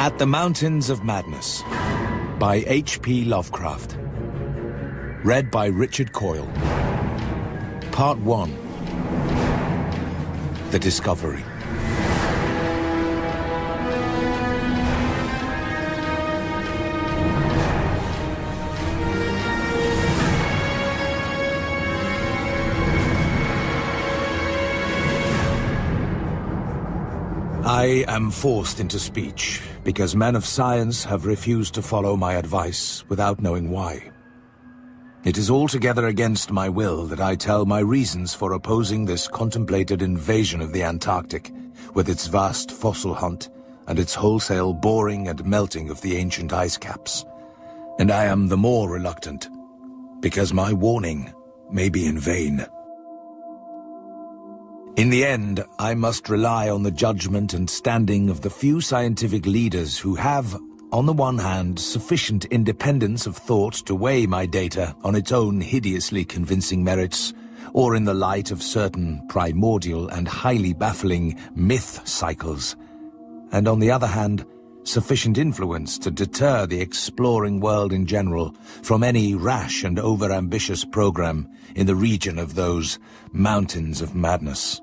At the Mountains of Madness by H.P. Lovecraft. Read by Richard Coyle. Part 1. The Discovery. I am forced into speech because men of science have refused to follow my advice without knowing why. It is altogether against my will that I tell my reasons for opposing this contemplated invasion of the Antarctic, with its vast fossil hunt and its wholesale boring and melting of the ancient ice caps. And I am the more reluctant because my warning may be in vain. In the end, I must rely on the judgment and standing of the few scientific leaders who have, on the one hand, sufficient independence of thought to weigh my data on its own hideously convincing merits, or in the light of certain primordial and highly baffling myth cycles, and on the other hand, sufficient influence to deter the exploring world in general from any rash and over-ambitious program in the region of those Mountains of Madness.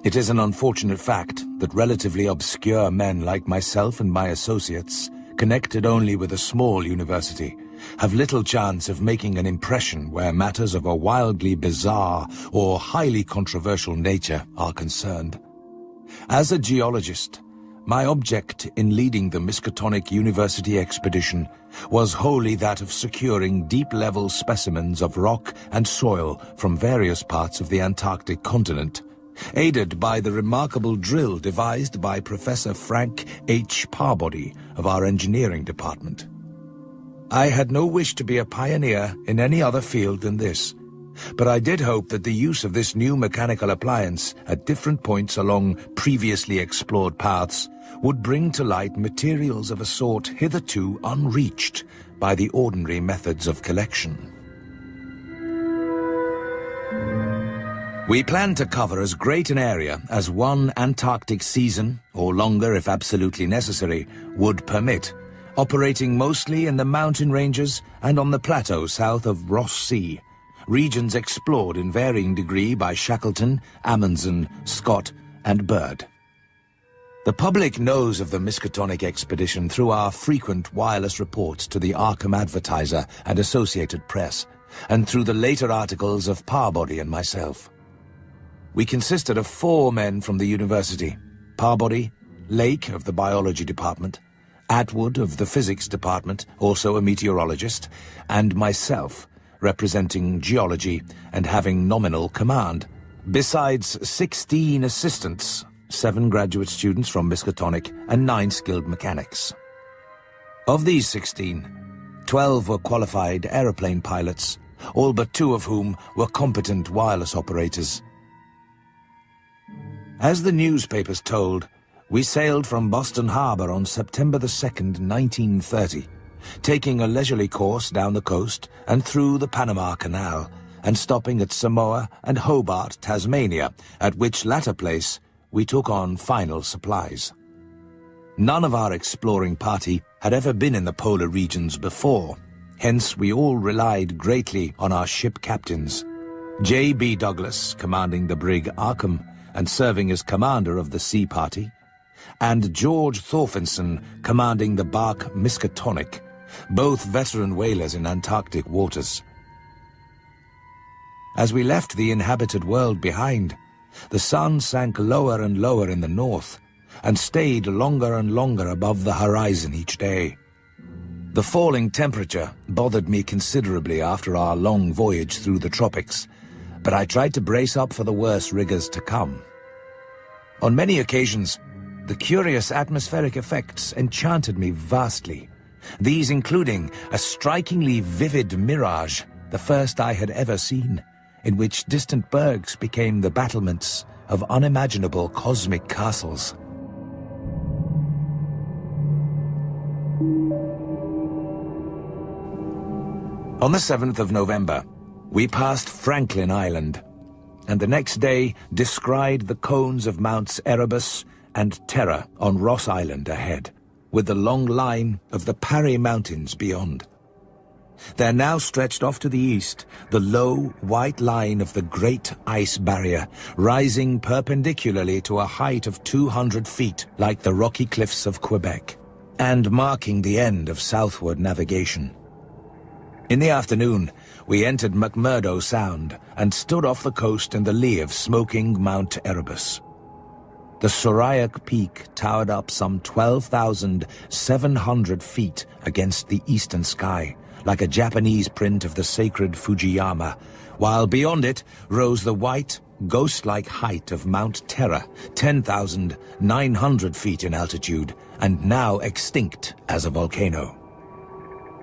It is an unfortunate fact that relatively obscure men like myself and my associates, connected only with a small university, have little chance of making an impression where matters of a wildly bizarre or highly controversial nature are concerned. As a geologist, my object in leading the Miskatonic University expedition was wholly that of securing deep-level specimens of rock and soil from various parts of the Antarctic continent, aided by the remarkable drill devised by Professor Frank H. Parbody of our engineering department. I had no wish to be a pioneer in any other field than this, but I did hope that the use of this new mechanical appliance at different points along previously explored paths would bring to light materials of a sort hitherto unreached by the ordinary methods of collection. We plan to cover as great an area as one Antarctic season, or longer if absolutely necessary, would permit, operating mostly in the mountain ranges and on the plateau south of Ross Sea, regions explored in varying degree by Shackleton, Amundsen, Scott, and Bird. The public knows of the Miskatonic expedition through our frequent wireless reports to the Arkham Advertiser and Associated Press, and through the later articles of Parbody and myself. We consisted of 4 men from the university: Parbody, Lake of the biology department, Atwood of the physics department, also a meteorologist, and myself, representing geology and having nominal command, besides 16 assistants, 7 graduate students from Miskatonic, and 9 skilled mechanics. Of these 16, 12 were qualified aeroplane pilots, all but 2 of whom were competent wireless operators. As the newspapers told, we sailed from Boston Harbor on September the 2nd, 1930, taking a leisurely course down the coast and through the Panama Canal, and stopping at Samoa and Hobart, Tasmania, at which latter place we took on final supplies. None of our exploring party had ever been in the polar regions before, hence we all relied greatly on our ship captains. J.B. Douglas, commanding the brig Arkham and serving as commander of the sea party, and George Thorfinson, commanding the bark Miskatonic, both veteran whalers in Antarctic waters. As we left the inhabited world behind, the sun sank lower and lower in the north, and stayed longer and longer above the horizon each day. The falling temperature bothered me considerably after our long voyage through the tropics, but I tried to brace up for the worse rigors to come. On many occasions, the curious atmospheric effects enchanted me vastly, these including a strikingly vivid mirage, the first I had ever seen, in which distant bergs became the battlements of unimaginable cosmic castles. On the 7th of November, we passed Franklin Island, and the next day descried the cones of Mounts Erebus and terror on Ross Island ahead, with the long line of the Parry Mountains beyond. There now stretched off to the east the low, white line of the Great Ice Barrier, rising perpendicularly to a height of 200 feet like the rocky cliffs of Quebec, and marking the end of southward navigation. In the afternoon, we entered McMurdo Sound and stood off the coast in the lee of smoking Mount Erebus. The Sorayok Peak towered up some 12,700 feet against the eastern sky, like a Japanese print of the sacred Fujiyama, while beyond it rose the white, ghost-like height of Mount Terror, 10,900 feet in altitude, and now extinct as a volcano.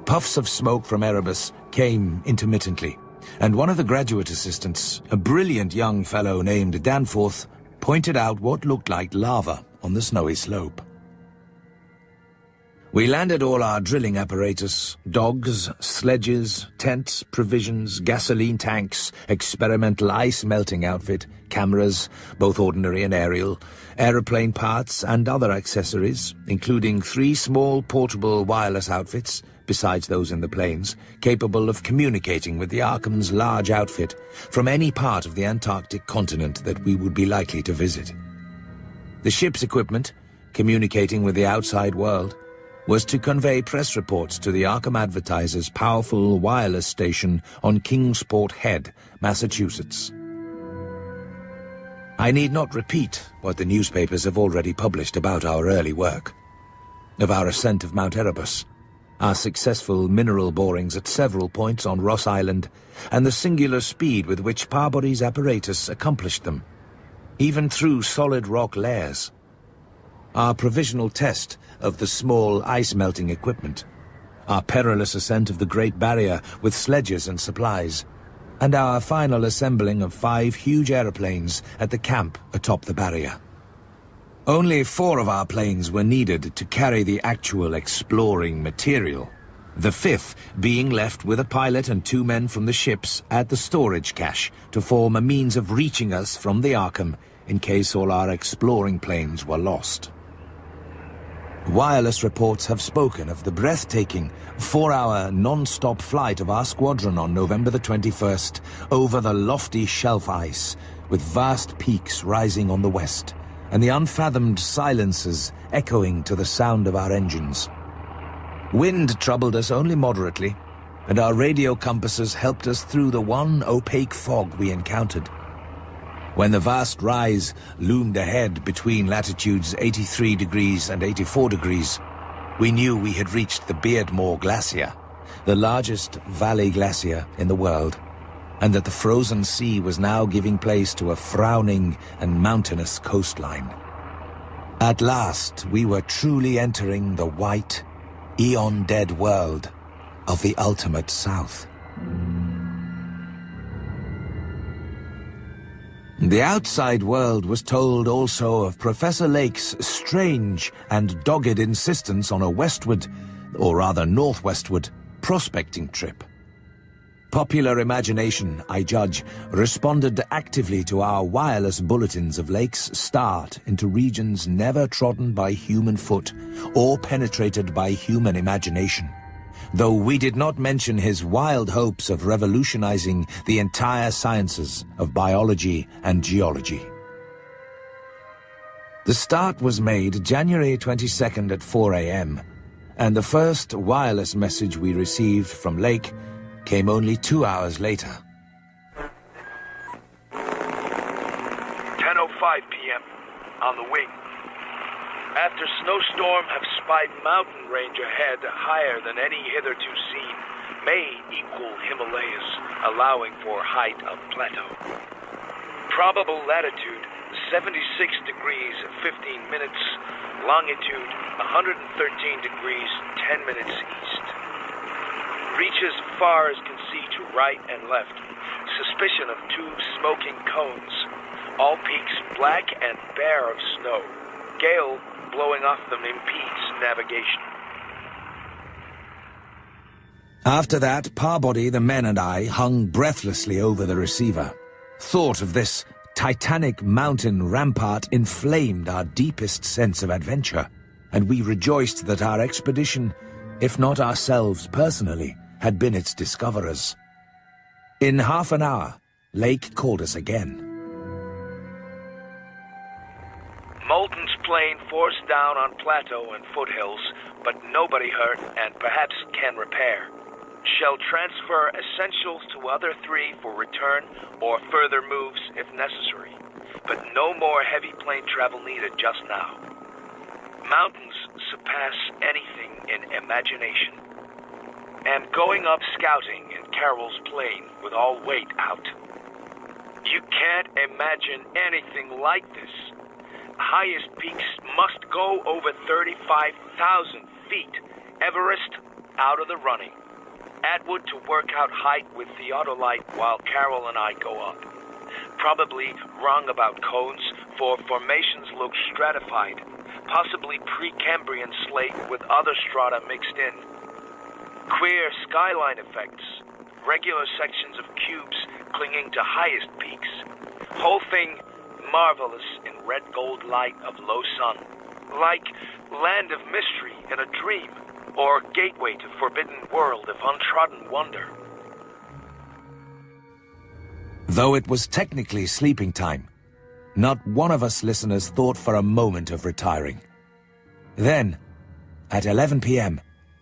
Puffs of smoke from Erebus came intermittently, and one of the graduate assistants, a brilliant young fellow named Danforth, pointed out what looked like lava on the snowy slope. We landed all our drilling apparatus, dogs, sledges, tents, provisions, gasoline tanks, experimental ice-melting outfit, cameras, both ordinary and aerial, aeroplane parts and other accessories, including 3 small portable wireless outfits, besides those in the planes, capable of communicating with the Arkham's large outfit from any part of the Antarctic continent that we would be likely to visit. The ship's equipment, communicating with the outside world, was to convey press reports to the Arkham Advertiser's powerful wireless station on Kingsport Head, Massachusetts. I need not repeat what the newspapers have already published about our early work, of our ascent of Mount Erebus, our successful mineral borings at several points on Ross Island, and the singular speed with which Parbody's apparatus accomplished them, even through solid rock layers. Our provisional test of the small ice-melting equipment, our perilous ascent of the Great Barrier with sledges and supplies, and our final assembling of 5 huge aeroplanes at the camp atop the barrier. Only 4 of our planes were needed to carry the actual exploring material, the 5th being left with a pilot and 2 men from the ships at the storage cache to form a means of reaching us from the Arkham in case all our exploring planes were lost. Wireless reports have spoken of the breathtaking 4-hour non-stop flight of our squadron on November the 21st over the lofty shelf ice, with vast peaks rising on the west, and the unfathomed silences echoing to the sound of our engines. Wind troubled us only moderately, and our radio compasses helped us through the one opaque fog we encountered. When the vast rise loomed ahead between latitudes 83 degrees and 84 degrees, we knew we had reached the Beardmore Glacier, the largest valley glacier in the world, and that the frozen sea was now giving place to a frowning and mountainous coastline. At last, we were truly entering the white, eon-dead world of the ultimate South. The outside world was told also of Professor Lake's strange and dogged insistence on a westward, or rather northwestward, prospecting trip. Popular imagination, I judge, responded actively to our wireless bulletins of Lake's start into regions never trodden by human foot or penetrated by human imagination, though we did not mention his wild hopes of revolutionizing the entire sciences of biology and geology. The start was made January 22nd at 4 a.m., and the first wireless message we received from Lake came only 2 hours later. 10:05 p.m. on the wing. After snowstorm have spied mountain range ahead higher than any hitherto seen, may equal Himalayas, allowing for height of plateau. Probable latitude 76 degrees 15 minutes, longitude 113 degrees 10 minutes east. Reach as far as can see to right and left. Suspicion of 2 smoking cones. All peaks black and bare of snow. Gale blowing off them impedes navigation. After that, Parbody, the men, and I hung breathlessly over the receiver. Thought of this titanic mountain rampart inflamed our deepest sense of adventure, and we rejoiced that our expedition, if not ourselves personally, had been its discoverers. In half an hour, Lake called us again. Molten's plane forced down on plateau and foothills, but nobody hurt and perhaps can repair. Shall transfer essentials to other 3 for return or further moves if necessary, but no more heavy plane travel needed just now. Mountains surpass anything in imagination. Am going up scouting in Carroll's plane with all weight out. You can't imagine anything like this. Highest peaks must go over 35,000 feet. Everest out of the running. Atwood to work out height with theodolite while Carroll and I go up. Probably wrong about cones, for formations look stratified, possibly Precambrian slate with other strata mixed in. Queer skyline effects, regular sections of cubes clinging to highest peaks. Whole thing marvelous in red gold light of low sun, like land of mystery in a dream, or gateway to forbidden world of untrodden wonder. Though it was technically sleeping time, not one of us listeners thought for a moment of retiring. Then, at 11 p.m.,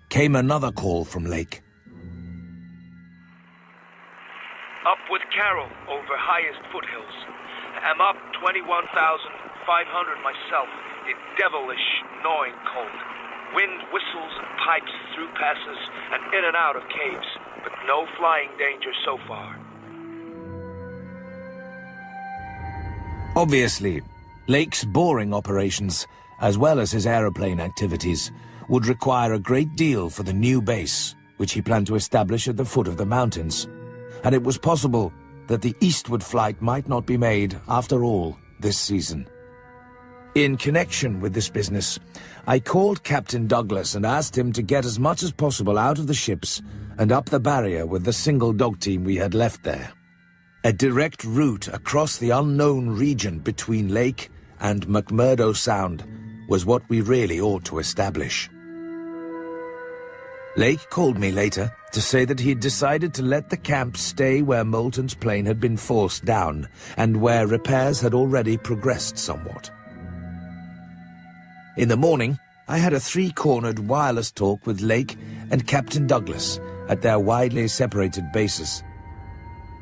came another call from Lake. Up with Carroll over highest foothills. I'm up 21,500 myself in devilish, gnawing cold. Wind whistles and pipes through passes and in and out of caves, but no flying danger so far. Obviously, Lake's boring operations, as well as his aeroplane activities, would require a great deal for the new base, which he planned to establish at the foot of the mountains. And it was possible that the eastward flight might not be made, after all, this season. In connection with this business, I called Captain Douglas and asked him to get as much as possible out of the ships and up the barrier with the single dog team we had left there. A direct route across the unknown region between Lake and McMurdo Sound was what we really ought to establish. Lake called me later to say that he'd decided to let the camp stay where Moulton's plane had been forced down and where repairs had already progressed somewhat. In the morning, I had a three-cornered wireless talk with Lake and Captain Douglas at their widely separated bases.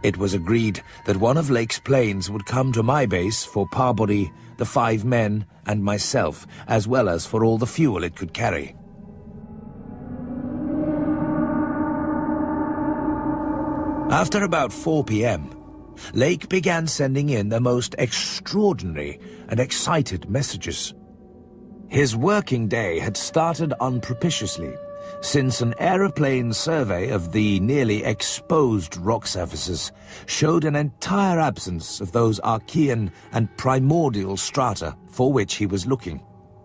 It was agreed that one of Lake's planes would come to my base for Parbury, the 5 men, and myself, as well as for all the fuel it could carry. After about 4 p.m., Lake began sending in the most extraordinary and excited messages. His working day had started unpropitiously, since an aeroplane survey of the nearly exposed rock surfaces showed an entire absence of those Archean and primordial strata for which he was looking,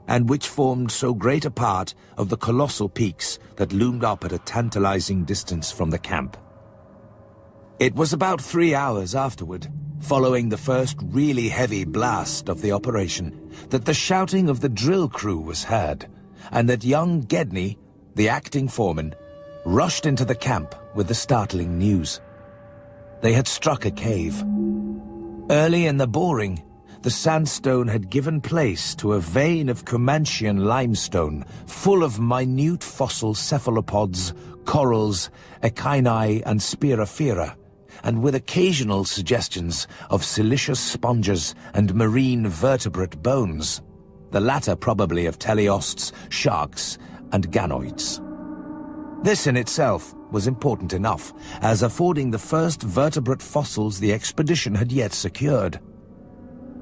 and which formed so great a part of the colossal peaks that loomed up at a tantalizing distance from the camp. It was about 3 hours afterward, following the first really heavy blast of the operation, that the shouting of the drill crew was heard, and that young Gedney, the acting foreman, rushed into the camp with the startling news. They had struck a cave. Early in the boring, the sandstone had given place to a vein of Comanchean limestone full of minute fossil cephalopods, corals, echini, and spirophera, and with occasional suggestions of siliceous sponges and marine vertebrate bones, the latter probably of teleosts, sharks, and ganoids. This in itself was important enough, as affording the first vertebrate fossils the expedition had yet secured.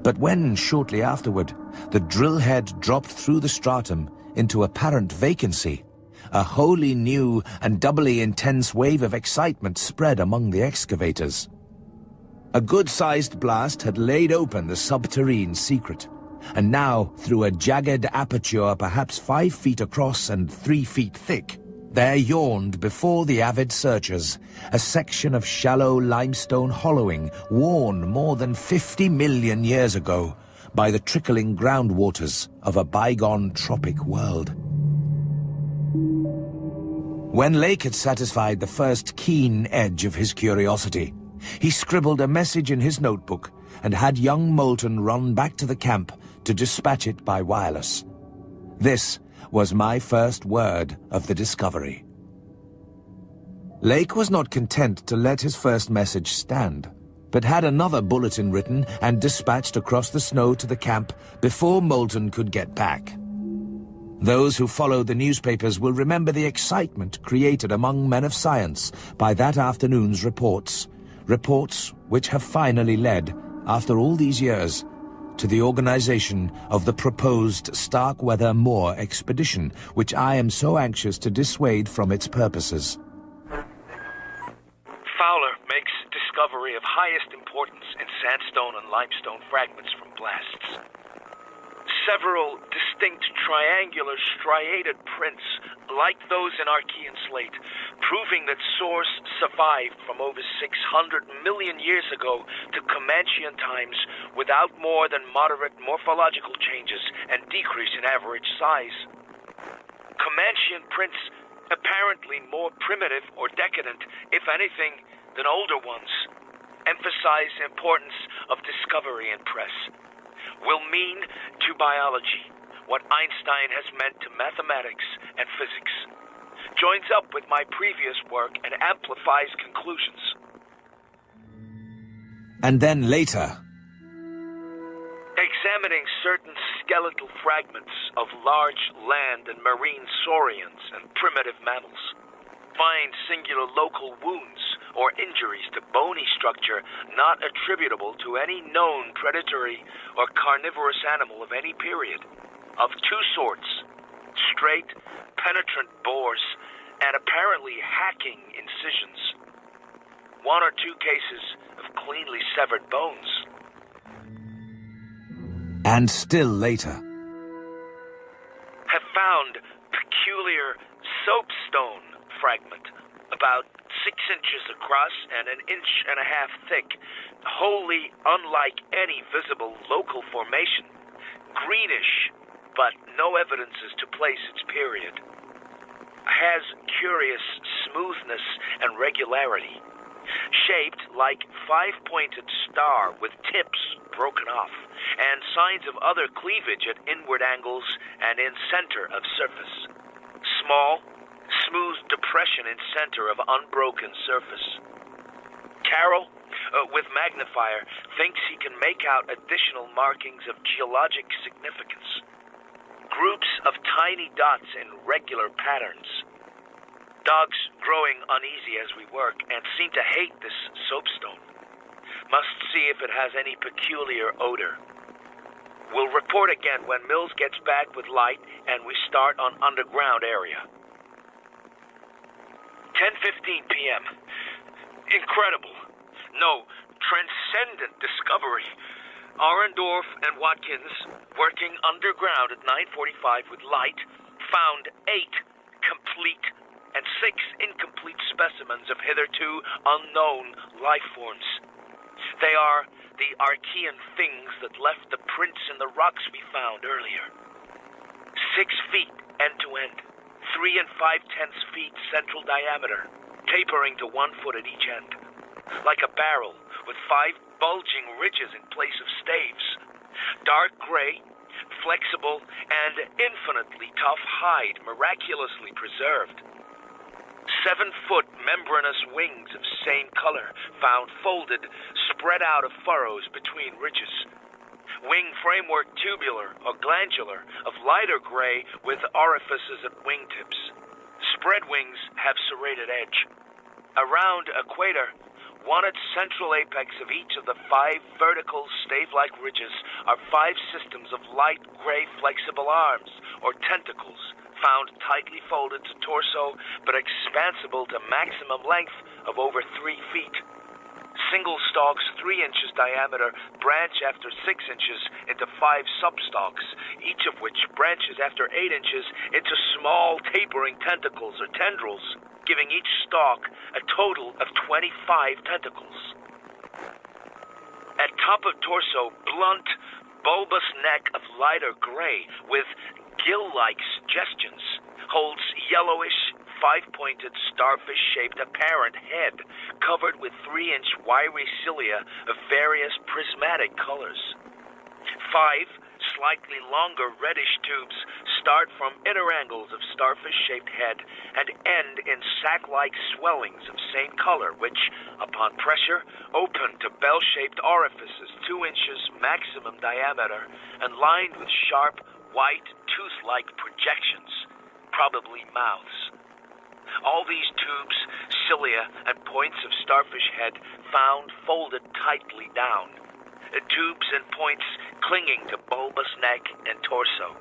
But when, shortly afterward, the drill head dropped through the stratum into apparent vacancy, a wholly new and doubly intense wave of excitement spread among the excavators. A good-sized blast had laid open the subterrane secret, and now, through a jagged aperture perhaps 5 feet across and 3 feet thick, There yawned before the avid searchers a section of shallow limestone hollowing worn more than 50 million years ago by the trickling groundwaters of a bygone tropic world. When Lake had satisfied the first keen edge of his curiosity, he scribbled a message in his notebook and had young Moulton run back to the camp to dispatch it by wireless. This was my first word of the discovery. Lake was not content to let his first message stand, but had another bulletin written and dispatched across the snow to the camp before Moulton could get back. Those who followed the newspapers will remember the excitement created among men of science by that afternoon's reports which have finally led, after all these years, to the organization of the proposed Starkweather Moor expedition, which I am so anxious to dissuade from its purposes. Fowler makes discovery of highest importance in sandstone and limestone fragments from blasts. Several distinct triangular striated prints, like those in Archean slate, proving that source survived from over 600 million years ago to Comanchean times without more than moderate morphological changes and decrease in average size. Comanchean prints apparently more primitive or decadent, if anything, than older ones, emphasize the importance of discovery in press. Will mean to biology what Einstein has meant to mathematics and physics. Joins up with my previous work and amplifies conclusions. And then later, examining certain skeletal fragments of large land and marine saurians and primitive mammals, find singular local wounds or injuries to bony structure not attributable to any known predatory or carnivorous animal of any period, of two sorts, straight, penetrant bores, and apparently hacking incisions. One or two cases of cleanly severed bones. and still later, have found peculiar soapstone fragment about 6 inches across and 1.5 inches thick, wholly unlike any visible local formation. Greenish, but no evidences to place its period. Has curious smoothness and regularity. Shaped like 5-pointed star with tips broken off, and signs of other cleavage at inward angles and in center of surface. Small, smooth depression in center of unbroken surface. Carroll, with magnifier, thinks he can make out additional markings of geologic significance. Groups of tiny dots in regular patterns. Dogs growing uneasy as we work and seem to hate this soapstone. Must see if it has any peculiar odor. We'll report again when Mills gets back with light and we start on underground area. 10:15 p.m. Incredible. No, transcendent discovery. Arendorf and Watkins, working underground at 9:45 with light, found 8 complete and 6 incomplete specimens of hitherto unknown life forms. They are the Archean things that left the prints in the rocks we found earlier. 6 feet end to end, 3 5/10 feet central diameter, tapering to 1 foot at each end, like a barrel with 5 bulging ridges in place of staves. Dark gray, flexible, and infinitely tough hide miraculously preserved. 7-foot membranous wings of same color, found folded, spread out of furrows between ridges. Wing framework tubular or glandular, of lighter gray with orifices at wingtips. Spread wings have serrated edge. Around equator, one at central apex of each of the 5 vertical stave-like ridges are 5 systems of light gray flexible arms or tentacles, found tightly folded to torso but expansible to maximum length of over 3 feet. Single stalks 3 inches diameter branch after 6 inches into 5 substalks, each of which branches after 8 inches into small tapering tentacles or tendrils, giving each stalk a total of 25 tentacles. At top of torso, blunt, bulbous neck of lighter gray with gill-like suggestions, holds yellowish, 5-pointed, starfish-shaped apparent head covered with 3-inch wiry cilia of various prismatic colors. 5 slightly longer reddish tubes start from inner angles of starfish-shaped head and end in sac-like swellings of same color which, upon pressure, open to bell-shaped orifices 2 inches maximum diameter and lined with sharp, white, tooth-like projections, probably mouths. All these tubes, cilia, and points of starfish head found folded tightly down. Tubes and points clinging to bulbous neck and torso.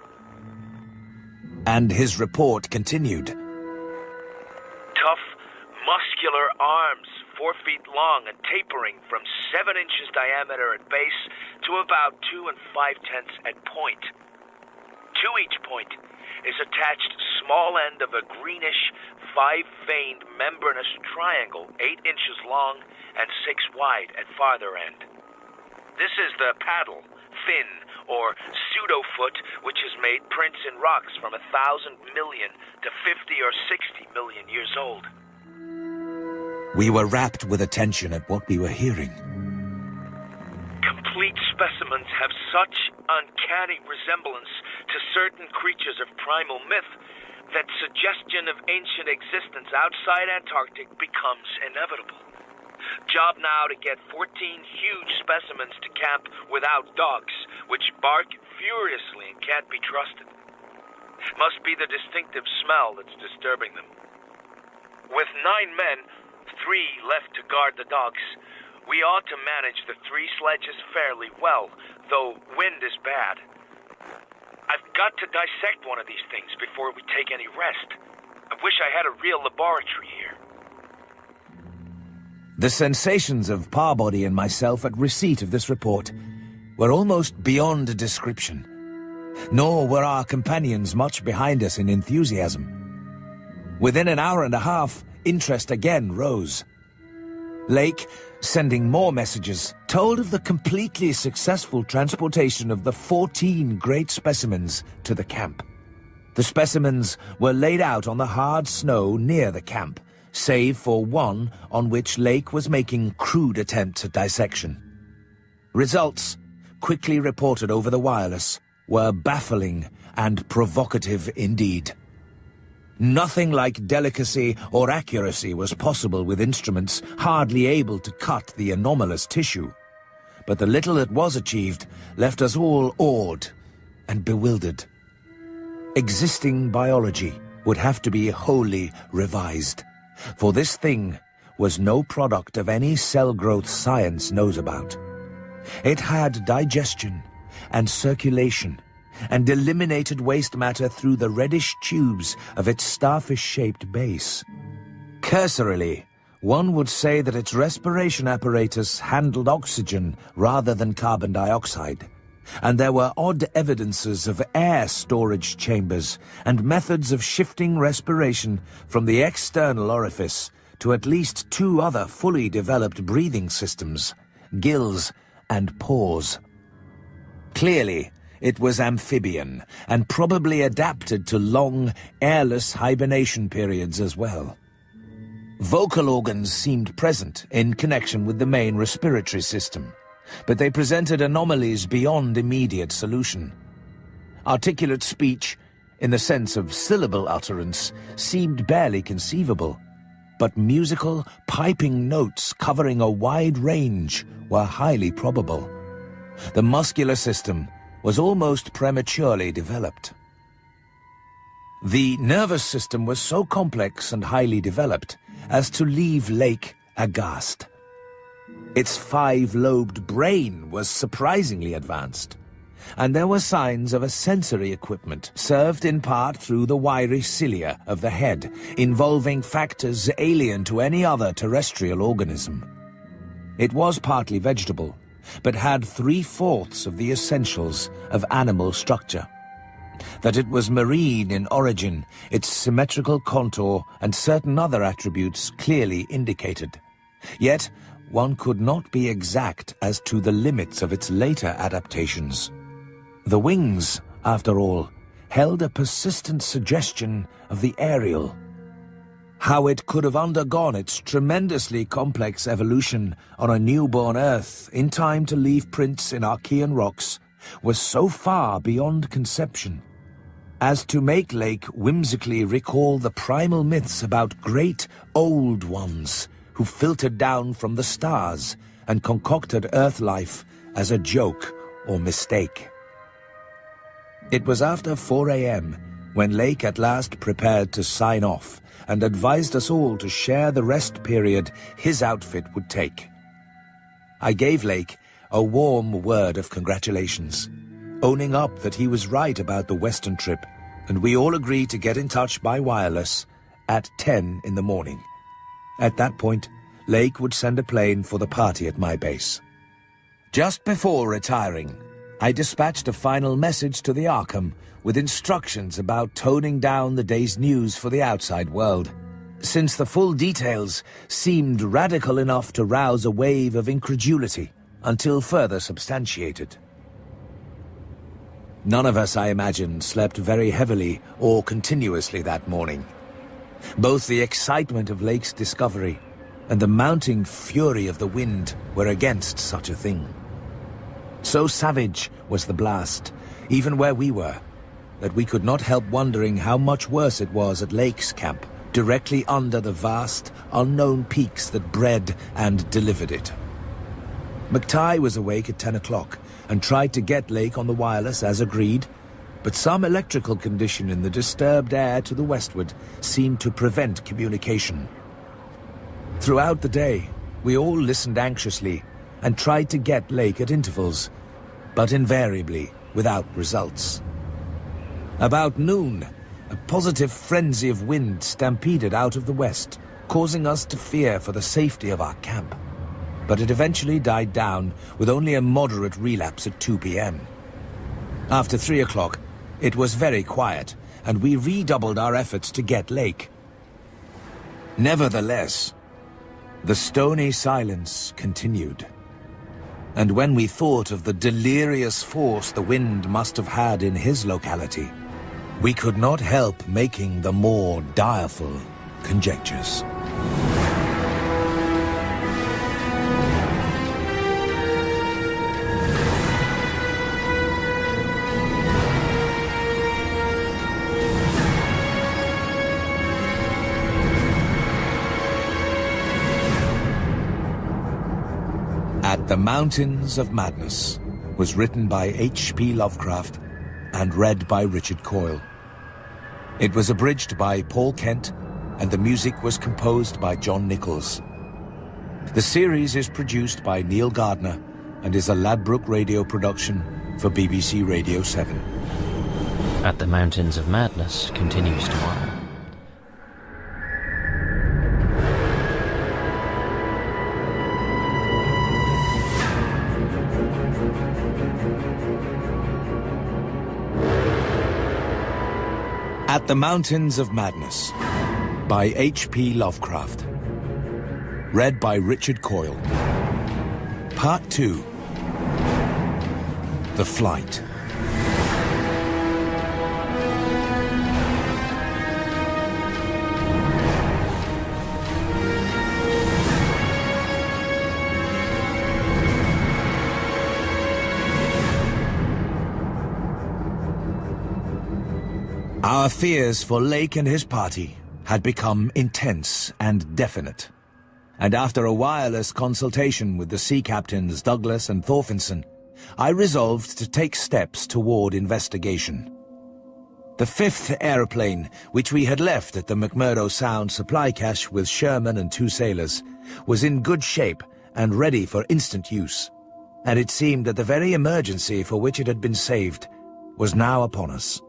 And his report continued. Tough, muscular arms, 4 feet long and tapering from 7 inches diameter at base to about 2 5/10 at point. To each point is attached small end of a greenish, 5-veined membranous triangle 8 inches long and 6 wide at farther end. This is the paddle, fin, or pseudo-foot, which has made prints in rocks from 1,000 million to 50 or 60 million years old. We were rapt with attention at what we were hearing. Complete specimens have such uncanny resemblance to certain creatures of primal myth that suggestion of ancient existence outside Antarctic becomes inevitable. Job now to get 14 huge specimens to camp without dogs, which bark furiously and can't be trusted. Must be the distinctive smell that's disturbing them. With 9 men, 3 left to guard the dogs, we ought to manage the 3 sledges fairly well, though wind is bad. I've got to dissect one of these things before we take any rest. I wish I had a real laboratory here. The sensations of Parbody and myself at receipt of this report were almost beyond description. Nor were our companions much behind us in enthusiasm. Within an hour and a half, interest again rose. Lake, sending more messages, told of the completely successful transportation of the 14 great specimens to the camp. The specimens were laid out on the hard snow near the camp, save for one on which Lake was making crude attempts at dissection. Results, quickly reported over the wireless, were baffling and provocative indeed. Nothing like delicacy or accuracy was possible with instruments hardly able to cut the anomalous tissue, but the little that was achieved left us all awed and bewildered. Existing biology would have to be wholly revised, for this thing was no product of any cell growth science knows about. It had digestion and circulation, and eliminated waste matter through the reddish tubes of its starfish-shaped base. Cursorily, one would say that its respiration apparatus handled oxygen rather than carbon dioxide, and there were odd evidences of air storage chambers and methods of shifting respiration from the external orifice to at least 2 other fully developed breathing systems, gills and pores. Clearly, it was amphibian, and probably adapted to long, airless hibernation periods as well. Vocal organs seemed present in connection with the main respiratory system, but they presented anomalies beyond immediate solution. Articulate speech, in the sense of syllable utterance, seemed barely conceivable, but musical, piping notes covering a wide range were highly probable. The muscular system was almost prematurely developed. The nervous system was so complex and highly developed as to leave Lake aghast. Its 5-lobed brain was surprisingly advanced, and there were signs of a sensory equipment served in part through the wiry cilia of the head, involving factors alien to any other terrestrial organism. It was partly vegetable, but had 3/4 of the essentials of animal structure. That it was marine in origin, its symmetrical contour and certain other attributes clearly indicated. Yet, one could not be exact as to the limits of its later adaptations. The wings, after all, held a persistent suggestion of the aerial. How it could have undergone its tremendously complex evolution on a newborn Earth in time to leave prints in Archean rocks was so far beyond conception as to make Lake whimsically recall the primal myths about great old ones who filtered down from the stars and concocted Earth life as a joke or mistake. It was after 4 a.m. when Lake at last prepared to sign off and advised us all to share the rest period his outfit would take. I gave Lake a warm word of congratulations, owning up that he was right about the Western trip, and we all agreed to get in touch by wireless at 10 in the morning. At that point, Lake would send a plane for the party at my base. Just before retiring, I dispatched a final message to the Arkham with instructions about toning down the day's news for the outside world, since the full details seemed radical enough to rouse a wave of incredulity until further substantiated. None of us, I imagine, slept very heavily or continuously that morning. Both the excitement of Lake's discovery and the mounting fury of the wind were against such a thing. So savage was the blast, even where we were, that we could not help wondering how much worse it was at Lake's camp, directly under the vast, unknown peaks that bred and delivered it. McTighe was awake at 10 o'clock and tried to get Lake on the wireless as agreed, but some electrical condition in the disturbed air to the westward seemed to prevent communication. Throughout the day, we all listened anxiously and tried to get Lake at intervals, but invariably without results. About noon, a positive frenzy of wind stampeded out of the west, causing us to fear for the safety of our camp. But it eventually died down with only a moderate relapse at 2 p.m. After 3 o'clock, it was very quiet, and we redoubled our efforts to get Lake. Nevertheless, the stony silence continued. And when we thought of the delirious force the wind must have had in his locality, we could not help making the more direful conjectures. At the Mountains of Madness was written by H.P. Lovecraft and read by Richard Coyle. It was abridged by Paul Kent, and the music was composed by John Nichols. The series is produced by Neil Gardner and is a Ladbroke Radio production for BBC Radio 7. At the Mountains of Madness continues tomorrow. At the Mountains of Madness by H.P. Lovecraft. Read by Richard Coyle. Part 2. The Flight. Our fears for Lake and his party had become intense and definite, and after a wireless consultation with the sea captains Douglas and Thorfinson, I resolved to take steps toward investigation. The 5th aeroplane, which we had left at the McMurdo Sound supply cache with Sherman and 2 sailors, was in good shape and ready for instant use, and it seemed that the very emergency for which it had been saved was now upon us.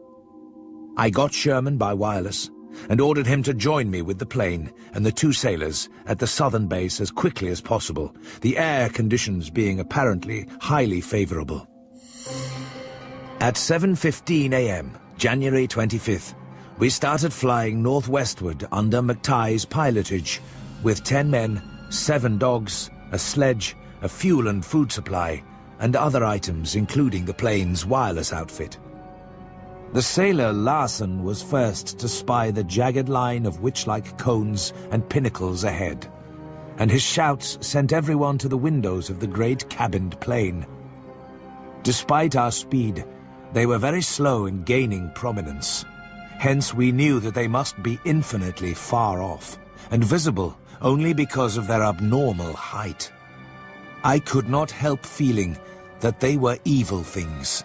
I got Sherman by wireless, and ordered him to join me with the plane and the 2 sailors at the southern base as quickly as possible, the air conditions being apparently highly favorable. At 7:15 a.m., January 25th, we started flying northwestward under McTighe's pilotage, with 10 men, 7 dogs, a sledge, a fuel and food supply, and other items including the plane's wireless outfit. The sailor Larsen was first to spy the jagged line of witch-like cones and pinnacles ahead, and his shouts sent everyone to the windows of the great cabined plane. Despite our speed, they were very slow in gaining prominence. Hence we knew that they must be infinitely far off, and visible only because of their abnormal height. I could not help feeling that they were evil things,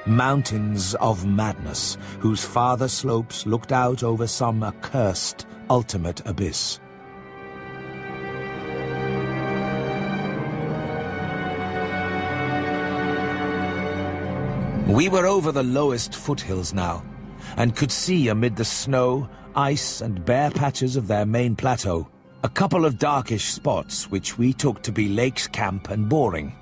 mountains of madness, whose farther slopes looked out over some accursed ultimate abyss. We were over the lowest foothills now, and could see amid the snow, ice and bare patches of their main plateau a couple of darkish spots which we took to be Lake's camp and Boring.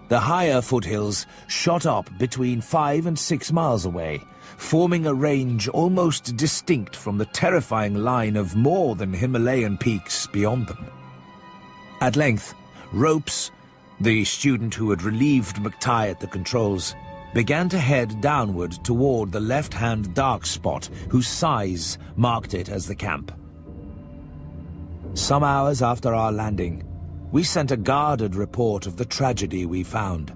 The higher foothills shot up between 5 and 6 miles away, forming a range almost distinct from the terrifying line of more than Himalayan peaks beyond them. At length, Ropes, the student who had relieved McTighe at the controls, began to head downward toward the left-hand dark spot whose size marked it as the camp. Some hours after our landing, we sent a guarded report of the tragedy we found,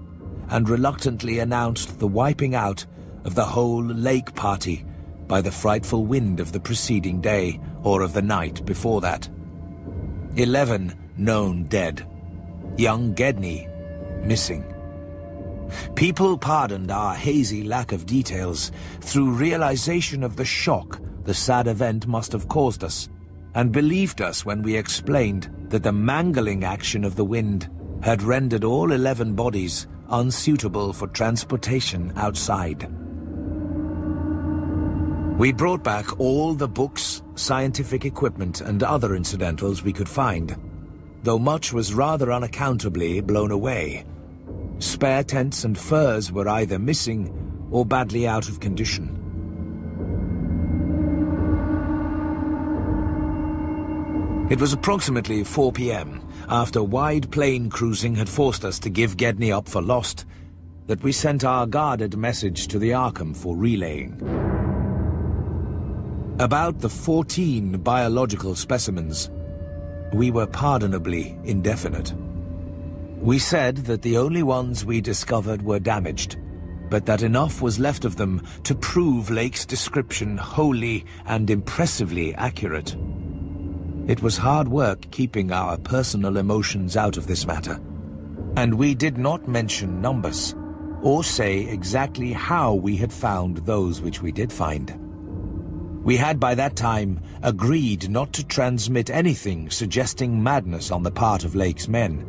and reluctantly announced the wiping out of the whole Lake party by the frightful wind of the preceding day, or of the night before that. 11 known dead. Young Gedney missing. People pardoned our hazy lack of details through realization of the shock the sad event must have caused us, and believed us when we explained that the mangling action of the wind had rendered all 11 bodies unsuitable for transportation outside. We brought back all the books, scientific equipment, and other incidentals we could find, though much was rather unaccountably blown away. Spare tents and furs were either missing or badly out of condition. It was approximately 4 p.m., after wide plain cruising had forced us to give Gedney up for lost, that we sent our guarded message to the Arkham for relaying. About the 14 biological specimens, we were pardonably indefinite. We said that the only ones we discovered were damaged, but that enough was left of them to prove Lake's description wholly and impressively accurate. It was hard work keeping our personal emotions out of this matter, and we did not mention numbers, or say exactly how we had found those which we did find. We had by that time agreed not to transmit anything suggesting madness on the part of Lake's men,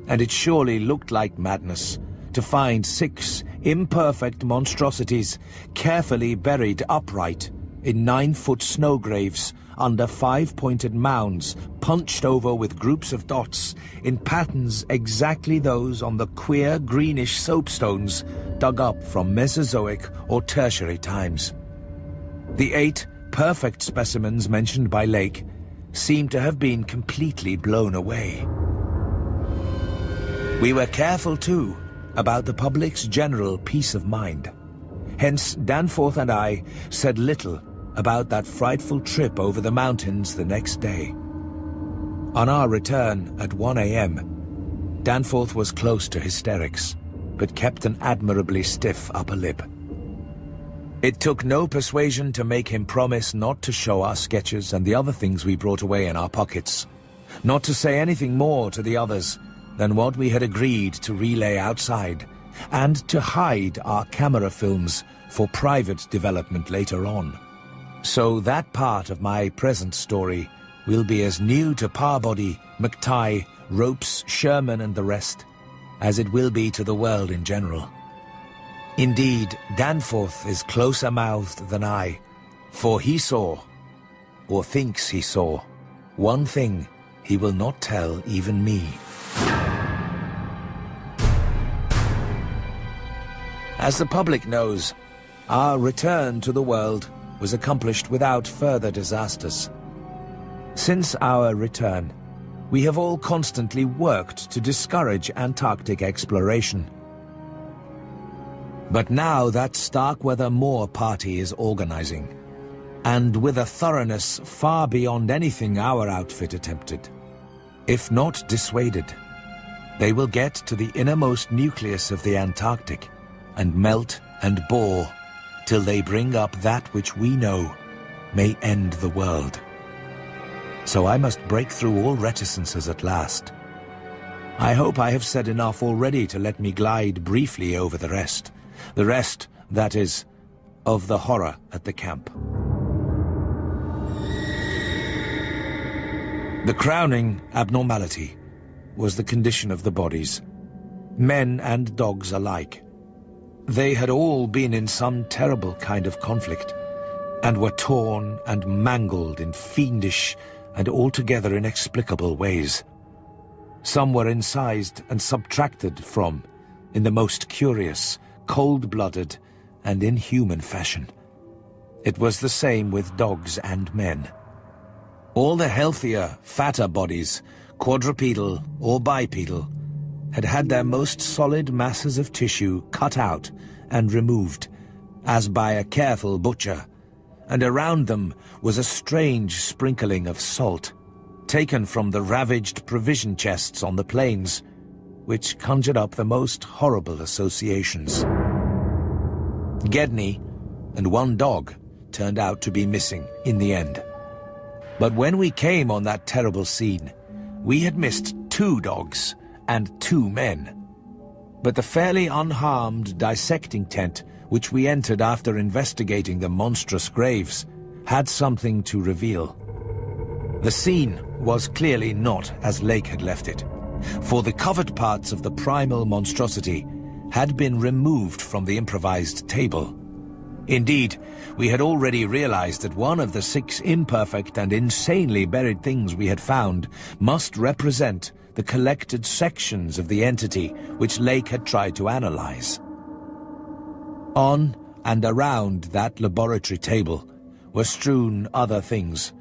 and it surely looked like madness to find 6 imperfect monstrosities carefully buried upright in 9-foot snow graves under 5-pointed mounds punched over with groups of dots in patterns exactly those on the queer greenish soapstones dug up from Mesozoic or Tertiary times. The 8 perfect specimens mentioned by Lake seemed to have been completely blown away. We were careful, too, about the public's general peace of mind. Hence, Danforth and I said little about that frightful trip over the mountains the next day. On our return at 1 a.m., Danforth was close to hysterics, but kept an admirably stiff upper lip. It took no persuasion to make him promise not to show our sketches and the other things we brought away in our pockets, not to say anything more to the others than what we had agreed to relay outside, and to hide our camera films for private development later on. So that part of my present story will be as new to Parbody, McTighe, Ropes, Sherman and the rest as it will be to the world in general. Indeed, Danforth is closer-mouthed than I, For he saw, or thinks he saw, one thing he will not tell even me. As the public knows, our return to the world was accomplished without further disasters. Since our return, we have all constantly worked to discourage Antarctic exploration. But now that Starkweather Moor party is organizing, and with a thoroughness far beyond anything our outfit attempted. If not dissuaded, they will get to the innermost nucleus of the Antarctic and melt and bore till they bring up that which we know may end the world. So I must break through all reticences at last. I hope I have said enough already to let me glide briefly over the rest. The rest, that is, of the horror at the camp. The crowning abnormality was the condition of the bodies, men and dogs alike. They had all been in some terrible kind of conflict, and were torn and mangled in fiendish and altogether inexplicable ways. Some were incised and subtracted from in the most curious, cold-blooded and inhuman fashion. It was the same with dogs and men. All the healthier, fatter bodies, quadrupedal or bipedal, had had their most solid masses of tissue cut out and removed, as by a careful butcher, and around them was a strange sprinkling of salt, taken from the ravaged provision chests on the plains, which conjured up the most horrible associations. Gedney and one dog turned out to be missing in the end. But when we came on that terrible scene, we had missed 2 dogs and 2 men. But the fairly unharmed dissecting tent, which we entered after investigating the monstrous graves, had something to reveal. The scene was clearly not as Lake had left it, for the covered parts of the primal monstrosity had been removed from the improvised table. Indeed, we had already realized that one of the 6 imperfect and insanely buried things we had found must represent the collected sections of the entity which Lake had tried to analyze. On and around that laboratory table were strewn other things,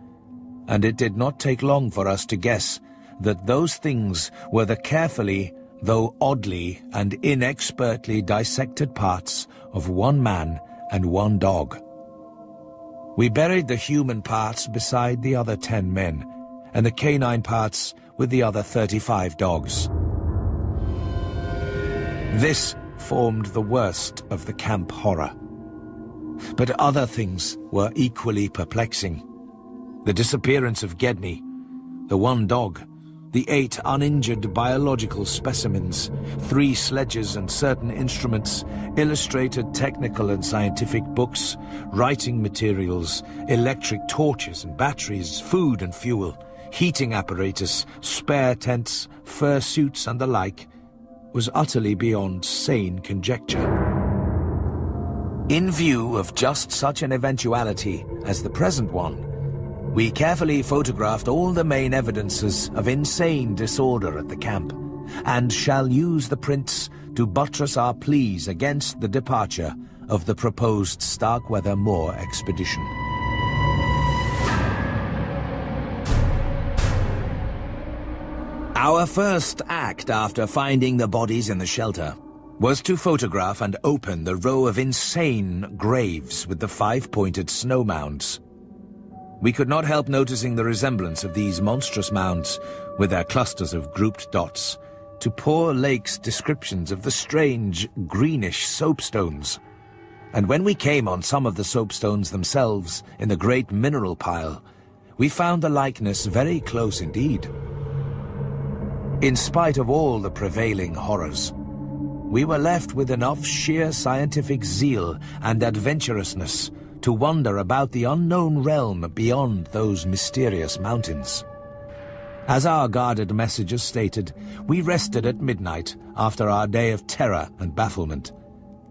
and it did not take long for us to guess that those things were the carefully, though oddly and inexpertly dissected parts of 1 man and 1 dog. We buried the human parts beside the other 10 men, and the canine parts with the other 35 dogs. This formed the worst of the camp horror. But other things were equally perplexing. The disappearance of Gedney, the 1 dog, the 8 uninjured biological specimens, 3 sledges and certain instruments, illustrated technical and scientific books, writing materials, electric torches and batteries, food and fuel, heating apparatus, spare tents, fursuits and the like, was utterly beyond sane conjecture. In view of just such an eventuality as the present one, we carefully photographed all the main evidences of insane disorder at the camp, and shall use the prints to buttress our pleas against the departure of the proposed Starkweather Moor expedition. Our first act after finding the bodies in the shelter was to photograph and open the row of insane graves with the 5-pointed snow mounds. We could not help noticing the resemblance of these monstrous mounds, with their clusters of grouped dots, to poor Lake's descriptions of the strange, greenish soapstones. And when we came on some of the soapstones themselves in the great mineral pile, we found the likeness very close indeed. In spite of all the prevailing horrors, we were left with enough sheer scientific zeal and adventurousness to wander about the unknown realm beyond those mysterious mountains. As our guarded messages stated, we rested at midnight after our day of terror and bafflement.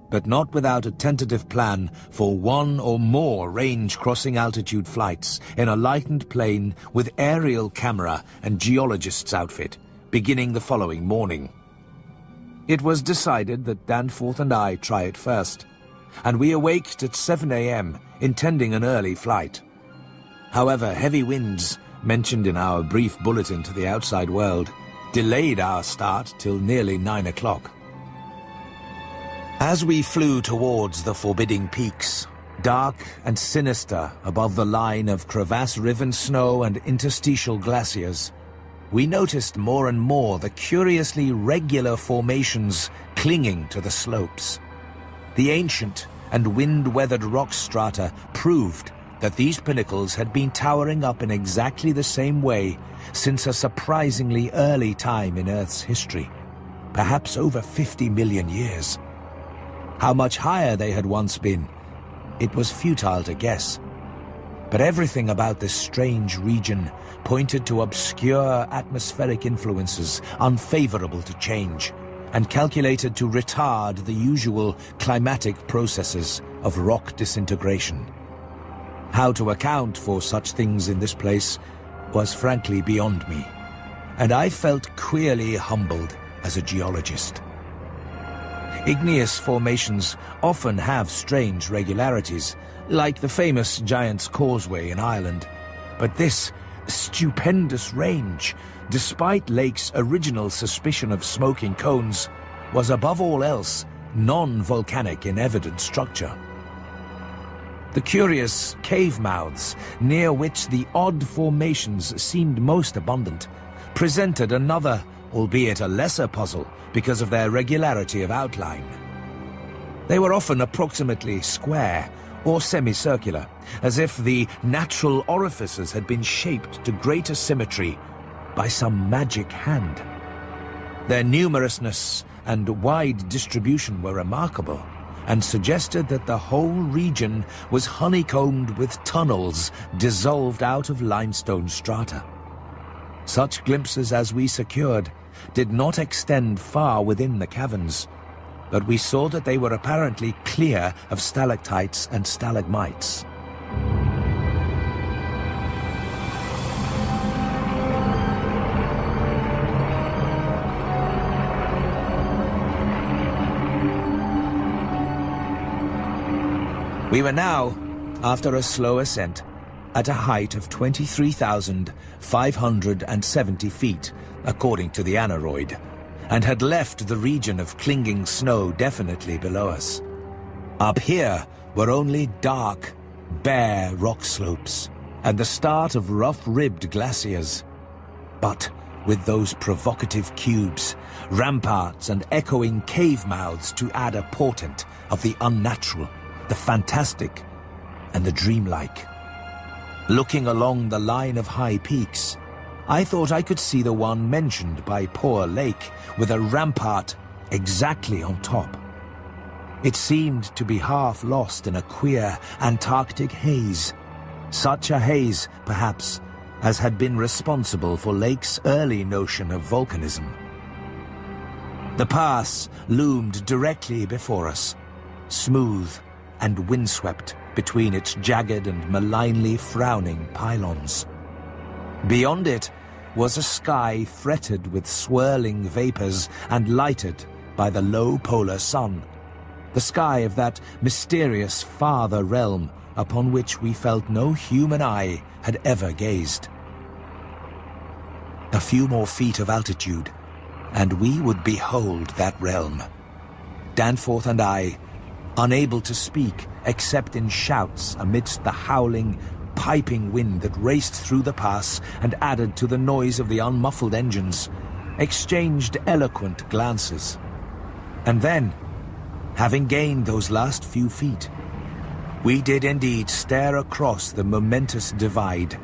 but not without a tentative plan for one or more range-crossing altitude flights in a lightened plane with aerial camera and geologist's outfit, beginning the following morning. It was decided that Danforth and I try it first, and we awaked at 7 a.m., intending an early flight. However, heavy winds, mentioned in our brief bulletin to the outside world, delayed our start till nearly 9 o'clock. As we flew towards the forbidding peaks, dark and sinister above the line of crevasse-riven snow and interstitial glaciers, we noticed more and more the curiously regular formations clinging to the slopes. The ancient and wind-weathered rock strata proved that these pinnacles had been towering up in exactly the same way since a surprisingly early time in Earth's history, perhaps over 50 million years. How much higher they had once been, it was futile to guess. But everything about this strange region pointed to obscure atmospheric influences unfavorable to change, and calculated to retard the usual climatic processes of rock disintegration. How to account for such things in this place was frankly beyond me, and I felt queerly humbled as a geologist. Igneous formations often have strange regularities, like the famous Giant's Causeway in Ireland, but this stupendous range, despite Lake's original suspicion of smoking cones, was above all else non-volcanic in evident structure. The curious cave mouths, near which the odd formations seemed most abundant, presented another, albeit a lesser puzzle, because of their regularity of outline. They were often approximately square or semicircular, as if the natural orifices had been shaped to greater symmetry by some magic hand. Their numerousness and wide distribution were remarkable, and suggested that the whole region was honeycombed with tunnels dissolved out of limestone strata. Such glimpses as we secured did not extend far within the caverns, but we saw that they were apparently clear of stalactites and stalagmites. We were now, after a slow ascent, at a height of 23,570 feet, according to the aneroid, and had left the region of clinging snow definitely below us. Up here were only dark, bare rock slopes, and the start of rough-ribbed glaciers. But with those provocative cubes, ramparts and echoing cave mouths to add a portent of the unnatural, the fantastic, and the dreamlike. Looking along the line of high peaks, I thought I could see the one mentioned by poor Lake, with a rampart exactly on top. It seemed to be half lost in a queer Antarctic haze. Such a haze, perhaps, as had been responsible for Lake's early notion of volcanism. The pass loomed directly before us, smooth and windswept between its jagged and malignly frowning pylons. Beyond it was a sky fretted with swirling vapors and lighted by the low polar sun, the sky of that mysterious farther realm upon which we felt no human eye had ever gazed. A few more feet of altitude, and we would behold that realm. Danforth and I, unable to speak except in shouts amidst the howling, piping wind that raced through the pass and added to the noise of the unmuffled engines, exchanged eloquent glances. And then, having gained those last few feet, we did indeed stare across the momentous divide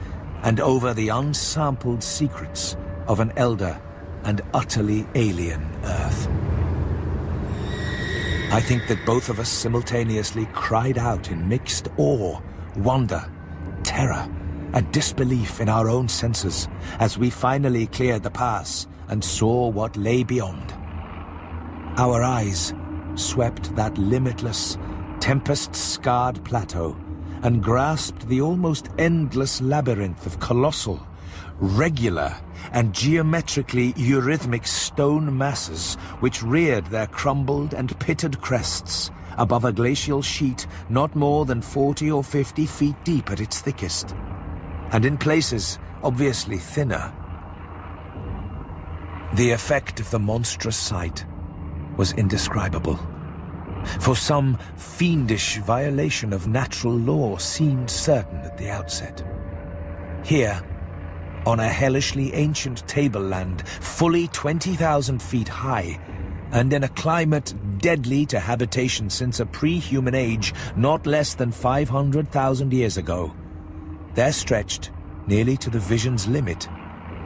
and over the unsampled secrets of an elder and utterly alien Earth. I think that both of us simultaneously cried out in mixed awe, wonder, terror, and disbelief in our own senses as we finally cleared the pass and saw what lay beyond. Our eyes, swept that limitless, tempest-scarred plateau and grasped the almost endless labyrinth of colossal, regular, and geometrically eurythmic stone masses which reared their crumbled and pitted crests above a glacial sheet not more than 40 or 50 feet deep at its thickest, and in places obviously thinner. The effect of the monstrous sight was indescribable, for some fiendish violation of natural law seemed certain at the outset. Here, on a hellishly ancient tableland fully 20,000 feet high, and in a climate deadly to habitation since a pre-human age not less than 500,000 years ago, there stretched, nearly to the vision's limit,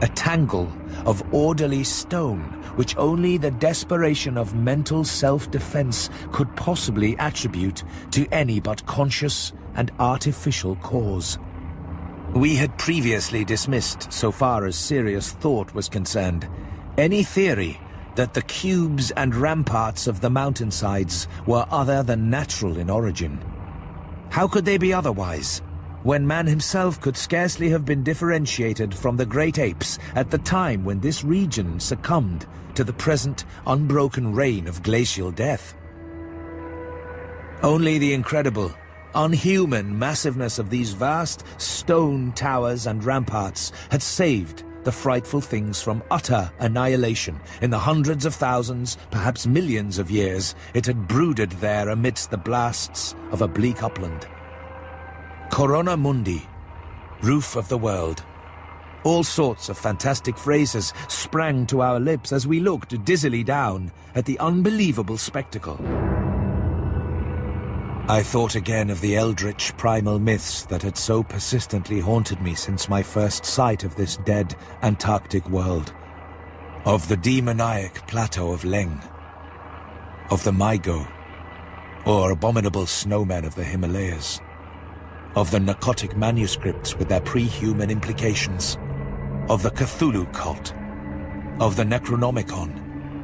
a tangle of orderly stone which only the desperation of mental self-defense could possibly attribute to any but conscious and artificial cause. We had previously dismissed, so far as serious thought was concerned, any theory that the cubes and ramparts of the mountainsides were other than natural in origin. How could they be otherwise, when man himself could scarcely have been differentiated from the great apes at the time when this region succumbed to the present unbroken reign of glacial death? Only the incredible, unhuman massiveness of these vast stone towers and ramparts had saved the frightful things from utter annihilation in the hundreds of thousands, perhaps millions of years it had brooded there amidst the blasts of a bleak upland. Corona Mundi, roof of the world. All sorts of fantastic phrases sprang to our lips as we looked dizzily down at the unbelievable spectacle. I thought again of the eldritch primal myths that had so persistently haunted me since my first sight of this dead Antarctic world. Of the demoniac plateau of Leng. Of the Maigo, or abominable snowmen of the Himalayas. Of the narcotic manuscripts with their pre-human implications, of the Cthulhu cult, of the Necronomicon,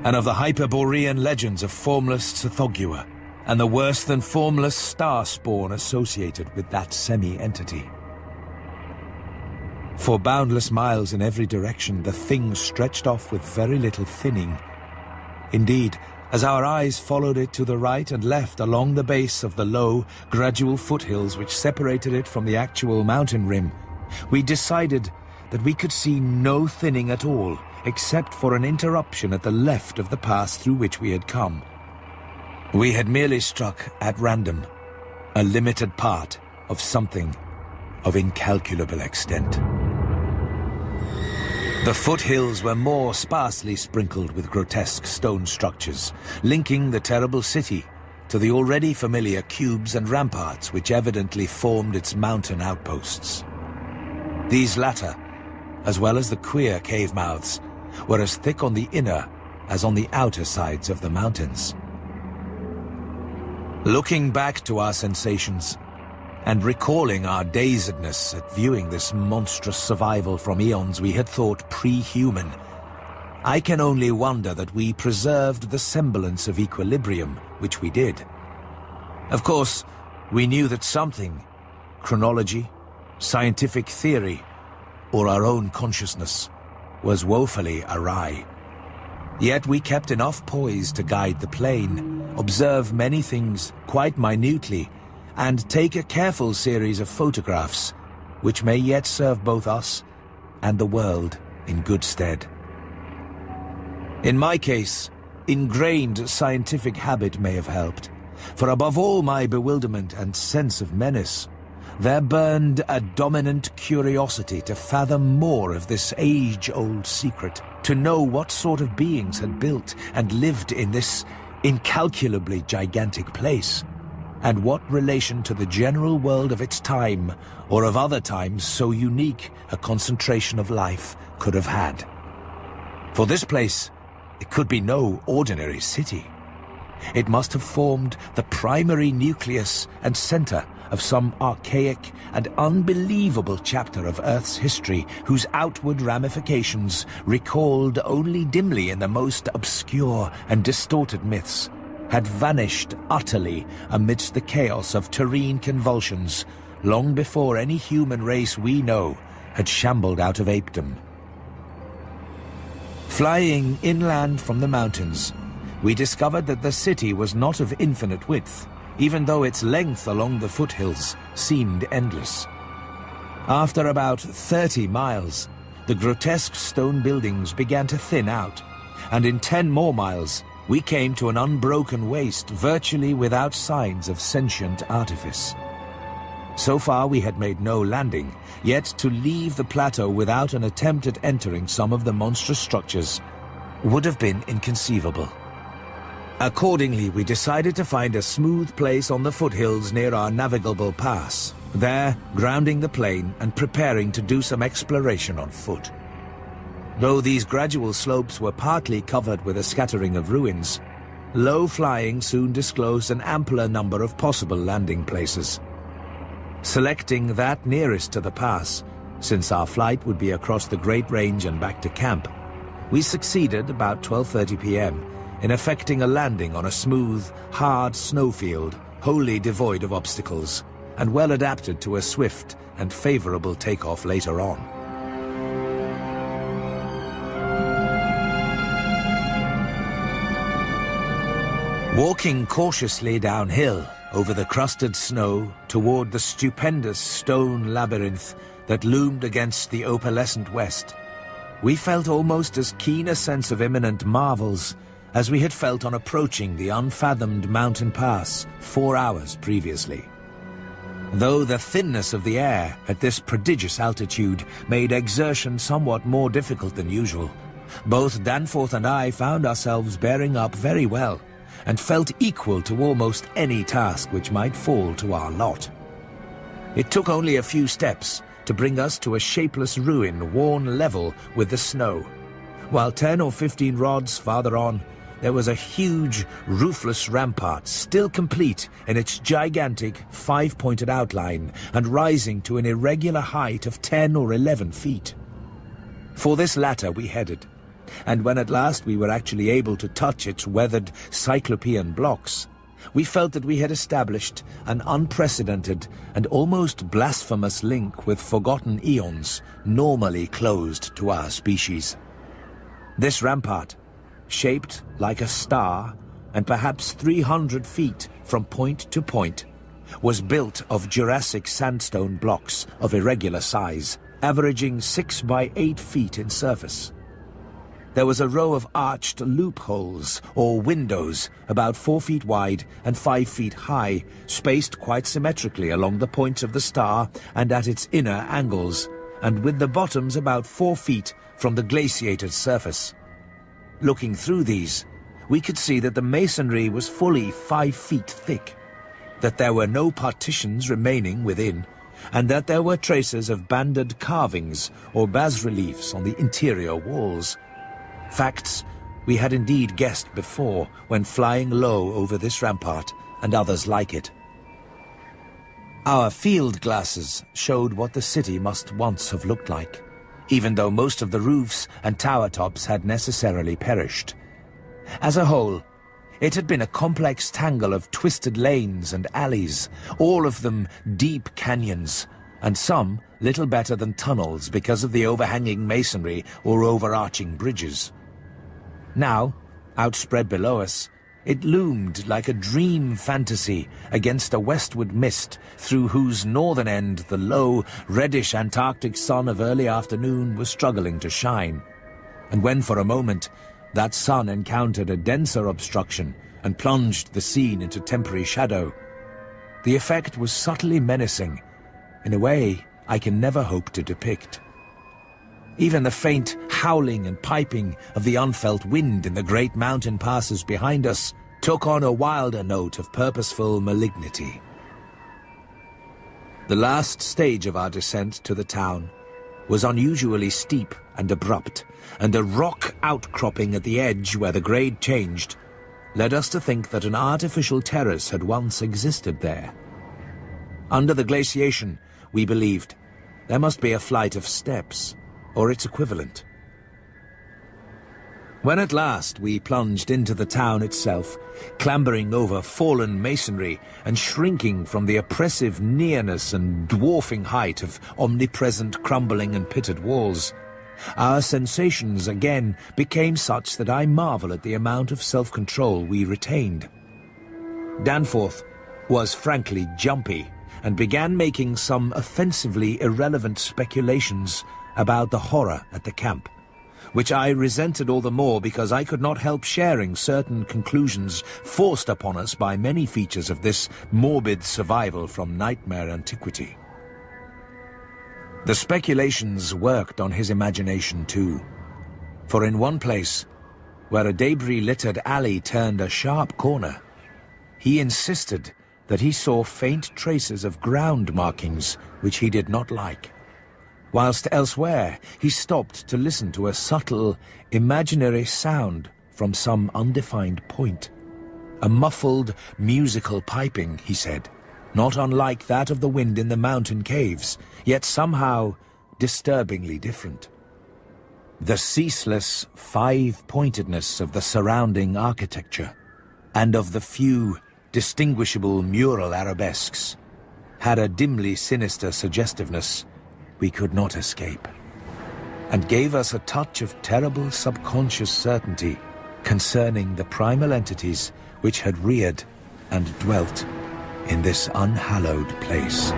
and of the Hyperborean legends of formless Tsathoggua, and the worse-than-formless star spawn associated with that semi-entity. For boundless miles in every direction, the thing stretched off with very little thinning. Indeed, as our eyes followed it to the right and left along the base of the low, gradual foothills which separated it from the actual mountain rim, we decided that we could see no thinning at all, except for an interruption at the left of the pass through which we had come. We had merely struck, at random, a limited part of something of incalculable extent. The foothills were more sparsely sprinkled with grotesque stone structures, linking the terrible city to the already familiar cubes and ramparts which evidently formed its mountain outposts. These latter, as well as the queer cave mouths, were as thick on the inner as on the outer sides of the mountains. Looking back to our sensations, and recalling our dazedness at viewing this monstrous survival from eons we had thought pre-human, I can only wonder that we preserved the semblance of equilibrium, which we did. Of course, we knew that something, chronology, scientific theory, or our own consciousness, was woefully awry. Yet we kept enough poise to guide the plane, observe many things quite minutely, and take a careful series of photographs, which may yet serve both us and the world in good stead. In my case, ingrained scientific habit may have helped, for above all my bewilderment and sense of menace, there burned a dominant curiosity to fathom more of this age-old secret, to know what sort of beings had built and lived in this incalculably gigantic place, and what relation to the general world of its time, or of other times so unique a concentration of life, could have had. For this place, it could be no ordinary city. It must have formed the primary nucleus and center of some archaic and unbelievable chapter of Earth's history whose outward ramifications recalled only dimly in the most obscure and distorted myths had vanished utterly amidst the chaos of terrene convulsions long before any human race we know had shambled out of apedom. Flying inland from the mountains, we discovered that the city was not of infinite width, even though its length along the foothills seemed endless. After about 30 miles, the grotesque stone buildings began to thin out, and in 10 more miles, we came to an unbroken waste virtually without signs of sentient artifice. So far we had made no landing, yet to leave the plateau without an attempt at entering some of the monstrous structures would have been inconceivable. Accordingly, we decided to find a smooth place on the foothills near our navigable pass, there grounding the plane and preparing to do some exploration on foot. Though these gradual slopes were partly covered with a scattering of ruins, low flying soon disclosed an ampler number of possible landing places. Selecting that nearest to the pass, since our flight would be across the Great Range and back to camp, we succeeded about 12:30 p.m. in effecting a landing on a smooth, hard snowfield, wholly devoid of obstacles, and well adapted to a swift and favorable takeoff later on. Walking cautiously downhill over the crusted snow toward the stupendous stone labyrinth that loomed against the opalescent west, we felt almost as keen a sense of imminent marvels as we had felt on approaching the unfathomed mountain pass 4 hours previously. Though the thinness of the air at this prodigious altitude made exertion somewhat more difficult than usual, both Danforth and I found ourselves bearing up very well, and felt equal to almost any task which might fall to our lot. It took only a few steps to bring us to a shapeless ruin worn level with the snow, while 10 or 15 rods farther on, there was a huge, roofless rampart, still complete in its gigantic, 5-pointed outline and rising to an irregular height of 10 or 11 feet. For this latter we headed, and when at last we were actually able to touch its weathered cyclopean blocks, we felt that we had established an unprecedented and almost blasphemous link with forgotten eons normally closed to our species. This rampart, shaped like a star and perhaps 300 feet from point to point, was built of Jurassic sandstone blocks of irregular size, averaging 6 by 8 feet in surface. There was a row of arched loopholes, or windows, about 4 feet wide and 5 feet high, spaced quite symmetrically along the points of the star and at its inner angles, and with the bottoms about 4 feet from the glaciated surface. Looking through these, we could see that the masonry was fully 5 feet thick, that there were no partitions remaining within, and that there were traces of banded carvings or bas-reliefs on the interior walls. Facts we had indeed guessed before when flying low over this rampart and others like it. Our field glasses showed what the city must once have looked like, even though most of the roofs and tower tops had necessarily perished. As a whole, it had been a complex tangle of twisted lanes and alleys, all of them deep canyons, and some little better than tunnels because of the overhanging masonry or overarching bridges. Now, outspread below us, it loomed like a dream fantasy against a westward mist through whose northern end the low, reddish Antarctic sun of early afternoon was struggling to shine. And when for a moment that sun encountered a denser obstruction and plunged the scene into temporary shadow, the effect was subtly menacing, in a way I can never hope to depict. Even the faint howling and piping of the unfelt wind in the great mountain passes behind us took on a wilder note of purposeful malignity. The last stage of our descent to the town was unusually steep and abrupt, and a rock outcropping at the edge where the grade changed led us to think that an artificial terrace had once existed there. Under the glaciation, we believed, there must be a flight of steps, or its equivalent. When at last we plunged into the town itself, clambering over fallen masonry and shrinking from the oppressive nearness and dwarfing height of omnipresent crumbling and pitted walls, our sensations again became such that I marvel at the amount of self-control we retained. Danforth was frankly jumpy and began making some offensively irrelevant speculations about the horror at the camp, which I resented all the more because I could not help sharing certain conclusions forced upon us by many features of this morbid survival from nightmare antiquity. The speculations worked on his imagination too, for in one place, where a debris-littered alley turned a sharp corner, he insisted that he saw faint traces of ground markings which he did not like, whilst elsewhere he stopped to listen to a subtle, imaginary sound from some undefined point. A muffled, musical piping, he said, not unlike that of the wind in the mountain caves, yet somehow disturbingly different. The ceaseless five-pointedness of the surrounding architecture, and of the few distinguishable mural arabesques, had a dimly sinister suggestiveness we could not escape, and gave us a touch of terrible subconscious certainty concerning the primal entities which had reared and dwelt in this unhallowed place.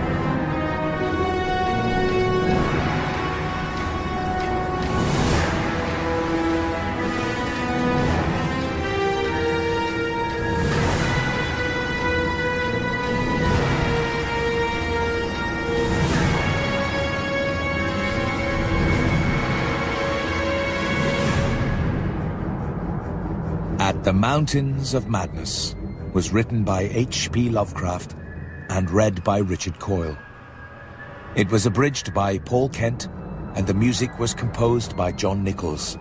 At the Mountains of Madness was written by H.P. Lovecraft and read by Richard Coyle. It was abridged by Paul Kent, and the music was composed by John Nichols.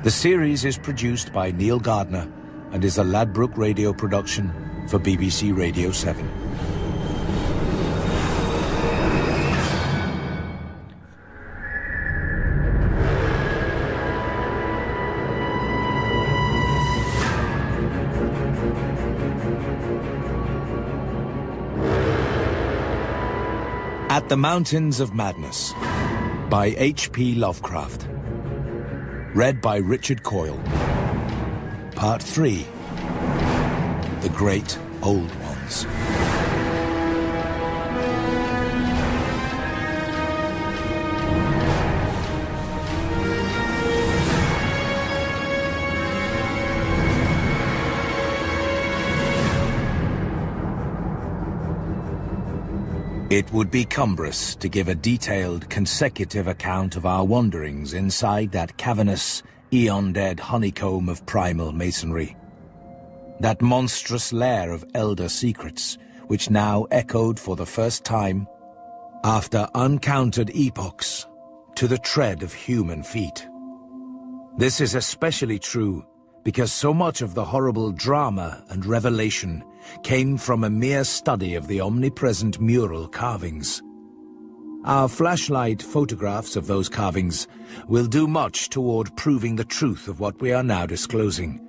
The series is produced by Neil Gardner and is a Ladbroke radio production for BBC Radio 7. At the Mountains of Madness by H.P. Lovecraft. Read by Richard Coyle. Part 3. The Great Old Ones. It would be cumbrous to give a detailed, consecutive account of our wanderings inside that cavernous, eon-dead honeycomb of primal masonry. That monstrous lair of elder secrets, which now echoed for the first time, after uncounted epochs, to the tread of human feet. This is especially true because so much of the horrible drama and revelation came from a mere study of the omnipresent mural carvings. Our flashlight photographs of those carvings will do much toward proving the truth of what we are now disclosing,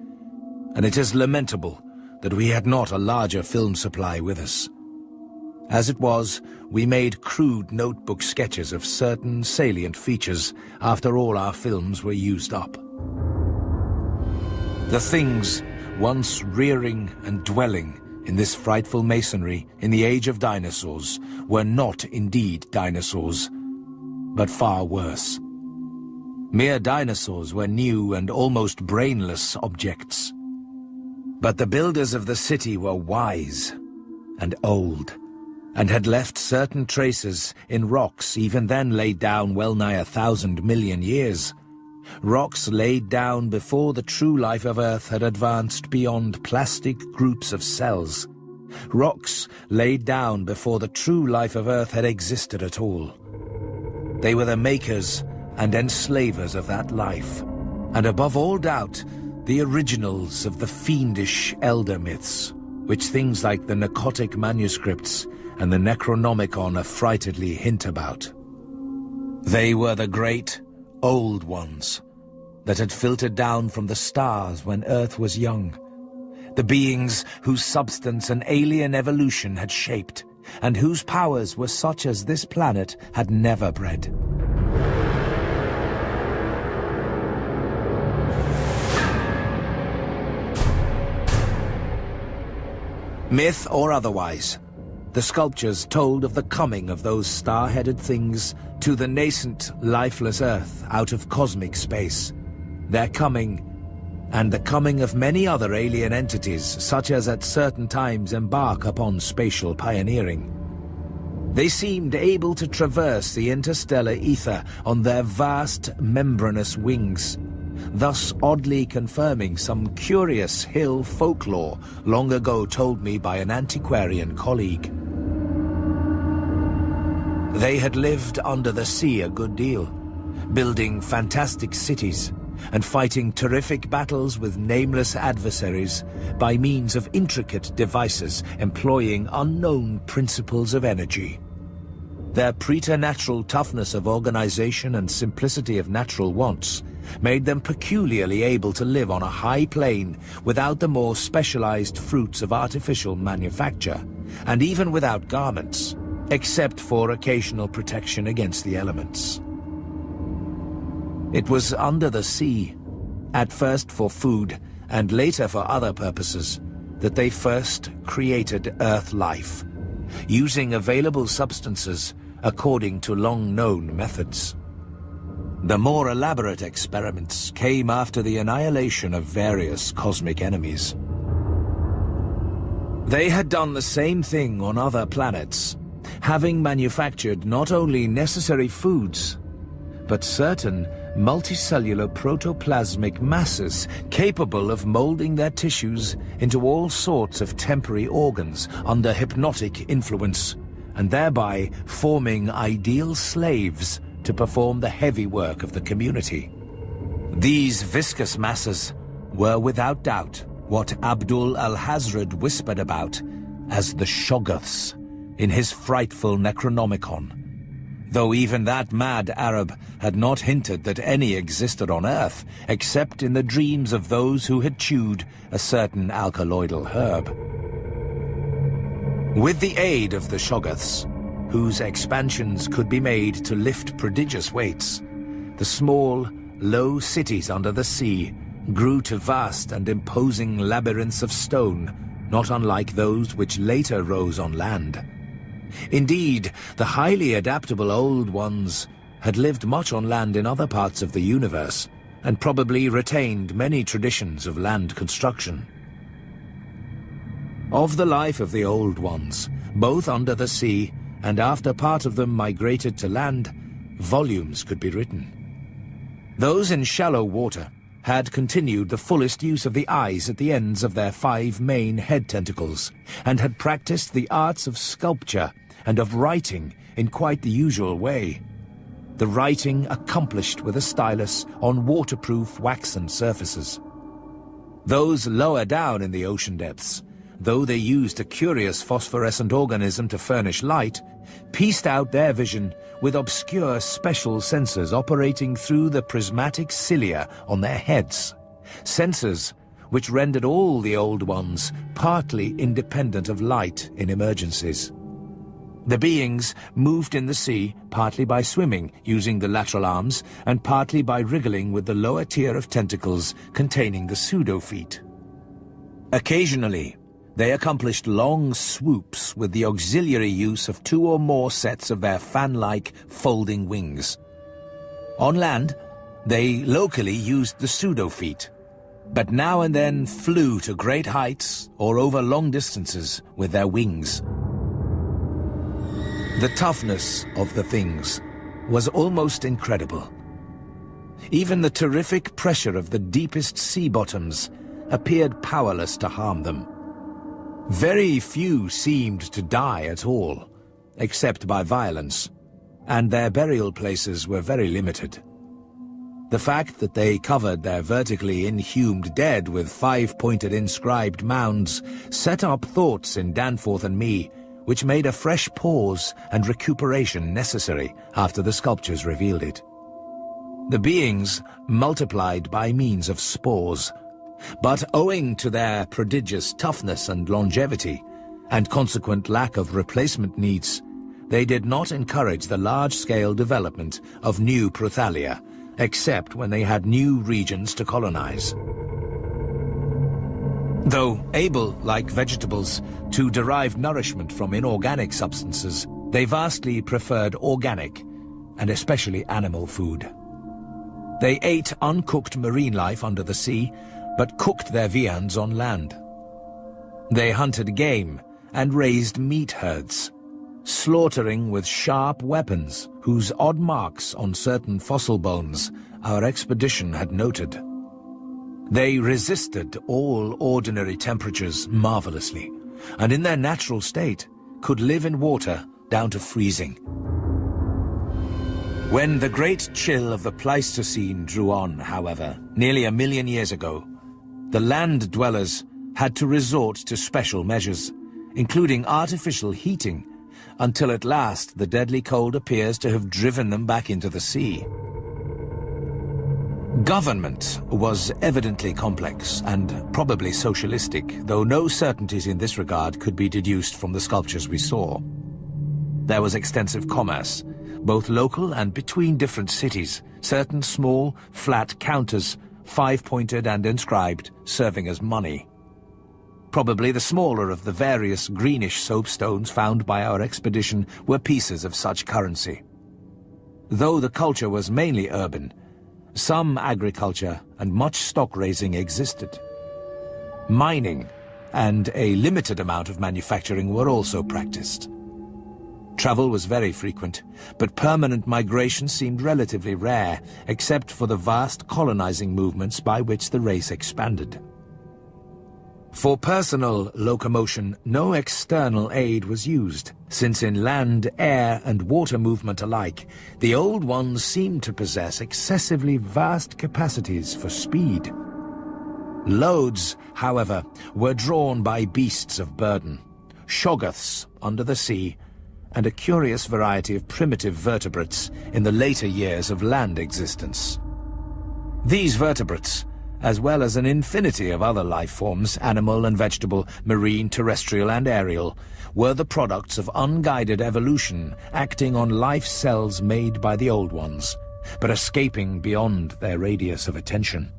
and it is lamentable that we had not a larger film supply with us. As it was, we made crude notebook sketches of certain salient features after all our films were used up. The things once rearing and dwelling in this frightful masonry in the age of dinosaurs were not indeed dinosaurs, but far worse. Mere dinosaurs were new and almost brainless objects. But the builders of the city were wise and old, and had left certain traces in rocks even then laid down well nigh 1,000 million years. Rocks laid down before the true life of Earth had advanced beyond plastic groups of cells. Rocks laid down before the true life of Earth had existed at all. They were the makers and enslavers of that life, and above all doubt, the originals of the fiendish elder myths, which things like the Narcotic manuscripts and the Necronomicon affrightedly hint about. They were the great Old Ones, that had filtered down from the stars when Earth was young. The beings whose substance an alien evolution had shaped, and whose powers were such as this planet had never bred. Myth or otherwise, the sculptures told of the coming of those star-headed things to the nascent, lifeless Earth out of cosmic space. Their coming, and the coming of many other alien entities, such as at certain times embark upon spatial pioneering. They seemed able to traverse the interstellar ether on their vast, membranous wings, thus oddly confirming some curious hill folklore long ago told me by an antiquarian colleague. They had lived under the sea a good deal, building fantastic cities and fighting terrific battles with nameless adversaries by means of intricate devices employing unknown principles of energy. Their preternatural toughness of organization and simplicity of natural wants made them peculiarly able to live on a high plane without the more specialized fruits of artificial manufacture, and even without garments, except for occasional protection against the elements. It was under the sea, at first for food and later for other purposes, that they first created Earth life, using available substances according to long-known methods. The more elaborate experiments came after the annihilation of various cosmic enemies. They had done the same thing on other planets, having manufactured not only necessary foods, but certain multicellular protoplasmic masses capable of molding their tissues into all sorts of temporary organs under hypnotic influence, and thereby forming ideal slaves to perform the heavy work of the community. These viscous masses were without doubt what Abdul al-Hazred whispered about as the Shoggoths in his frightful Necronomicon, though even that mad Arab had not hinted that any existed on Earth except in the dreams of those who had chewed a certain alkaloidal herb. With the aid of the Shoggoths, whose expansions could be made to lift prodigious weights, the small, low cities under the sea grew to vast and imposing labyrinths of stone, not unlike those which later rose on land. Indeed, the highly adaptable Old Ones had lived much on land in other parts of the universe, and probably retained many traditions of land construction. Of the life of the Old Ones, both under the sea and after part of them migrated to land, volumes could be written. Those in shallow water had continued the fullest use of the eyes at the ends of their 5 main head tentacles, and had practiced the arts of sculpture and of writing in quite the usual way. The writing accomplished with a stylus on waterproof waxen surfaces. Those lower down in the ocean depths, though they used a curious phosphorescent organism to furnish light, pieced out their vision with obscure special sensors operating through the prismatic cilia on their heads, sensors which rendered all the Old Ones partly independent of light in emergencies. The beings moved in the sea partly by swimming using the lateral arms and partly by wriggling with the lower tier of tentacles containing the pseudo-feet. Occasionally, they accomplished long swoops with the auxiliary use of 2 or more sets of their fan-like folding wings. On land, they locally used the pseudo-feet, but now and then flew to great heights or over long distances with their wings. The toughness of the things was almost incredible. Even the terrific pressure of the deepest sea bottoms appeared powerless to harm them. Very few seemed to die at all, except by violence, and their burial places were very limited. The fact that they covered their vertically inhumed dead with 5-pointed inscribed mounds set up thoughts in Danforth and me, which made a fresh pause and recuperation necessary after the sculptures revealed it. The beings multiplied by means of spores, but owing to their prodigious toughness and longevity, and consequent lack of replacement needs, they did not encourage the large-scale development of new Prothalia, except when they had new regions to colonize. Though able, like vegetables, to derive nourishment from inorganic substances, they vastly preferred organic, and especially animal food. They ate uncooked marine life under the sea, but cooked their viands on land. They hunted game and raised meat herds, slaughtering with sharp weapons whose odd marks on certain fossil bones our expedition had noted. They resisted all ordinary temperatures marvelously, and in their natural state could live in water down to freezing. When the great chill of the Pleistocene drew on, however, nearly 1 million years ago, the land dwellers had to resort to special measures, including artificial heating, until at last the deadly cold appears to have driven them back into the sea. Government was evidently complex and probably socialistic, though no certainties in this regard could be deduced from the sculptures we saw. There was extensive commerce, both local and between different cities, certain small, flat counters, 5-pointed and inscribed, serving as money. Probably the smaller of the various greenish soapstones found by our expedition were pieces of such currency. Though the culture was mainly urban, some agriculture and much stock raising existed. Mining and a limited amount of manufacturing were also practiced. Travel was very frequent, but permanent migration seemed relatively rare, except for the vast colonizing movements by which the race expanded. For personal locomotion, no external aid was used, since in land, air, and water movement alike, the Old Ones seemed to possess excessively vast capacities for speed. Loads, however, were drawn by beasts of burden, shoggoths under the sea, and a curious variety of primitive vertebrates in the later years of land existence. These vertebrates, as well as an infinity of other life forms, animal and vegetable, marine, terrestrial and aerial, were the products of unguided evolution acting on life cells made by the Old Ones, but escaping beyond their radius of attention.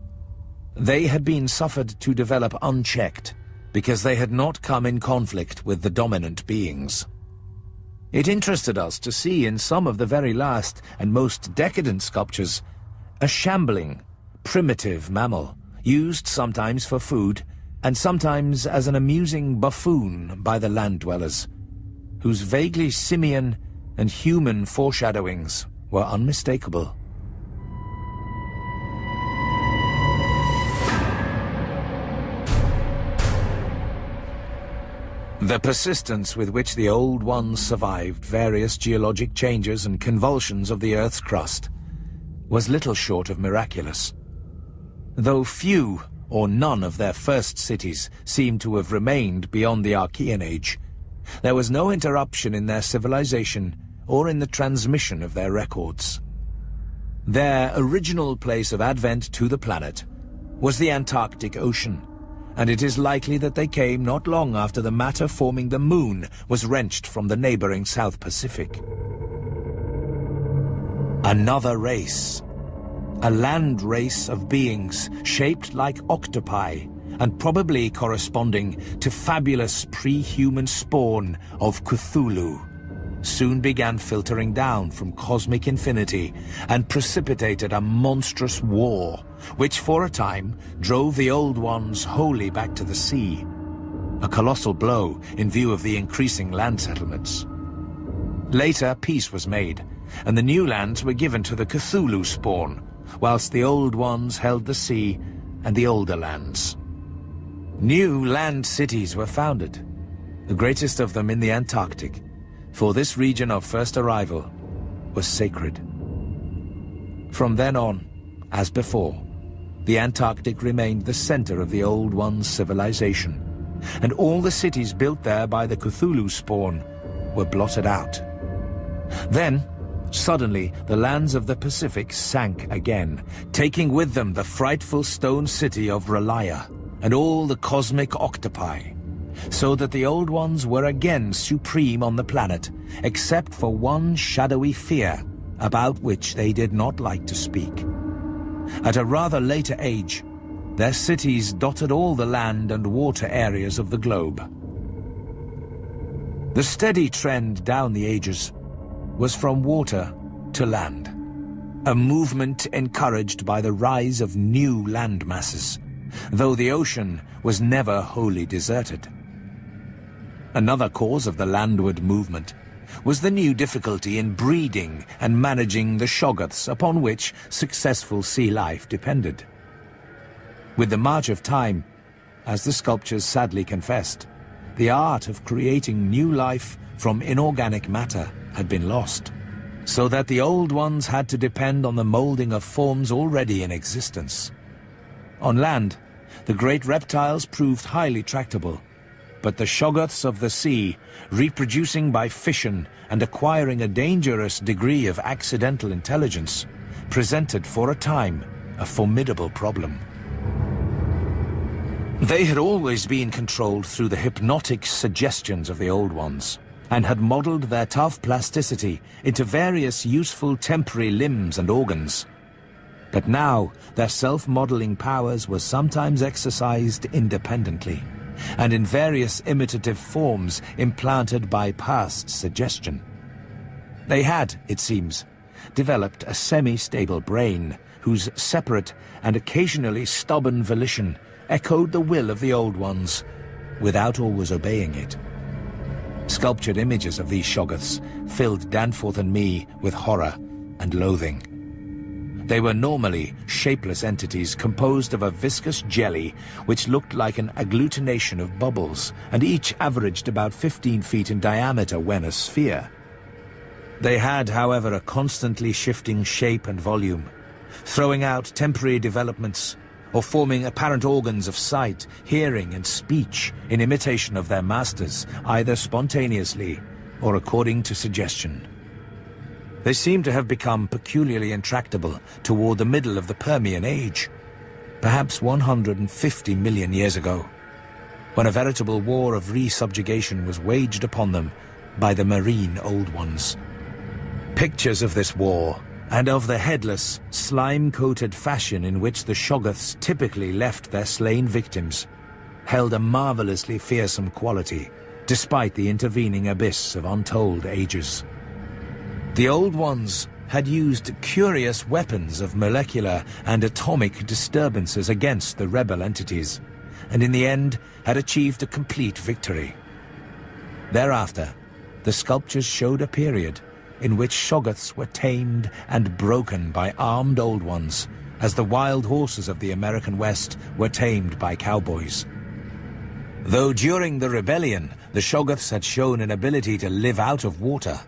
They had been suffered to develop unchecked, because they had not come in conflict with the dominant beings. It interested us to see in some of the very last and most decadent sculptures a shambling, primitive mammal, used sometimes for food and sometimes as an amusing buffoon by the land dwellers, whose vaguely simian and human foreshadowings were unmistakable. The persistence with which the Old Ones survived various geologic changes and convulsions of the Earth's crust was little short of miraculous. Though few or none of their first cities seem to have remained beyond the Archean Age, there was no interruption in their civilization or in the transmission of their records. Their original place of advent to the planet was the Antarctic Ocean, and it is likely that they came not long after the matter forming the Moon was wrenched from the neighboring South Pacific. Another race. A land race of beings shaped like octopi and probably corresponding to fabulous pre-human spawn of Cthulhu, soon began filtering down from cosmic infinity and precipitated a monstrous war, which for a time drove the Old Ones wholly back to the sea, a colossal blow in view of the increasing land settlements. Later, peace was made, and the new lands were given to the Cthulhu spawn, whilst the Old Ones held the sea and the older lands. New land cities were founded, the greatest of them in the Antarctic, for this region of first arrival was sacred. From then on, as before, the Antarctic remained the center of the Old Ones' civilization, and all the cities built there by the Cthulhu spawn were blotted out. Then, Suddenly, the lands of the Pacific sank again, taking with them the frightful stone city of Relaya and all the cosmic octopi, so that the Old Ones were again supreme on the planet, except for one shadowy fear about which they did not like to speak. At a rather later age, their cities dotted all the land and water areas of the globe. The steady trend down the ages was from water to land, a movement encouraged by the rise of new land masses, though the ocean was never wholly deserted. Another cause of the landward movement was the new difficulty in breeding and managing the shoggoths upon which successful sea life depended. With the march of time, as the sculptures sadly confessed, the art of creating new life from inorganic matter had been lost, so that the Old Ones had to depend on the molding of forms already in existence. On land, the great reptiles proved highly tractable, but the shoggoths of the sea, reproducing by fission and acquiring a dangerous degree of accidental intelligence, presented for a time a formidable problem. They had always been controlled through the hypnotic suggestions of the Old Ones, and had modeled their tough plasticity into various useful temporary limbs and organs. But now, their self-modeling powers were sometimes exercised independently, and in various imitative forms implanted by past suggestion. They had, it seems, developed a semi-stable brain, whose separate and occasionally stubborn volition echoed the will of the Old Ones, without always obeying it. Sculptured images of these shoggoths filled Danforth and me with horror and loathing. They were normally shapeless entities composed of a viscous jelly which looked like an agglutination of bubbles, and each averaged about 15 feet in diameter when a sphere. They had, however, a constantly shifting shape and volume, throwing out temporary developments, or forming apparent organs of sight, hearing, and speech in imitation of their masters, either spontaneously or according to suggestion. They seem to have become peculiarly intractable toward the middle of the Permian Age, perhaps 150 million years ago, when a veritable war of re-subjugation was waged upon them by the marine Old Ones. Pictures of this war, and of the headless, slime-coated fashion in which the shoggoths typically left their slain victims, held a marvelously fearsome quality, despite the intervening abyss of untold ages. The Old Ones had used curious weapons of molecular and atomic disturbances against the rebel entities, and in the end had achieved a complete victory. Thereafter, the sculptures showed a period in which shoggoths were tamed and broken by armed Old Ones, as the wild horses of the American West were tamed by cowboys. Though during the rebellion the shoggoths had shown an ability to live out of water,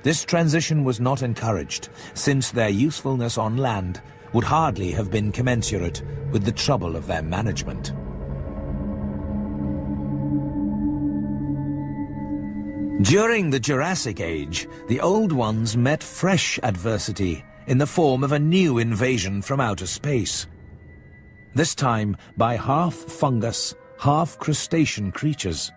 this transition was not encouraged, since their usefulness on land would hardly have been commensurate with the trouble of their management. During the Jurassic Age, the Old Ones met fresh adversity in the form of a new invasion from outer space. This time by half fungus, half crustacean creatures.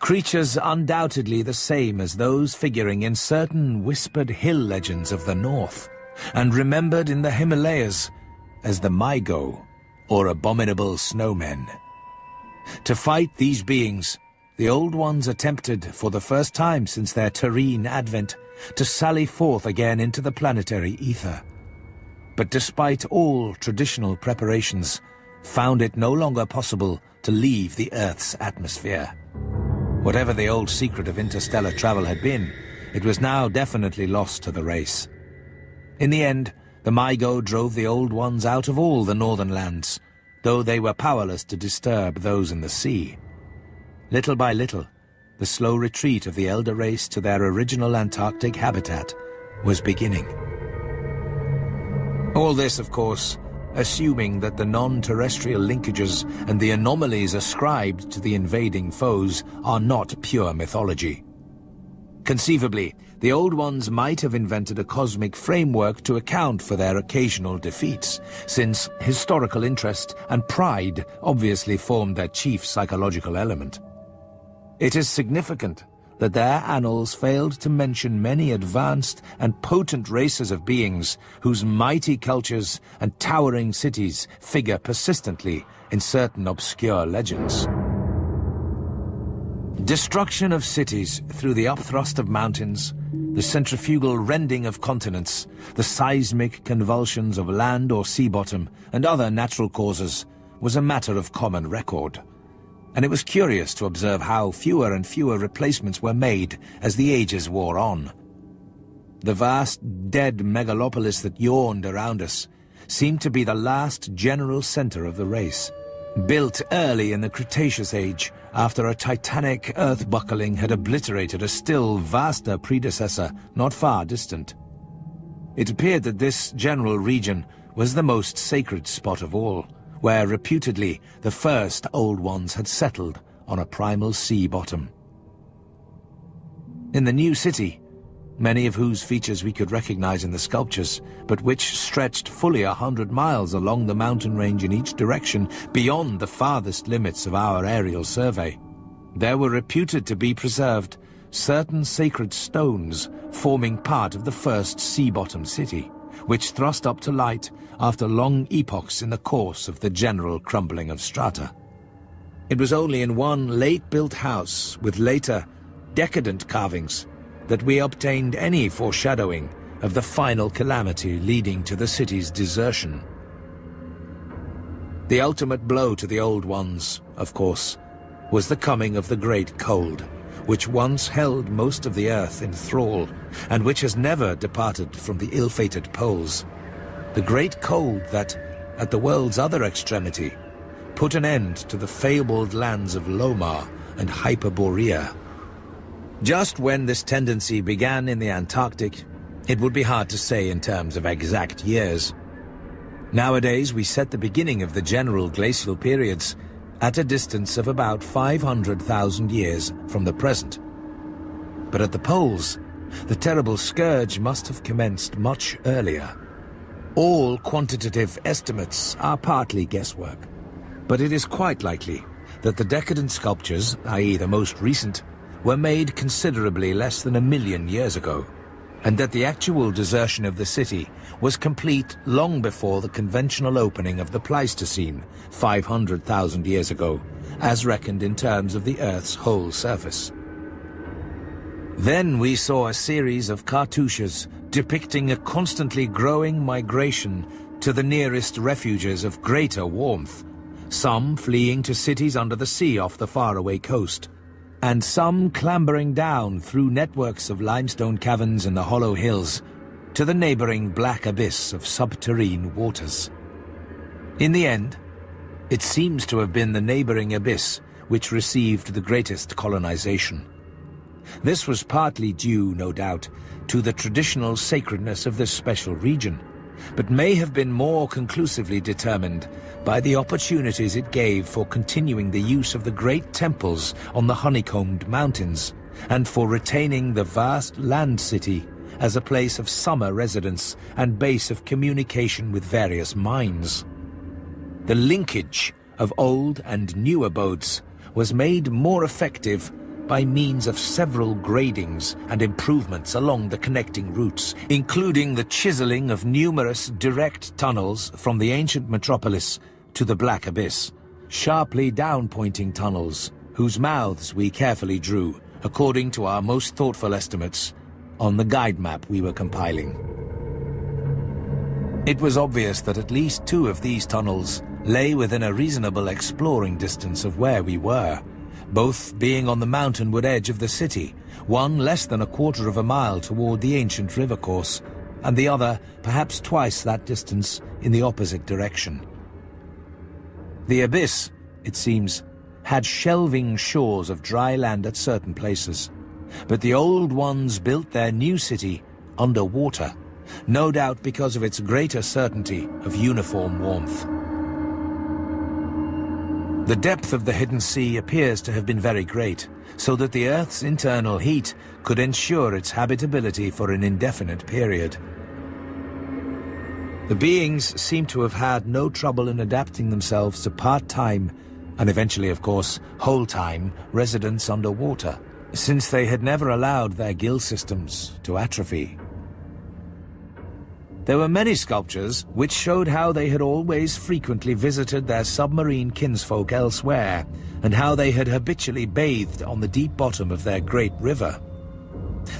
Creatures undoubtedly the same as those figuring in certain whispered hill legends of the north, and remembered in the Himalayas as the Maigo, or abominable snowmen. To fight these beings, the Old Ones attempted, for the first time since their terrene advent, to sally forth again into the planetary ether. But despite all traditional preparations, found it no longer possible to leave the Earth's atmosphere. Whatever the old secret of interstellar travel had been, it was now definitely lost to the race. In the end, the Maigo drove the Old Ones out of all the northern lands, though they were powerless to disturb those in the sea. Little by little, the slow retreat of the elder race to their original Antarctic habitat was beginning. All this, of course, assuming that the non-terrestrial linkages and the anomalies ascribed to the invading foes are not pure mythology. Conceivably, the Old Ones might have invented a cosmic framework to account for their occasional defeats, since historical interest and pride obviously formed their chief psychological element. It is significant that their annals failed to mention many advanced and potent races of beings whose mighty cultures and towering cities figure persistently in certain obscure legends. Destruction of cities through the upthrust of mountains, the centrifugal rending of continents, the seismic convulsions of land or sea bottom, and other natural causes was a matter of common record. And it was curious to observe how fewer and fewer replacements were made as the ages wore on. The vast, dead megalopolis that yawned around us seemed to be the last general center of the race, built early in the Cretaceous Age after a titanic earth-buckling had obliterated a still vaster predecessor not far distant. It appeared that this general region was the most sacred spot of all, where reputedly the first Old Ones had settled on a primal sea bottom. In the new city, many of whose features we could recognize in the sculptures, but which stretched fully 100 miles along the mountain range in each direction beyond the farthest limits of our aerial survey, there were reputed to be preserved certain sacred stones forming part of the first sea-bottom city, which thrust up to light after long epochs in the course of the general crumbling of strata. It was only in one late-built house with later, decadent carvings that we obtained any foreshadowing of the final calamity leading to the city's desertion. The ultimate blow to the Old Ones, of course, was the coming of the Great Cold, which once held most of the Earth in thrall, and which has never departed from the ill-fated poles. The Great Cold that, at the world's other extremity, put an end to the fabled lands of Lomar and Hyperborea. Just when this tendency began in the Antarctic, it would be hard to say in terms of exact years. Nowadays, we set the beginning of the general glacial periods at a distance of about 500,000 years from the present. But at the poles, the terrible scourge must have commenced much earlier. All quantitative estimates are partly guesswork, but it is quite likely that the decadent sculptures, i.e. the most recent, were made considerably less than 1 million years ago, and that the actual desertion of the city was complete long before the conventional opening of the Pleistocene, 500,000 years ago, as reckoned in terms of the Earth's whole surface. Then we saw a series of cartouches depicting a constantly growing migration to the nearest refuges of greater warmth, some fleeing to cities under the sea off the faraway coast, and some clambering down through networks of limestone caverns in the hollow hills to the neighboring black abyss of subterrane waters. In the end, it seems to have been the neighboring abyss which received the greatest colonization. This was partly due, no doubt, to the traditional sacredness of this special region, but may have been more conclusively determined by the opportunities it gave for continuing the use of the great temples on the honeycombed mountains, and for retaining the vast land city as a place of summer residence and base of communication with various minds. The linkage of old and new abodes was made more effective by means of several gradings and improvements along the connecting routes, including the chiseling of numerous direct tunnels from the ancient metropolis to the Black Abyss, sharply down-pointing tunnels whose mouths we carefully drew, according to our most thoughtful estimates, on the guide map we were compiling. It was obvious that at least 2 of these tunnels lay within a reasonable exploring distance of where we were, both being on the mountainward edge of the city, one less than 1/4 of a mile toward the ancient river course, and the other perhaps twice that distance in the opposite direction. The abyss, it seems, had shelving shores of dry land at certain places, but the Old Ones built their new city underwater, no doubt because of its greater certainty of uniform warmth. The depth of the hidden sea appears to have been very great, so that the Earth's internal heat could ensure its habitability for an indefinite period. The beings seem to have had no trouble in adapting themselves to part-time, and eventually, of course, whole-time residence underwater, since they had never allowed their gill systems to atrophy. There were many sculptures which showed how they had always frequently visited their submarine kinsfolk elsewhere, and how they had habitually bathed on the deep bottom of their great river.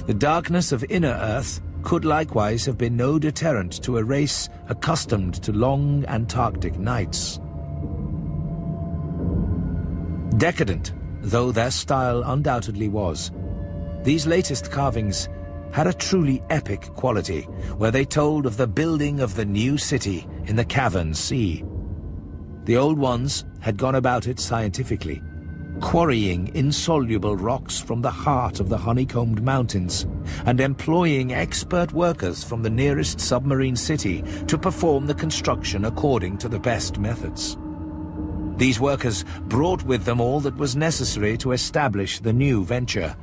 The darkness of inner Earth could likewise have been no deterrent to a race accustomed to long Antarctic nights. Decadent though their style undoubtedly was, these latest carvings had a truly epic quality, where they told of the building of the new city in the cavern sea. The old ones had gone about it scientifically, quarrying insoluble rocks from the heart of the honeycombed mountains, and employing expert workers from the nearest submarine city to perform the construction according to the best methods. These workers brought with them all that was necessary to establish the new venture: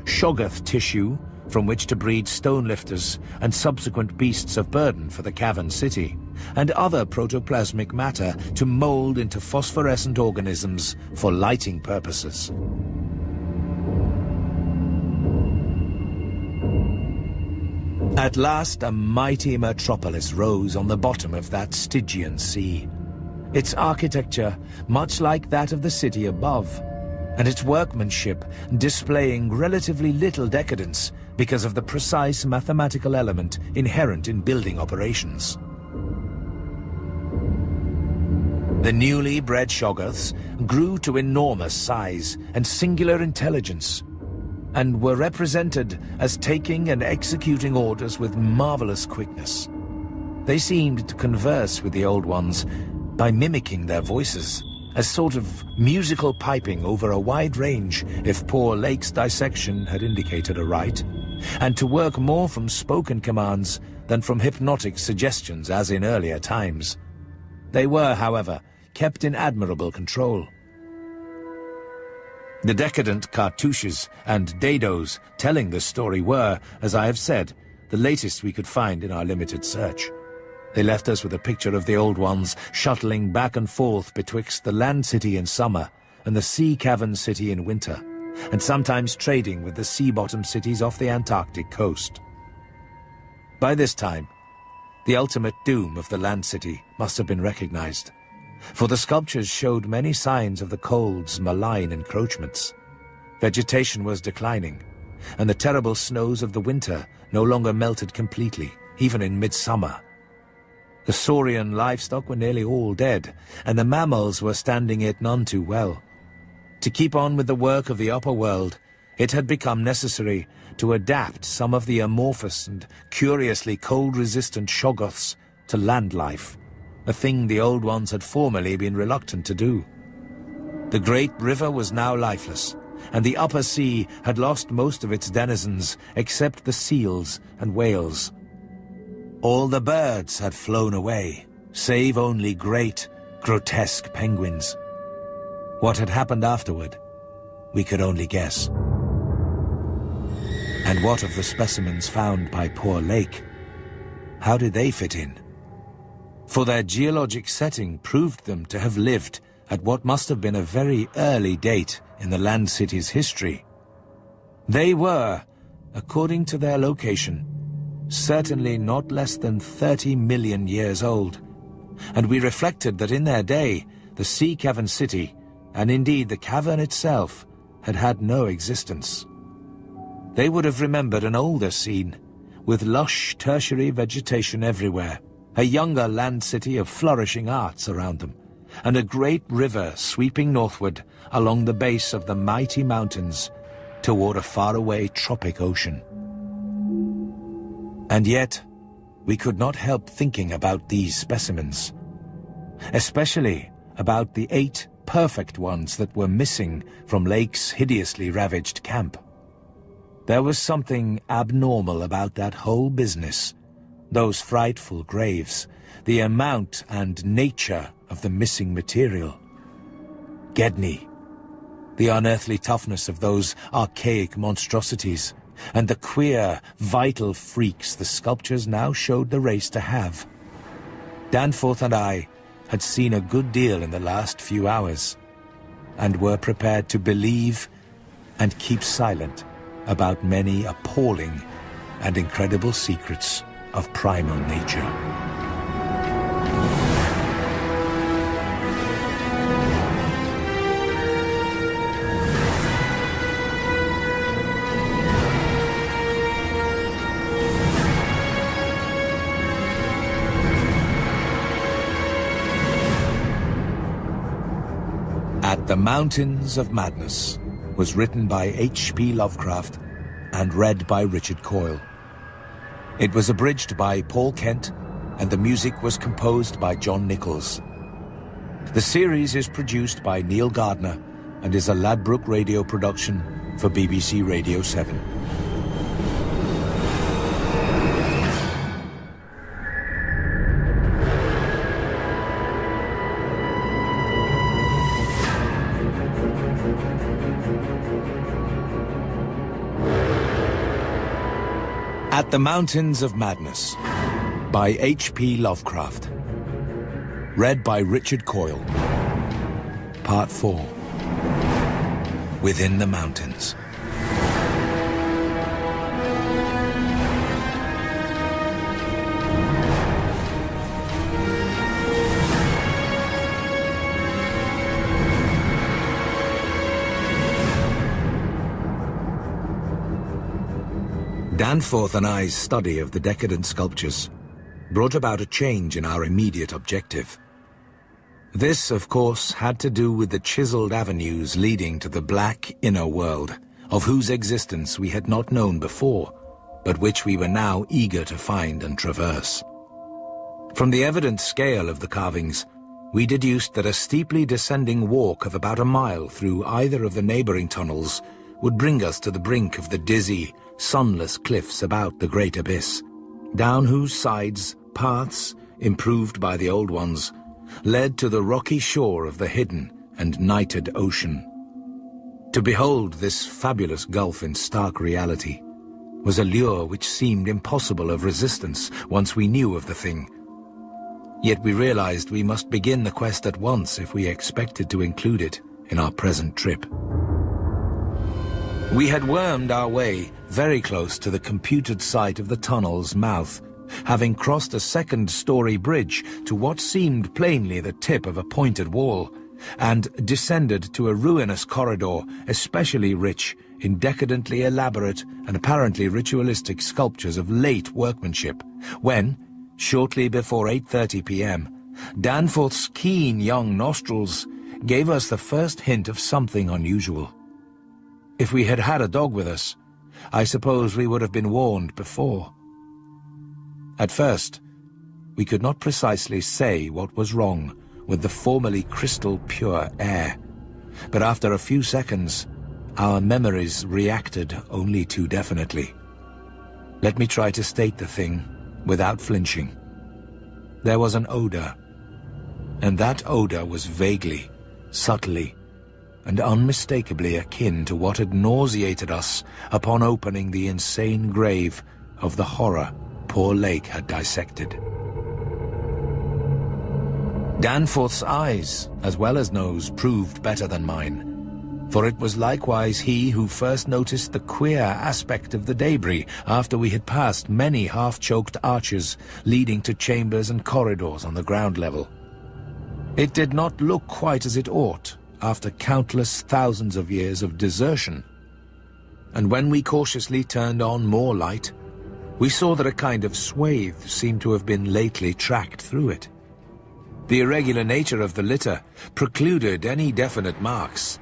shoggoth tissue, from which to breed stone lifters and subsequent beasts of burden for the cavern city, and other protoplasmic matter to mold into phosphorescent organisms for lighting purposes. At last, a mighty metropolis rose on the bottom of that Stygian sea. Its architecture much like that of the city above, and its workmanship displaying relatively little decadence because of the precise mathematical element inherent in building operations. The newly bred shoggoths grew to enormous size and singular intelligence, and were represented as taking and executing orders with marvelous quickness. They seemed to converse with the old ones by mimicking their voices, a sort of musical piping over a wide range, if poor Lake's dissection had indicated aright, and to work more from spoken commands than from hypnotic suggestions as in earlier times. They were, however, kept in admirable control. The decadent cartouches and dados telling this story were, as I have said, the latest we could find in our limited search. They left us with a picture of the old ones shuttling back and forth betwixt the land city in summer and the sea cavern city in winter, and sometimes trading with the sea-bottom cities off the Antarctic coast. By this time, the ultimate doom of the land city must have been recognized, for the sculptures showed many signs of the cold's malign encroachments. Vegetation was declining, and the terrible snows of the winter no longer melted completely, even in midsummer. The saurian livestock were nearly all dead, and the mammals were standing it none too well. To keep on with the work of the upper world, it had become necessary to adapt some of the amorphous and curiously cold-resistant shoggoths to land life, a thing the old ones had formerly been reluctant to do. The great river was now lifeless, and the upper sea had lost most of its denizens except the seals and whales. All the birds had flown away, save only great, grotesque penguins. What had happened afterward, we could only guess. And what of the specimens found by poor Lake? How did they fit in? For their geologic setting proved them to have lived at what must have been a very early date in the land city's history. They were, according to their location, certainly not less than 30 million years old, and we reflected that in their day, the sea cavern city, and indeed the cavern itself, had had no existence. They would have remembered an older scene, with lush tertiary vegetation everywhere, a younger land city of flourishing arts around them, and a great river sweeping northward along the base of the mighty mountains toward a faraway tropic ocean. And yet, we could not help thinking about these specimens, especially about the 8 perfect ones that were missing from Lake's hideously ravaged camp. There was something abnormal about that whole business, those frightful graves, the amount and nature of the missing material. Gedney, the unearthly toughness of those archaic monstrosities, and the queer, vital freaks the sculptures now showed the race to have. Danforth and I had seen a good deal in the last few hours, and were prepared to believe and keep silent about many appalling and incredible secrets of primal nature. At the Mountains of Madness was written by H.P. Lovecraft and read by Richard Coyle. It was abridged by Paul Kent, and the music was composed by John Nichols. The series is produced by Neil Gardner and is a Ladbroke Radio production for BBC Radio 7. At the Mountains of Madness by H.P. Lovecraft. Read by Richard Coyle. Part 4. Within the Mountains. Danforth and I's study of the decadent sculptures brought about a change in our immediate objective. This, of course, had to do with the chiseled avenues leading to the black inner world, of whose existence we had not known before, but which we were now eager to find and traverse. From the evident scale of the carvings, we deduced that a steeply descending walk of about a mile through either of the neighboring tunnels would bring us to the brink of the dizzy, sunless cliffs about the great abyss, down whose sides paths, improved by the old ones, led to the rocky shore of the hidden and nighted ocean. To behold this fabulous gulf in stark reality was a lure which seemed impossible of resistance once we knew of the thing. Yet we realized we must begin the quest at once if we expected to include it in our present trip. We had wormed our way very close to the computed site of the tunnel's mouth, having crossed a second-story bridge to what seemed plainly the tip of a pointed wall, and descended to a ruinous corridor especially rich in decadently elaborate and apparently ritualistic sculptures of late workmanship, when, shortly before 8:30 p.m., Danforth's keen young nostrils gave us the first hint of something unusual. If we had had a dog with us, I suppose we would have been warned before. At first, we could not precisely say what was wrong with the formerly crystal-pure air, but after a few seconds, our memories reacted only too definitely. Let me try to state the thing without flinching. There was an odor, and that odor was vaguely, subtly, and unmistakably akin to what had nauseated us upon opening the insane grave of the horror poor Lake had dissected. Danforth's eyes, as well as nose, proved better than mine, for it was likewise he who first noticed the queer aspect of the debris after we had passed many half-choked arches leading to chambers and corridors on the ground level. It did not look quite as it ought, after countless thousands of years of desertion. And when we cautiously turned on more light, we saw that a kind of swathe seemed to have been lately tracked through it. The irregular nature of the litter precluded any definite marks,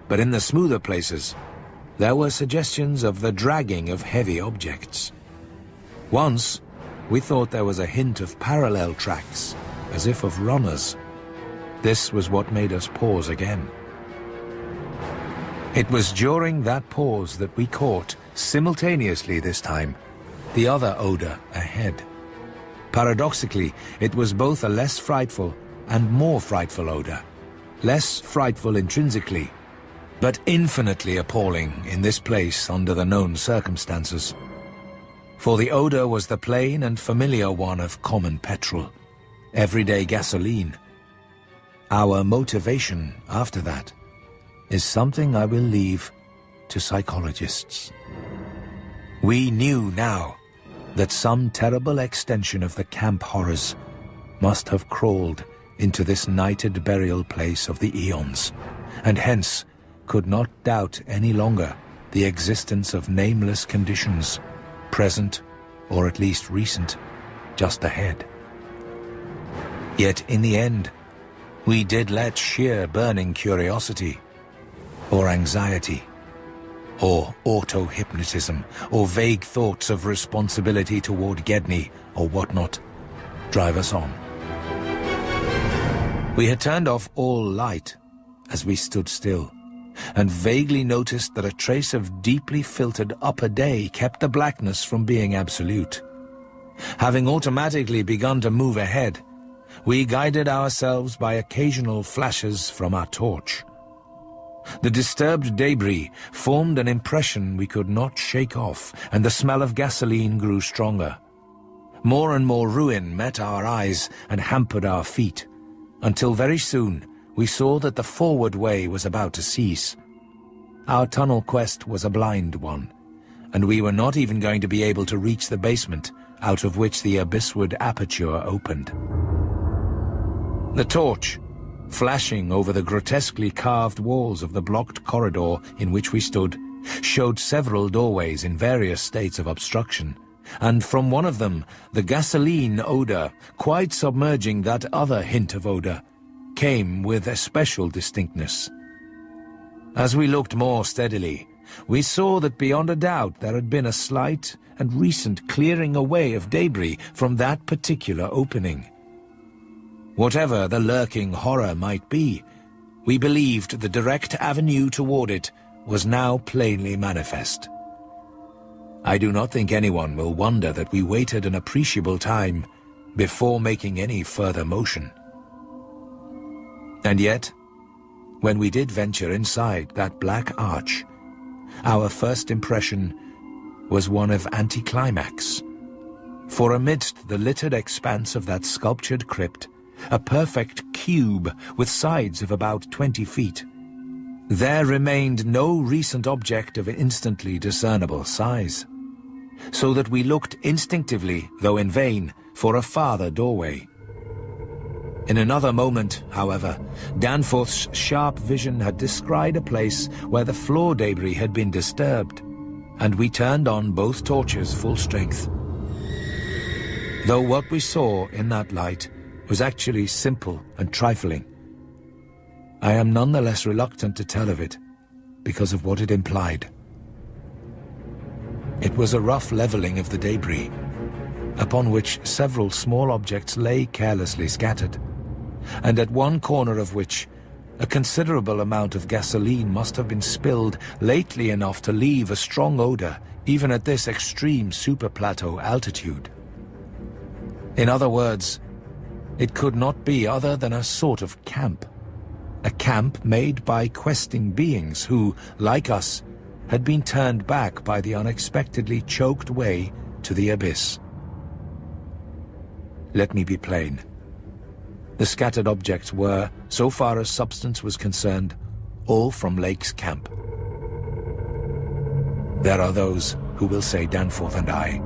but in the smoother places, there were suggestions of the dragging of heavy objects. Once, we thought there was a hint of parallel tracks, as if of runners. This was what made us pause again. It was during that pause that we caught, simultaneously this time, the other odor ahead. Paradoxically, it was both a less frightful and more frightful odor. Less frightful intrinsically, but infinitely appalling in this place under the known circumstances. For the odor was the plain and familiar one of common petrol, everyday gasoline. Our motivation after that is something I will leave to psychologists. We knew now that some terrible extension of the camp horrors must have crawled into this nighted burial place of the eons, and hence could not doubt any longer the existence of nameless conditions, present, or at least recent, just ahead. Yet in the end, we did let sheer burning curiosity, or anxiety, or auto-hypnotism, or vague thoughts of responsibility toward Gedney, or whatnot, drive us on. We had turned off all light as we stood still, and vaguely noticed that a trace of deeply filtered upper day kept the blackness from being absolute. Having automatically begun to move ahead, we guided ourselves by occasional flashes from our torch. The disturbed debris formed an impression we could not shake off, and the smell of gasoline grew stronger. More and more ruin met our eyes and hampered our feet, until very soon we saw that the forward way was about to cease. Our tunnel quest was a blind one, and we were not even going to be able to reach the basement out of which the abyssward aperture opened. The torch, flashing over the grotesquely carved walls of the blocked corridor in which we stood, showed several doorways in various states of obstruction, and from one of them the gasoline odor, quite submerging that other hint of odor, came with especial distinctness. As we looked more steadily, we saw that beyond a doubt there had been a slight and recent clearing away of debris from that particular opening. Whatever the lurking horror might be, we believed the direct avenue toward it was now plainly manifest. I do not think anyone will wonder that we waited an appreciable time before making any further motion. And yet, when we did venture inside that black arch, our first impression was one of anticlimax. For amidst the littered expanse of that sculptured crypt, a perfect cube with sides of about 20 feet, there remained no recent object of instantly discernible size, so that we looked instinctively, though in vain, for a farther doorway. In another moment, however, Danforth's sharp vision had descried a place where the floor debris had been disturbed, and we turned on both torches full strength. Though what we saw in that light was actually simple and trifling, I am nonetheless reluctant to tell of it because of what it implied. It was a rough leveling of the debris, upon which several small objects lay carelessly scattered, and at one corner of which a considerable amount of gasoline must have been spilled lately enough to leave a strong odor even at this extreme superplateau altitude. In other words, it could not be other than a sort of camp. A camp made by questing beings who, like us, had been turned back by the unexpectedly choked way to the abyss. Let me be plain. The scattered objects were, so far as substance was concerned, all from Lake's camp. There are those who will say Danforth and I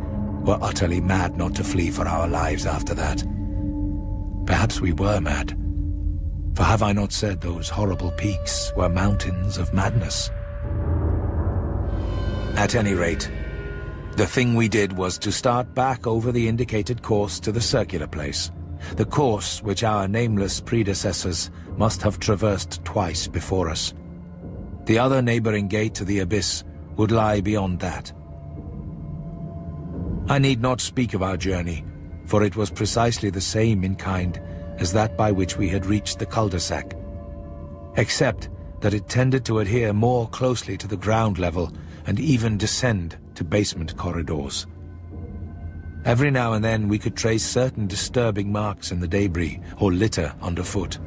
were utterly mad not to flee for our lives after that. Perhaps we were mad, for have I not said those horrible peaks were mountains of madness? At any rate, the thing we did was to start back over the indicated course to the circular place, the course which our nameless predecessors must have traversed twice before us. The other neighboring gate to the abyss would lie beyond that. I need not speak of our journey, for it was precisely the same in kind as that by which we had reached the cul-de-sac, except that it tended to adhere more closely to the ground level and even descend to basement corridors. Every now and then we could trace certain disturbing marks in the debris or litter underfoot,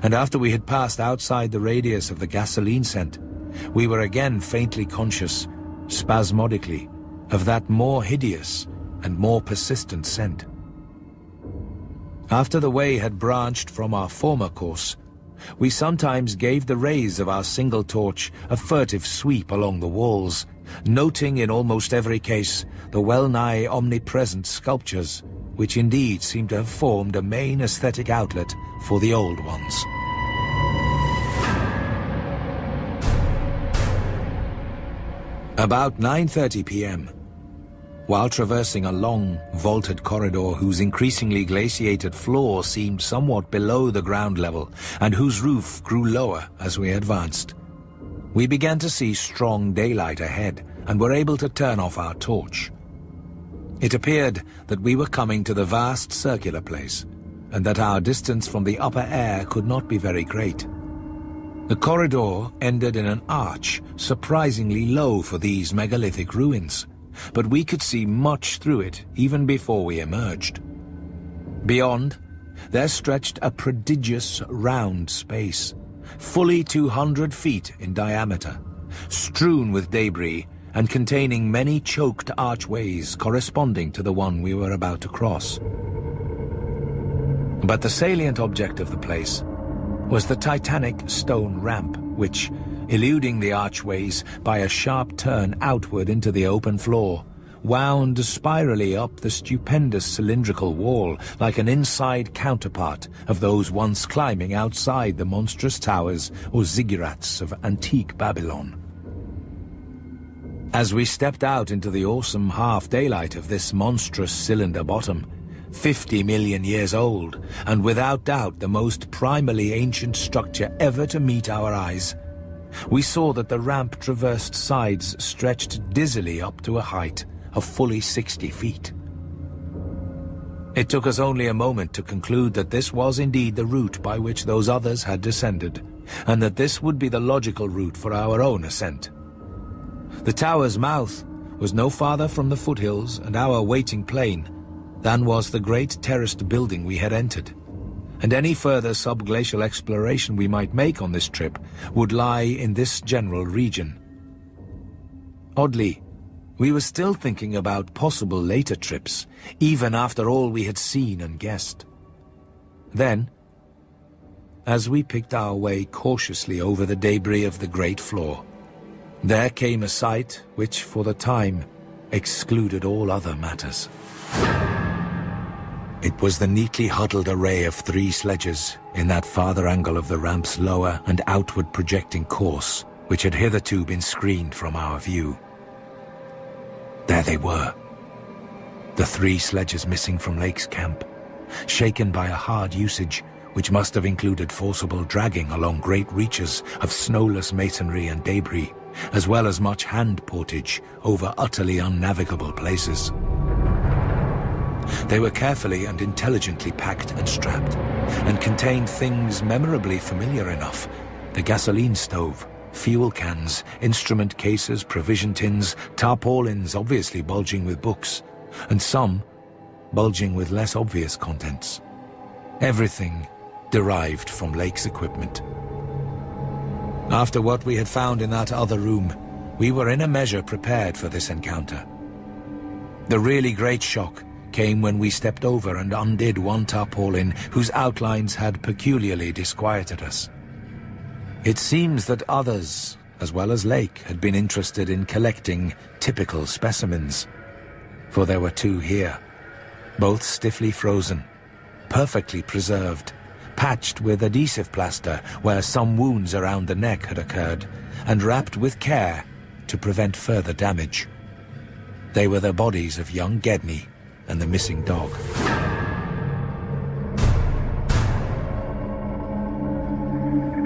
and after we had passed outside the radius of the gasoline scent, we were again faintly conscious, spasmodically, of that more hideous and more persistent scent. After the way had branched from our former course, we sometimes gave the rays of our single torch a furtive sweep along the walls, noting in almost every case the well-nigh omnipresent sculptures, which indeed seemed to have formed a main aesthetic outlet for the old ones. About 9:30 p.m., while traversing a long, vaulted corridor whose increasingly glaciated floor seemed somewhat below the ground level and whose roof grew lower as we advanced, we began to see strong daylight ahead and were able to turn off our torch. It appeared that we were coming to the vast circular place, and that our distance from the upper air could not be very great. The corridor ended in an arch, surprisingly low for these megalithic ruins, but we could see much through it even before we emerged. Beyond, there stretched a prodigious round space, fully 200 feet in diameter, strewn with debris and containing many choked archways corresponding to the one we were about to cross. But the salient object of the place was the titanic stone ramp, which, eluding the archways by a sharp turn outward into the open floor, wound spirally up the stupendous cylindrical wall like an inside counterpart of those once climbing outside the monstrous towers or ziggurats of antique Babylon. As we stepped out into the awesome half-daylight of this monstrous cylinder bottom, 50 million years old, and without doubt the most primally ancient structure ever to meet our eyes, we saw that the ramp traversed sides stretched dizzily up to a height of fully 60 feet. It took us only a moment to conclude that this was indeed the route by which those others had descended, and that this would be the logical route for our own ascent. The tower's mouth was no farther from the foothills and our waiting plain than was the great terraced building we had entered, and any further subglacial exploration we might make on this trip would lie in this general region. Oddly, we were still thinking about possible later trips, even after all we had seen and guessed. Then, as we picked our way cautiously over the debris of the great floor, there came a sight which, for the time, excluded all other matters. It was the neatly huddled array of 3 sledges in that farther angle of the ramp's lower and outward projecting course, which had hitherto been screened from our view. There they were, the 3 sledges missing from Lake's camp, shaken by a hard usage which must have included forcible dragging along great reaches of snowless masonry and debris, as well as much hand portage over utterly unnavigable places. They were carefully and intelligently packed and strapped, and contained things memorably familiar enough: the gasoline stove, fuel cans, instrument cases, provision tins, tarpaulins obviously bulging with books, and some bulging with less obvious contents. Everything derived from Lake's equipment. After what we had found in that other room, we were in a measure prepared for this encounter. The really great shock came when we stepped over and undid one tarpaulin whose outlines had peculiarly disquieted us. It seems that others, as well as Lake, had been interested in collecting typical specimens, for there were 2 here, both stiffly frozen, perfectly preserved, patched with adhesive plaster where some wounds around the neck had occurred, and wrapped with care to prevent further damage. They were the bodies of young Gedney and the missing dog.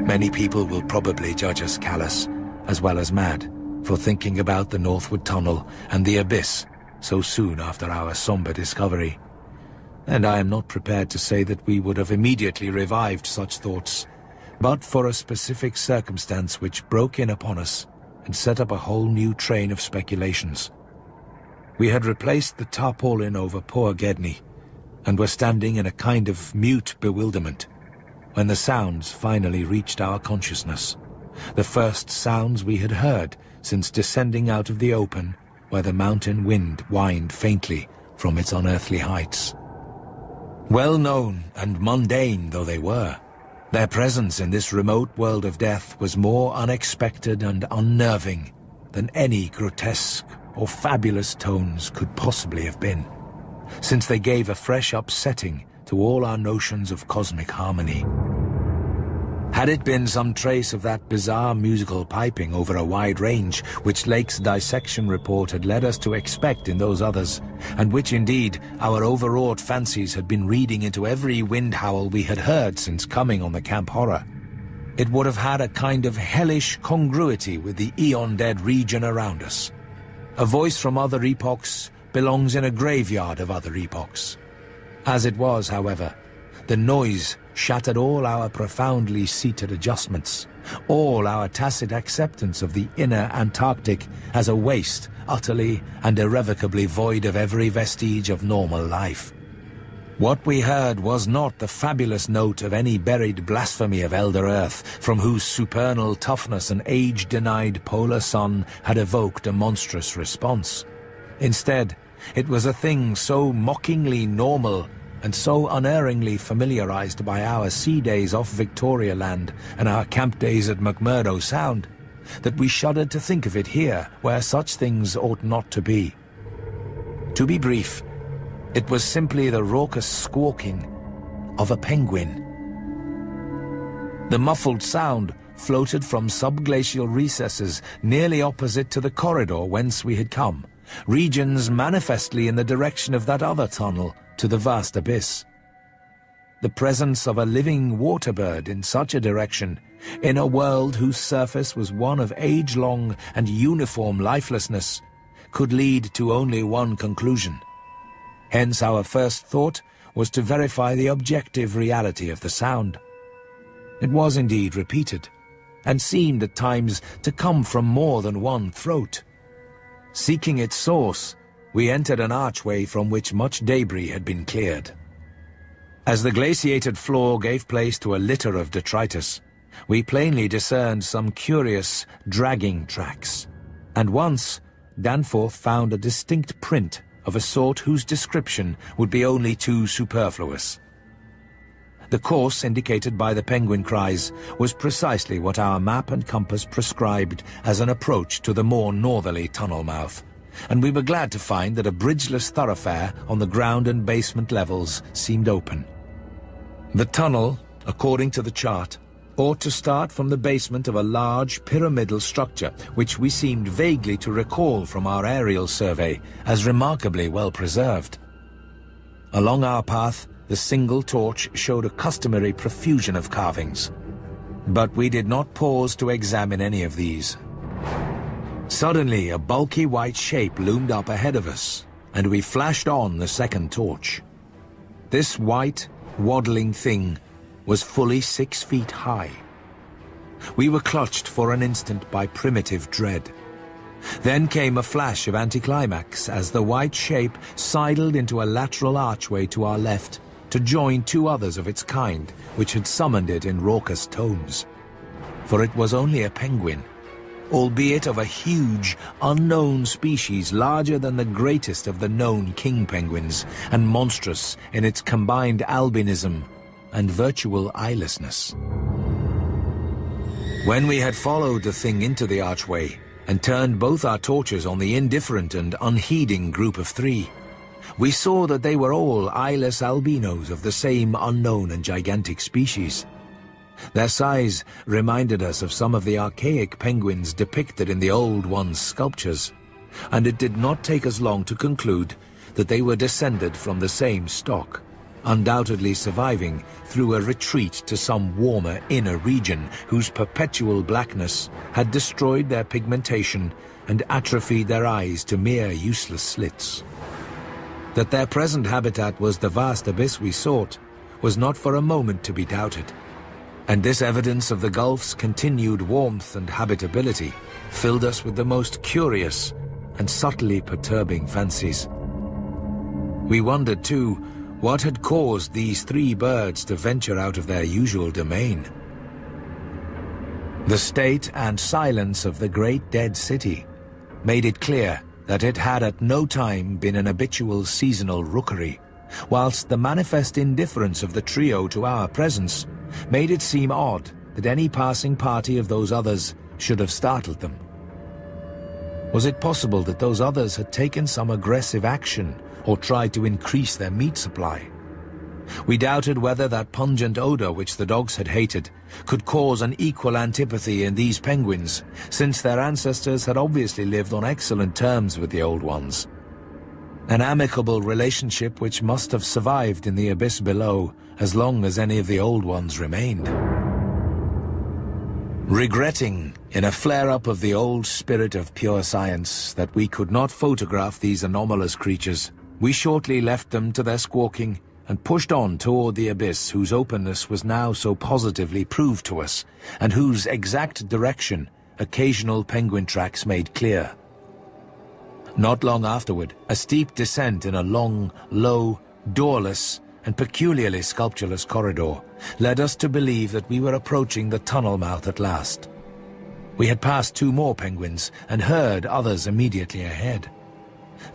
Many people will probably judge us callous, as well as mad, for thinking about the northward tunnel and the abyss so soon after our somber discovery. And I am not prepared to say that we would have immediately revived such thoughts, but for a specific circumstance which broke in upon us and set up a whole new train of speculations. We had replaced the tarpaulin over poor Gedney, and were standing in a kind of mute bewilderment when the sounds finally reached our consciousness. the first sounds we had heard since descending out of the open where the mountain wind whined faintly from its unearthly heights. Well known and mundane though they were, their presence in this remote world of death was more unexpected and unnerving than any grotesque or fabulous tones could possibly have been, since they gave a fresh upsetting to all our notions of cosmic harmony. Had it been some trace of that bizarre musical piping over a wide range which Lake's dissection report had led us to expect in those others, and which indeed our overwrought fancies had been reading into every wind howl we had heard since coming on the Camp Horror, it would have had a kind of hellish congruity with the eon-dead region around us. A voice from other epochs belongs in a graveyard of other epochs. As it was, however, the noise shattered all our profoundly seated adjustments, all our tacit acceptance of the inner Antarctic as a waste utterly and irrevocably void of every vestige of normal life. What we heard was not the fabulous note of any buried blasphemy of Elder Earth, from whose supernal toughness an age-denied polar sun had evoked a monstrous response. Instead, it was a thing so mockingly normal and so unerringly familiarized by our sea days off Victoria Land and our camp days at McMurdo Sound, that we shuddered to think of it here, where such things ought not to be. To be brief, it was simply the raucous squawking of a penguin. The muffled sound floated from subglacial recesses nearly opposite to the corridor whence we had come, regions manifestly in the direction of that other tunnel to the vast abyss. The presence of a living waterbird in such a direction, in a world whose surface was one of age-long and uniform lifelessness, could lead to only one conclusion. Hence our first thought was to verify the objective reality of the sound. It was indeed repeated, and seemed at times to come from more than one throat. Seeking its source, we entered an archway from which much debris had been cleared. As the glaciated floor gave place to a litter of detritus, we plainly discerned some curious, dragging tracks, and once Danforth found a distinct print of a sort whose description would be only too superfluous. The course indicated by the penguin cries was precisely what our map and compass prescribed as an approach to the more northerly tunnel mouth, and we were glad to find that a bridgeless thoroughfare on the ground and basement levels seemed open. The tunnel, according to the chart, ought to start from the basement of a large pyramidal structure, which we seemed vaguely to recall from our aerial survey as remarkably well preserved. Along our path, the single torch showed a customary profusion of carvings, but we did not pause to examine any of these. Suddenly, a bulky white shape loomed up ahead of us, and we flashed on the second torch. This white, waddling thing was fully 6 feet high. We were clutched for an instant by primitive dread. Then came a flash of anticlimax as the white shape sidled into a lateral archway to our left to join two others of its kind, which had summoned it in raucous tones. For it was only a penguin, albeit of a huge, unknown species larger than the greatest of the known king penguins, and monstrous in its combined albinism and virtual eyelessness. When we had followed the thing into the archway and turned both our torches on the indifferent and unheeding group of three, we saw that they were all eyeless albinos of the same unknown and gigantic species. Their size reminded us of some of the archaic penguins depicted in the Old One's sculptures, and it did not take us long to conclude that they were descended from the same stock, undoubtedly surviving through a retreat to some warmer inner region whose perpetual blackness had destroyed their pigmentation and atrophied their eyes to mere useless slits. That their present habitat was the vast abyss we sought was not for a moment to be doubted, and this evidence of the Gulf's continued warmth and habitability filled us with the most curious and subtly perturbing fancies. We wondered, too, what had caused these three birds to venture out of their usual domain. The state and silence of the great dead city made it clear that it had at no time been an habitual seasonal rookery, whilst the manifest indifference of the trio to our presence made it seem odd that any passing party of those others should have startled them. Was it possible that those others had taken some aggressive action or tried to increase their meat supply? We doubted whether that pungent odor which the dogs had hated could cause an equal antipathy in these penguins, since their ancestors had obviously lived on excellent terms with the Old Ones. An amicable relationship which must have survived in the abyss below as long as any of the Old Ones remained. Regretting, in a flare-up of the old spirit of pure science, that we could not photograph these anomalous creatures, we shortly left them to their squawking and pushed on toward the abyss whose openness was now so positively proved to us, and whose exact direction occasional penguin tracks made clear. Not long afterward, a steep descent in a long, low, doorless, and peculiarly sculptureless corridor led us to believe that we were approaching the tunnel mouth at last. We had passed 2 more penguins and heard others immediately ahead.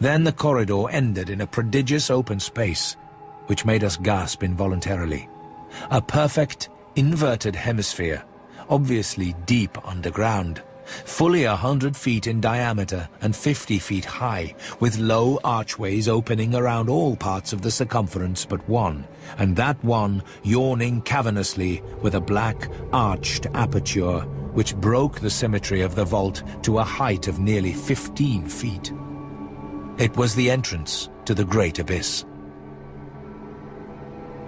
Then the corridor ended in a prodigious open space, which made us gasp involuntarily. A perfect, inverted hemisphere, obviously deep underground, fully 100 feet in diameter and 50 feet high, with low archways opening around all parts of the circumference but one, and that one yawning cavernously with a black, arched aperture which broke the symmetry of the vault to a height of nearly 15 feet. It was the entrance to the great abyss.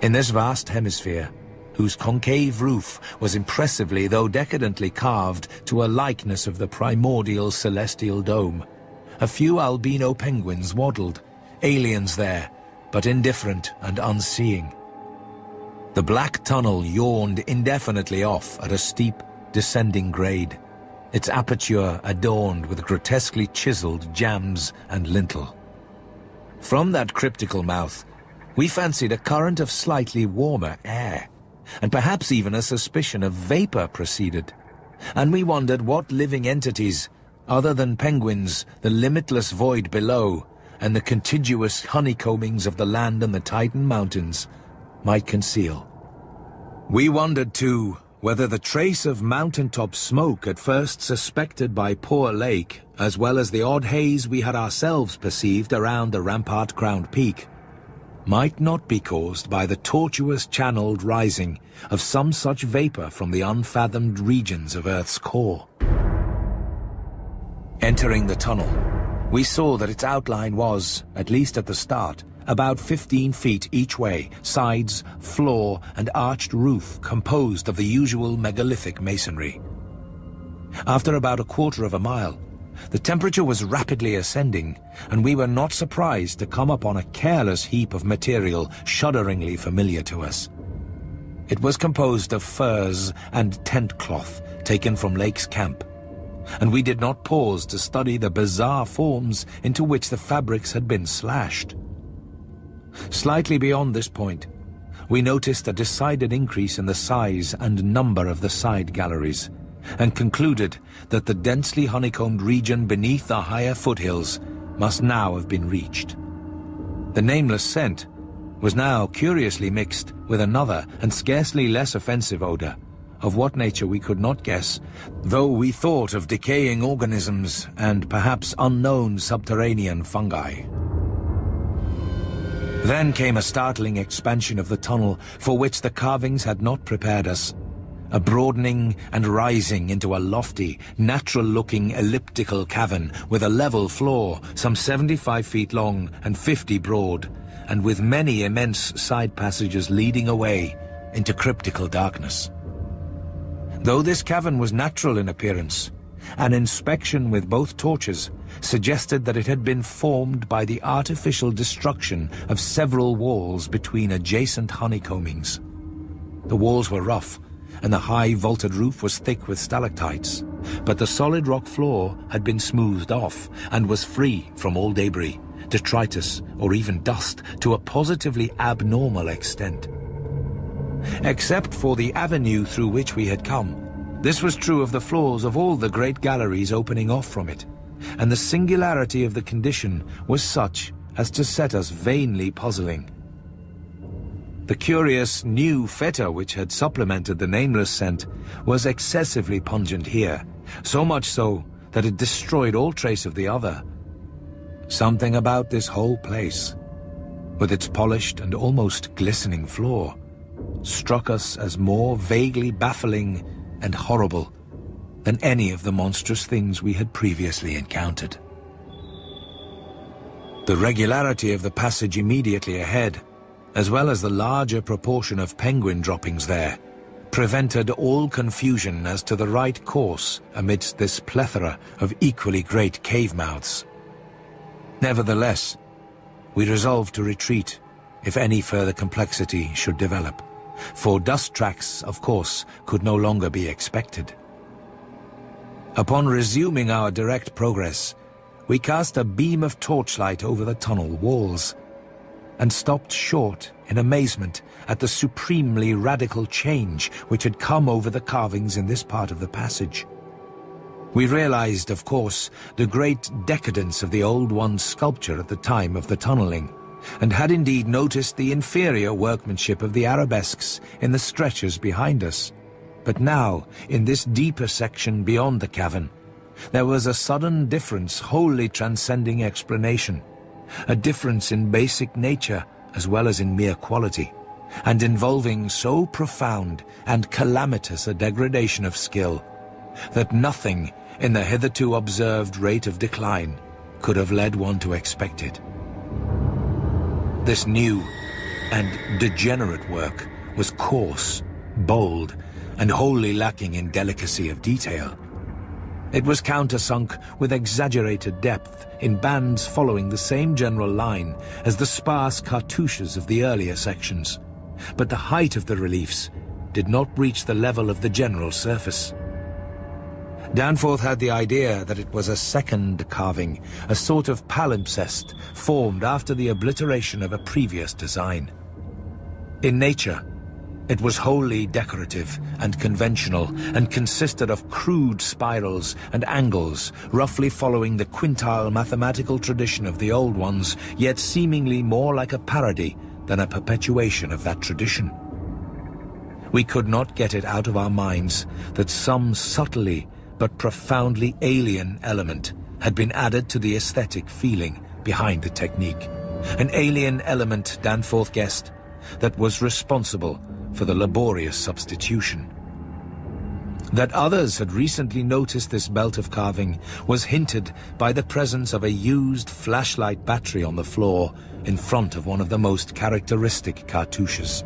In this vast hemisphere, whose concave roof was impressively though decadently carved to a likeness of the primordial celestial dome, a few albino penguins waddled, aliens there, but indifferent and unseeing. The black tunnel yawned indefinitely off at a steep, descending grade, its aperture adorned with grotesquely chiseled jambs and lintel. From that cryptical mouth, we fancied a current of slightly warmer air, and perhaps even a suspicion of vapor proceeded, and we wondered what living entities, other than penguins, the limitless void below, and the contiguous honeycombings of the land and the Titan Mountains, might conceal. We wondered, too, whether the trace of mountaintop smoke at first suspected by Poor Lake, as well as the odd haze we had ourselves perceived around the rampart-crowned peak, might not be caused by the tortuous channeled rising of some such vapor from the unfathomed regions of Earth's core. Entering the tunnel, we saw that its outline was, at least at the start, about 15 feet each way, sides, floor, and arched roof composed of the usual megalithic masonry. After about a quarter of a mile, the temperature was rapidly ascending, and we were not surprised to come upon a careless heap of material shudderingly familiar to us. It was composed of furs and tent cloth taken from Lake's camp, and we did not pause to study the bizarre forms into which the fabrics had been slashed. Slightly beyond this point, we noticed a decided increase in the size and number of the side galleries, and concluded that the densely honeycombed region beneath the higher foothills must now have been reached. The nameless scent was now curiously mixed with another and scarcely less offensive odor, of what nature we could not guess, though we thought of decaying organisms and perhaps unknown subterranean fungi. Then came a startling expansion of the tunnel for which the carvings had not prepared us. A broadening and rising into a lofty, natural-looking elliptical cavern with a level floor some 75 feet long and 50 broad, and with many immense side passages leading away into cryptical darkness. Though this cavern was natural in appearance, an inspection with both torches suggested that it had been formed by the artificial destruction of several walls between adjacent honeycombings. The walls were rough, and the high vaulted roof was thick with stalactites, but the solid rock floor had been smoothed off and was free from all debris, detritus, or even dust to a positively abnormal extent. Except for the avenue through which we had come, This was true of the floors of all the great galleries opening off from it, and the singularity of the condition was such as to set us vainly puzzling. The curious new feta which had supplemented the nameless scent was excessively pungent here, so much so that it destroyed all trace of the other. Something about this whole place, with its polished and almost glistening floor, struck us as more vaguely baffling and horrible than any of the monstrous things we had previously encountered. The regularity of the passage immediately ahead, as well as the larger proportion of penguin droppings there, prevented all confusion as to the right course amidst this plethora of equally great cave mouths. Nevertheless, we resolved to retreat if any further complexity should develop, for dust tracks, of course, could no longer be expected. Upon resuming our direct progress, we cast a beam of torchlight over the tunnel walls, and stopped short in amazement at the supremely radical change which had come over the carvings in this part of the passage. We realized, of course, the great decadence of the Old One's sculpture at the time of the tunneling, and had indeed noticed the inferior workmanship of the arabesques in the stretchers behind us. But now, in this deeper section beyond the cavern, there was a sudden difference wholly transcending explanation, a difference in basic nature as well as in mere quality, and involving so profound and calamitous a degradation of skill that nothing in the hitherto observed rate of decline could have led one to expect it. This new and degenerate work was coarse, bold, and wholly lacking in delicacy of detail. It was countersunk with exaggerated depth in bands following the same general line as the sparse cartouches of the earlier sections, but the height of the reliefs did not reach the level of the general surface. Danforth had the idea that it was a second carving, a sort of palimpsest formed after the obliteration of a previous design. In nature, it was wholly decorative and conventional, and consisted of crude spirals and angles, roughly following the quintile mathematical tradition of the old ones, yet seemingly more like a parody than a perpetuation of that tradition. We could not get it out of our minds that some subtly but profoundly alien element had been added to the aesthetic feeling behind the technique. An alien element, Danforth guessed, that was responsible for the laborious substitution. That others had recently noticed this belt of carving was hinted by the presence of a used flashlight battery on the floor in front of one of the most characteristic cartouches.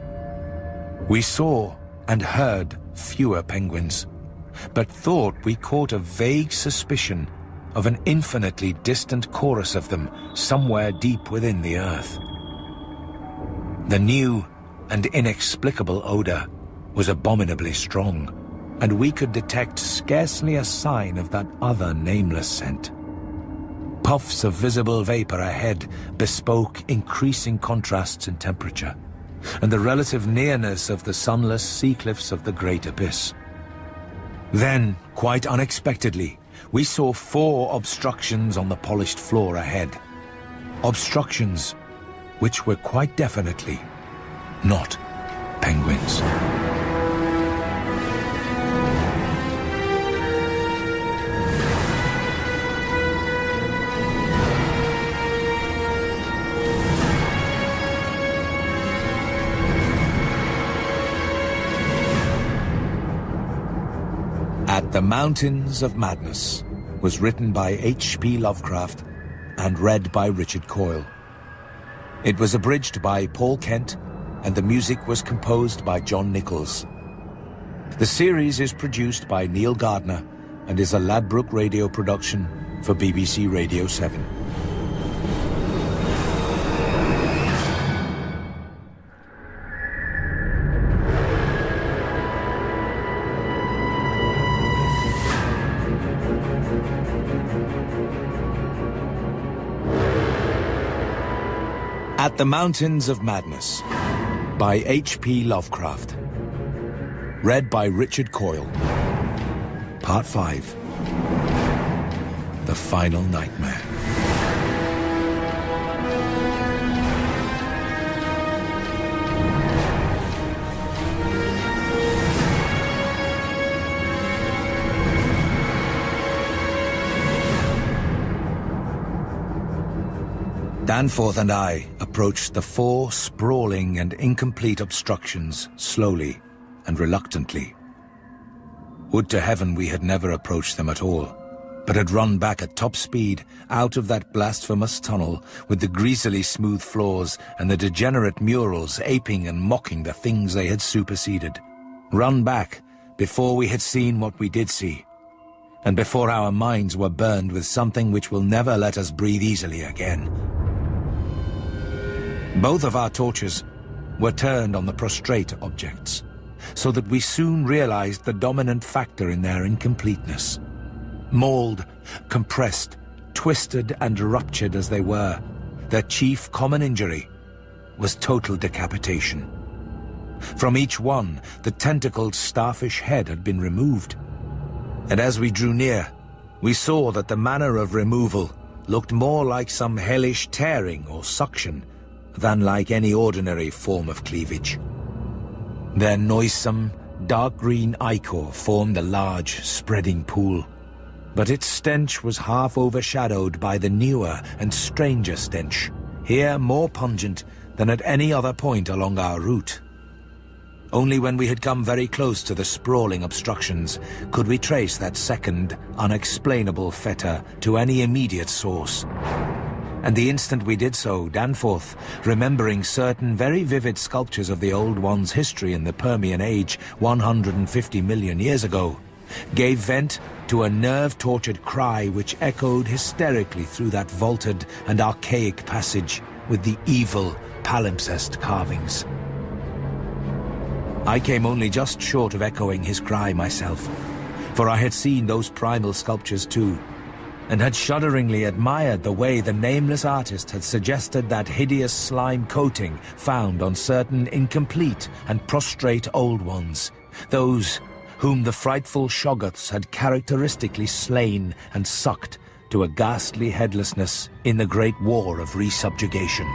We saw and heard fewer penguins, but thought we caught a vague suspicion of an infinitely distant chorus of them somewhere deep within the earth. The new and inexplicable odor was abominably strong, and we could detect scarcely a sign of that other nameless scent. Puffs of visible vapor ahead bespoke increasing contrasts in temperature, and the relative nearness of the sunless sea cliffs of the great abyss. Then, quite unexpectedly, we saw 4 obstructions on the polished floor ahead. Obstructions which were quite definitely not penguins. At the Mountains of Madness was written by H.P. Lovecraft and read by Richard Coyle. It was abridged by Paul Kent, and the music was composed by John Nichols. The series is produced by Neil Gardner and is a Ladbroke radio production for BBC Radio 7. At the Mountains of Madness by H.P. Lovecraft. Read by Richard Coyle. Part 5. The Final Nightmare. Danforth and I approached the 4 sprawling and incomplete obstructions slowly and reluctantly. Would to heaven we had never approached them at all, but had run back at top speed out of that blasphemous tunnel with the greasily smooth floors and the degenerate murals aping and mocking the things they had superseded. Run back before we had seen what we did see, and before our minds were burned with something which will never let us breathe easily again. Both of our torches were turned on the prostrate objects, so that we soon realized the dominant factor in their incompleteness. Mauled, compressed, twisted and ruptured as they were, their chief common injury was total decapitation. From each one, the tentacled starfish head had been removed. And as we drew near, we saw that the manner of removal looked more like some hellish tearing or suction than like any ordinary form of cleavage. Their noisome, dark green ichor formed a large, spreading pool, but its stench was half overshadowed by the newer and stranger stench, here more pungent than at any other point along our route. Only when we had come very close to the sprawling obstructions could we trace that second, unexplainable fetor to any immediate source. And the instant we did so, Danforth, remembering certain very vivid sculptures of the Old One's history in the Permian Age 150 million years ago, gave vent to a nerve-tortured cry which echoed hysterically through that vaulted and archaic passage with the evil palimpsest carvings. I came only just short of echoing his cry myself, for I had seen those primal sculptures too, and had shudderingly admired the way the nameless artist had suggested that hideous slime coating found on certain incomplete and prostrate Old Ones, those whom the frightful Shoggoths had characteristically slain and sucked to a ghastly headlessness in the Great War of Resubjugation.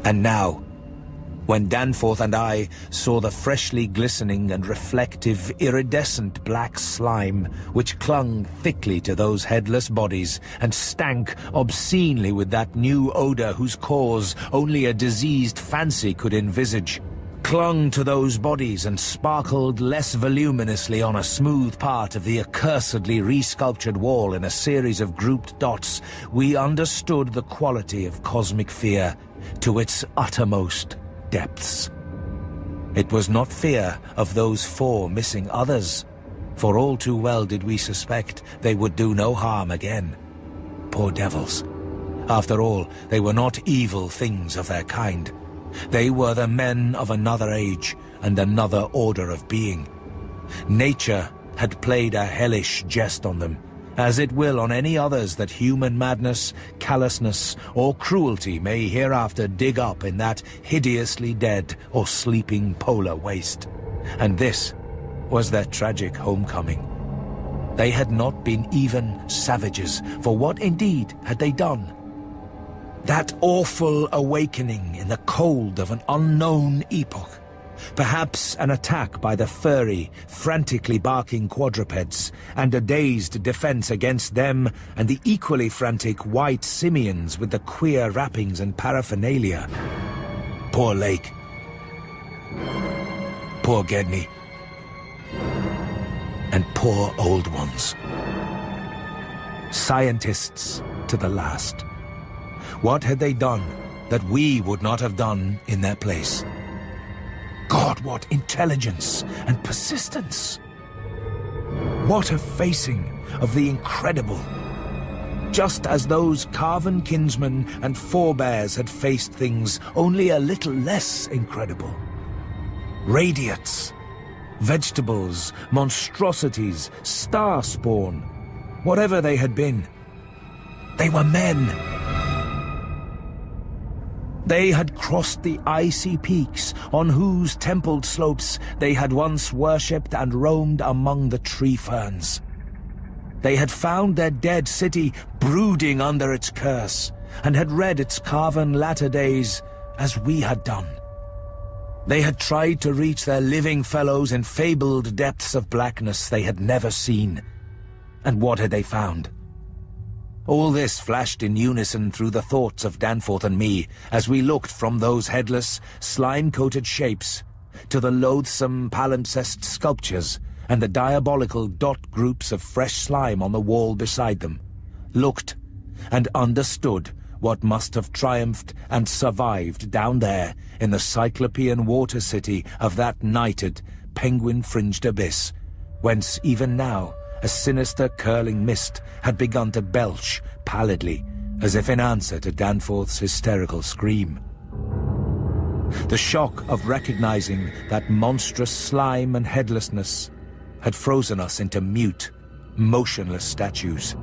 And now, when Danforth and I saw the freshly glistening and reflective, iridescent black slime which clung thickly to those headless bodies and stank obscenely with that new odor whose cause only a diseased fancy could envisage, clung to those bodies and sparkled less voluminously on a smooth part of the accursedly resculptured wall in a series of grouped dots, we understood the quality of cosmic fear to its uttermost depths. It was not fear of those 4 missing others, for all too well did we suspect they would do no harm again. Poor devils. After all, they were not evil things of their kind. They were the men of another age and another order of being. Nature had played a hellish jest on them, as it will on any others that human madness, callousness, or cruelty may hereafter dig up in that hideously dead or sleeping polar waste. And this was their tragic homecoming. They had not been even savages, for what indeed had they done? That awful awakening in the cold of an unknown epoch. Perhaps an attack by the furry, frantically barking quadrupeds, and a dazed defense against them and the equally frantic white simians with the queer wrappings and paraphernalia. Poor Lake. Poor Gedney. And poor Old Ones. Scientists to the last. What had they done that we would not have done in their place? God, what intelligence and persistence! What a facing of the incredible! Just as those carven kinsmen and forebears had faced things only a little less incredible. Radiates, vegetables, monstrosities, star spawn, whatever they had been, they were men. They had crossed the icy peaks on whose templed slopes they had once worshipped and roamed among the tree ferns. They had found their dead city brooding under its curse, and had read its carven latter days as we had done. They had tried to reach their living fellows in fabled depths of blackness they had never seen. And what had they found? All this flashed in unison through the thoughts of Danforth and me as we looked from those headless, slime-coated shapes to the loathsome palimpsest sculptures and the diabolical dot groups of fresh slime on the wall beside them, looked and understood what must have triumphed and survived down there in the cyclopean water city of that nighted, penguin-fringed abyss, whence even now a sinister curling mist had begun to belch pallidly, as if in answer to Danforth's hysterical scream. The shock of recognizing that monstrous slime and headlessness had frozen us into mute, motionless statues.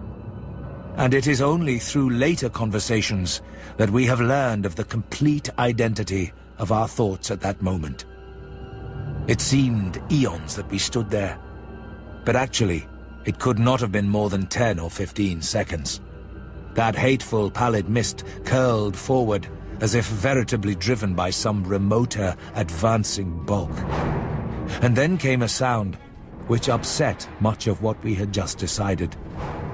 And it is only through later conversations that we have learned of the complete identity of our thoughts at that moment. It seemed eons that we stood there, but actually, it could not have been more than 10 or 15 seconds. That hateful pallid mist curled forward as if veritably driven by some remoter, advancing bulk. And then came a sound which upset much of what we had just decided,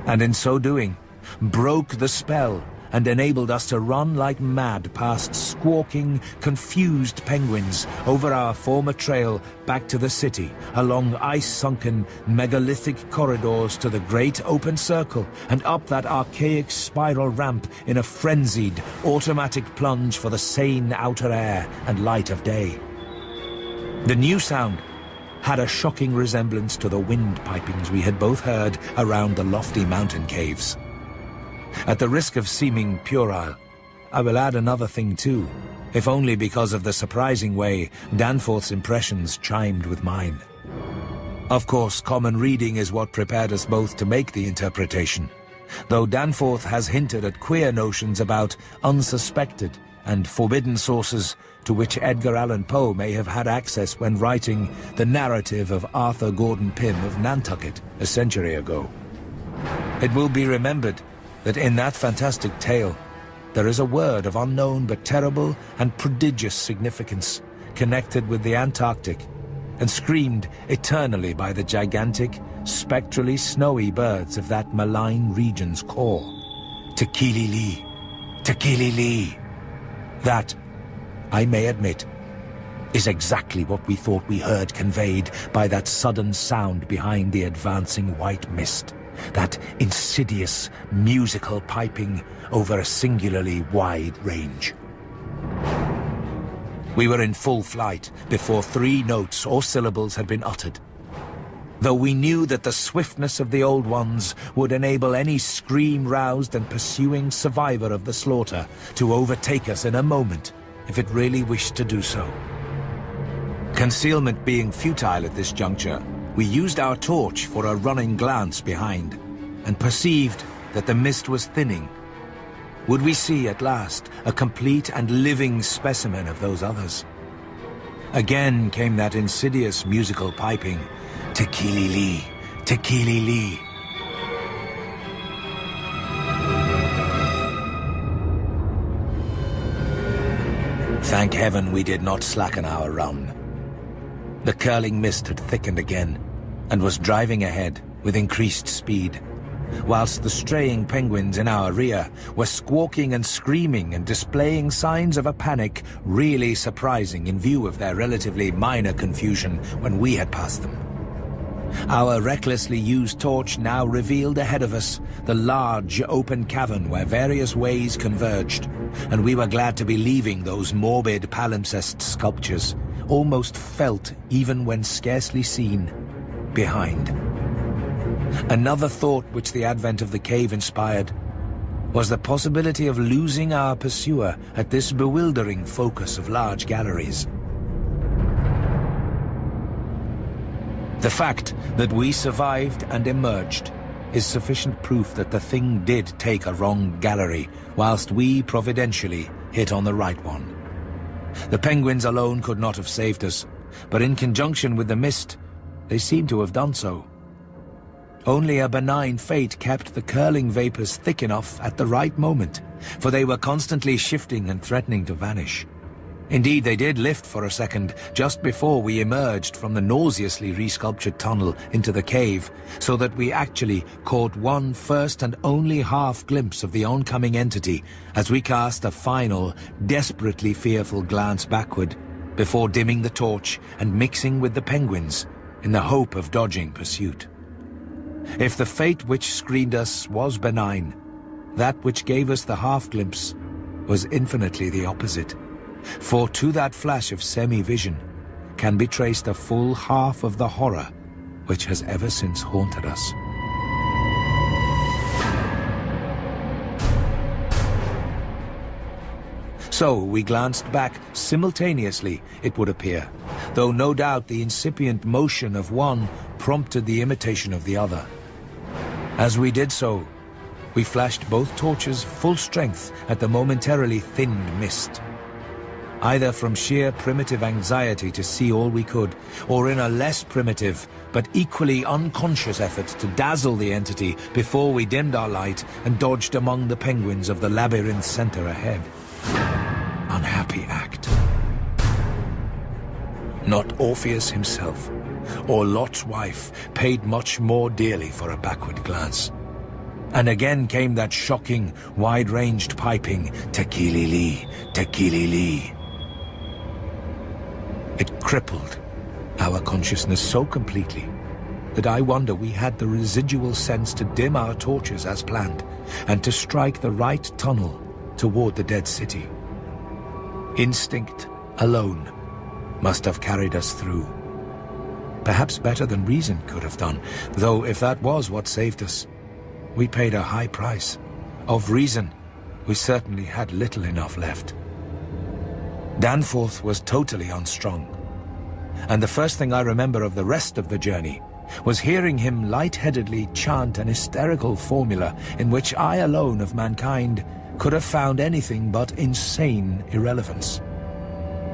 and in so doing, broke the spell and enabled us to run like mad past squawking, confused penguins over our former trail back to the city, along ice-sunken, megalithic corridors to the great open circle, and up that archaic spiral ramp in a frenzied, automatic plunge for the sane outer air and light of day. The new sound had a shocking resemblance to the wind pipings we had both heard around the lofty mountain caves. At the risk of seeming puerile, I will add another thing too, if only because of the surprising way Danforth's impressions chimed with mine. Of course, common reading is what prepared us both to make the interpretation, though Danforth has hinted at queer notions about unsuspected and forbidden sources to which Edgar Allan Poe may have had access when writing the narrative of Arthur Gordon Pym of Nantucket a century ago. It will be remembered that in that fantastic tale, there is a word of unknown but terrible and prodigious significance connected with the Antarctic, and screamed eternally by the gigantic, spectrally snowy birds of that malign region's core. Tekili-li, Tekili-li. That, I may admit, is exactly what we thought we heard conveyed by that sudden sound behind the advancing white mist. That insidious, musical piping over a singularly wide range. We were in full flight before 3 notes or syllables had been uttered. Though we knew that the swiftness of the Old Ones would enable any scream-roused and pursuing survivor of the slaughter to overtake us in a moment, if it really wished to do so. Concealment being futile at this juncture, we used our torch for a running glance behind, and perceived that the mist was thinning. Would we see at last a complete and living specimen of those others? Again came that insidious musical piping, Tekili-li, Tekili-li. Thank heaven we did not slacken our run. The curling mist had thickened again, and was driving ahead with increased speed, whilst the straying penguins in our rear were squawking and screaming and displaying signs of a panic really surprising in view of their relatively minor confusion when we had passed them. Our recklessly used torch now revealed ahead of us the large open cavern where various ways converged, and we were glad to be leaving those morbid palimpsest sculptures, almost felt even when scarcely seen, behind. Another thought which the advent of the cave inspired was the possibility of losing our pursuer at this bewildering focus of large galleries. The fact that we survived and emerged is sufficient proof that the thing did take a wrong gallery, whilst we providentially hit on the right one. The penguins alone could not have saved us, but in conjunction with the mist, they seemed to have done so. Only a benign fate kept the curling vapors thick enough at the right moment, for they were constantly shifting and threatening to vanish. Indeed, they did lift for a second, just before we emerged from the nauseously resculptured tunnel into the cave, so that we actually caught one first and only half glimpse of the oncoming entity as we cast a final, desperately fearful glance backward, before dimming the torch and mixing with the penguins in the hope of dodging pursuit. If the fate which screened us was benign, that which gave us the half-glimpse was infinitely the opposite. For to that flash of semi-vision can be traced a full half of the horror which has ever since haunted us. So we glanced back simultaneously, it would appear, though no doubt the incipient motion of one prompted the imitation of the other. As we did so, we flashed both torches full strength at the momentarily thinned mist. Either from sheer primitive anxiety to see all we could, or in a less primitive but equally unconscious effort to dazzle the entity before we dimmed our light and dodged among the penguins of the labyrinth center ahead. Unhappy act. Not Orpheus himself, or Lot's wife, paid much more dearly for a backward glance. And again came that shocking, wide-ranged piping, "Tekili-li, Tekili-li." It crippled our consciousness so completely that I wonder we had the residual sense to dim our torches as planned and to strike the right tunnel toward the dead city. Instinct alone must have carried us through. Perhaps better than reason could have done, though if that was what saved us, we paid a high price. Of reason, we certainly had little enough left. Danforth was totally unstrung, and the first thing I remember of the rest of the journey was hearing him lightheadedly chant an hysterical formula in which I alone of mankind could have found anything but insane irrelevance.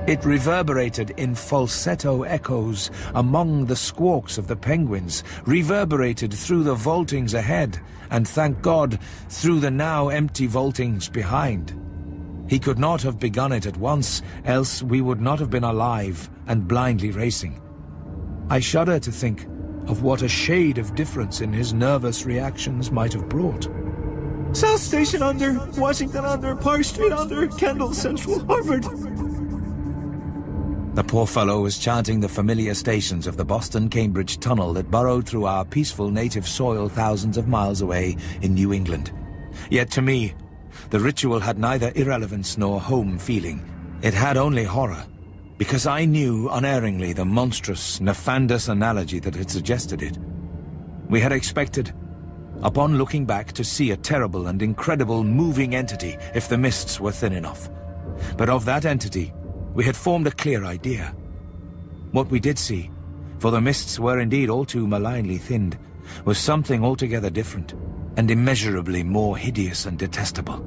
It reverberated in falsetto echoes among the squawks of the penguins, reverberated through the vaultings ahead, and thank God, through the now empty vaultings behind. He could not have begun it at once, else we would not have been alive and blindly racing. I shudder to think of what a shade of difference in his nervous reactions might have brought. South Station under, Washington under, Park Street under, Kendall Central, Harvard. The poor fellow was chanting the familiar stations of the Boston-Cambridge tunnel that burrowed through our peaceful native soil thousands of miles away in New England. Yet to me, the ritual had neither irrelevance nor home feeling. It had only horror, because I knew unerringly the monstrous, nefandous analogy that had suggested it. We had expected, upon looking back, to see a terrible and incredible moving entity if the mists were thin enough. But of that entity, we had formed a clear idea. What we did see, for the mists were indeed all too malignly thinned, was something altogether different, and immeasurably more hideous and detestable.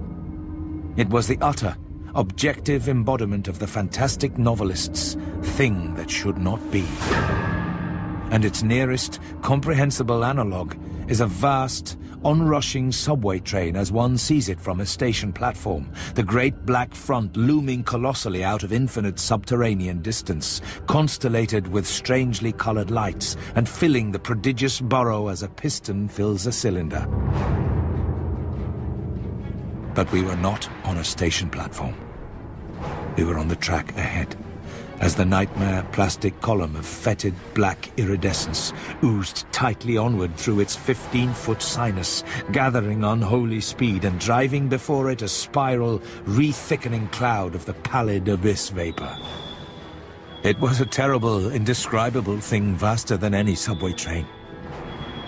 It was the utter, objective embodiment of the fantastic novelist's thing that should not be. And its nearest, comprehensible analogue is a vast, onrushing subway train as one sees it from a station platform, the great black front looming colossally out of infinite subterranean distance, constellated with strangely colored lights, and filling the prodigious burrow as a piston fills a cylinder. But we were not on a station platform. We were on the track ahead, as the nightmare plastic column of fetid black iridescence oozed tightly onward through its 15-foot sinus, gathering unholy speed and driving before it a spiral, re-thickening cloud of the pallid abyss vapor. It was a terrible, indescribable thing vaster than any subway train.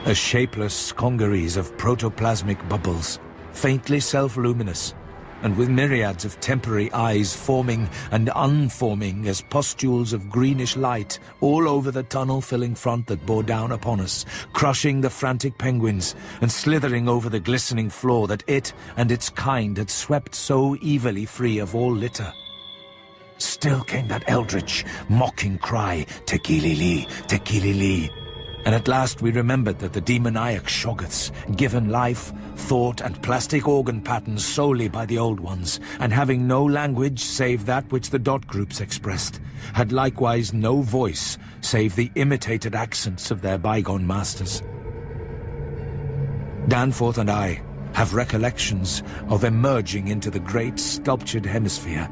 A shapeless congeries of protoplasmic bubbles, faintly self-luminous, and with myriads of temporary eyes forming and unforming as pustules of greenish light all over the tunnel-filling front that bore down upon us, crushing the frantic penguins and slithering over the glistening floor that it and its kind had swept so evilly free of all litter. Still came that eldritch, mocking cry, "Tekilili, Tekilili." And at last we remembered that the demoniac Shoggoths, given life, thought, and plastic organ patterns solely by the Old Ones, and having no language save that which the dot groups expressed, had likewise no voice save the imitated accents of their bygone masters. Danforth and I have recollections of emerging into the great sculptured hemisphere,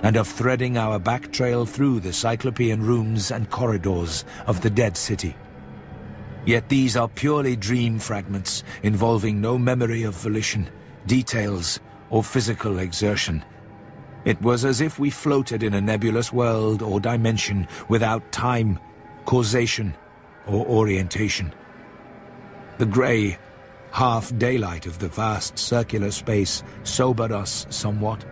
and of threading our back trail through the cyclopean rooms and corridors of the dead city. Yet these are purely dream fragments, involving no memory of volition, details, or physical exertion. It was as if we floated in a nebulous world or dimension without time, causation, or orientation. The grey, half-daylight of the vast circular space sobered us somewhat,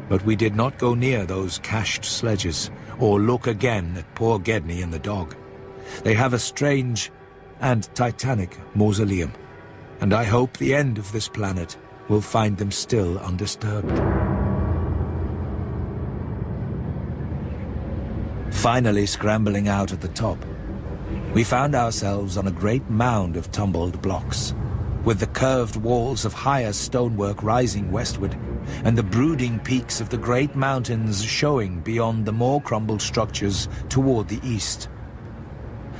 but we did not go near those cached sledges, or look again at poor Gedney and the dog. They have a strange and titanic mausoleum, and I hope the end of this planet will find them still undisturbed. Finally scrambling out at the top, we found ourselves on a great mound of tumbled blocks, with the curved walls of higher stonework rising westward, and the brooding peaks of the great mountains showing beyond the more crumbled structures toward the east.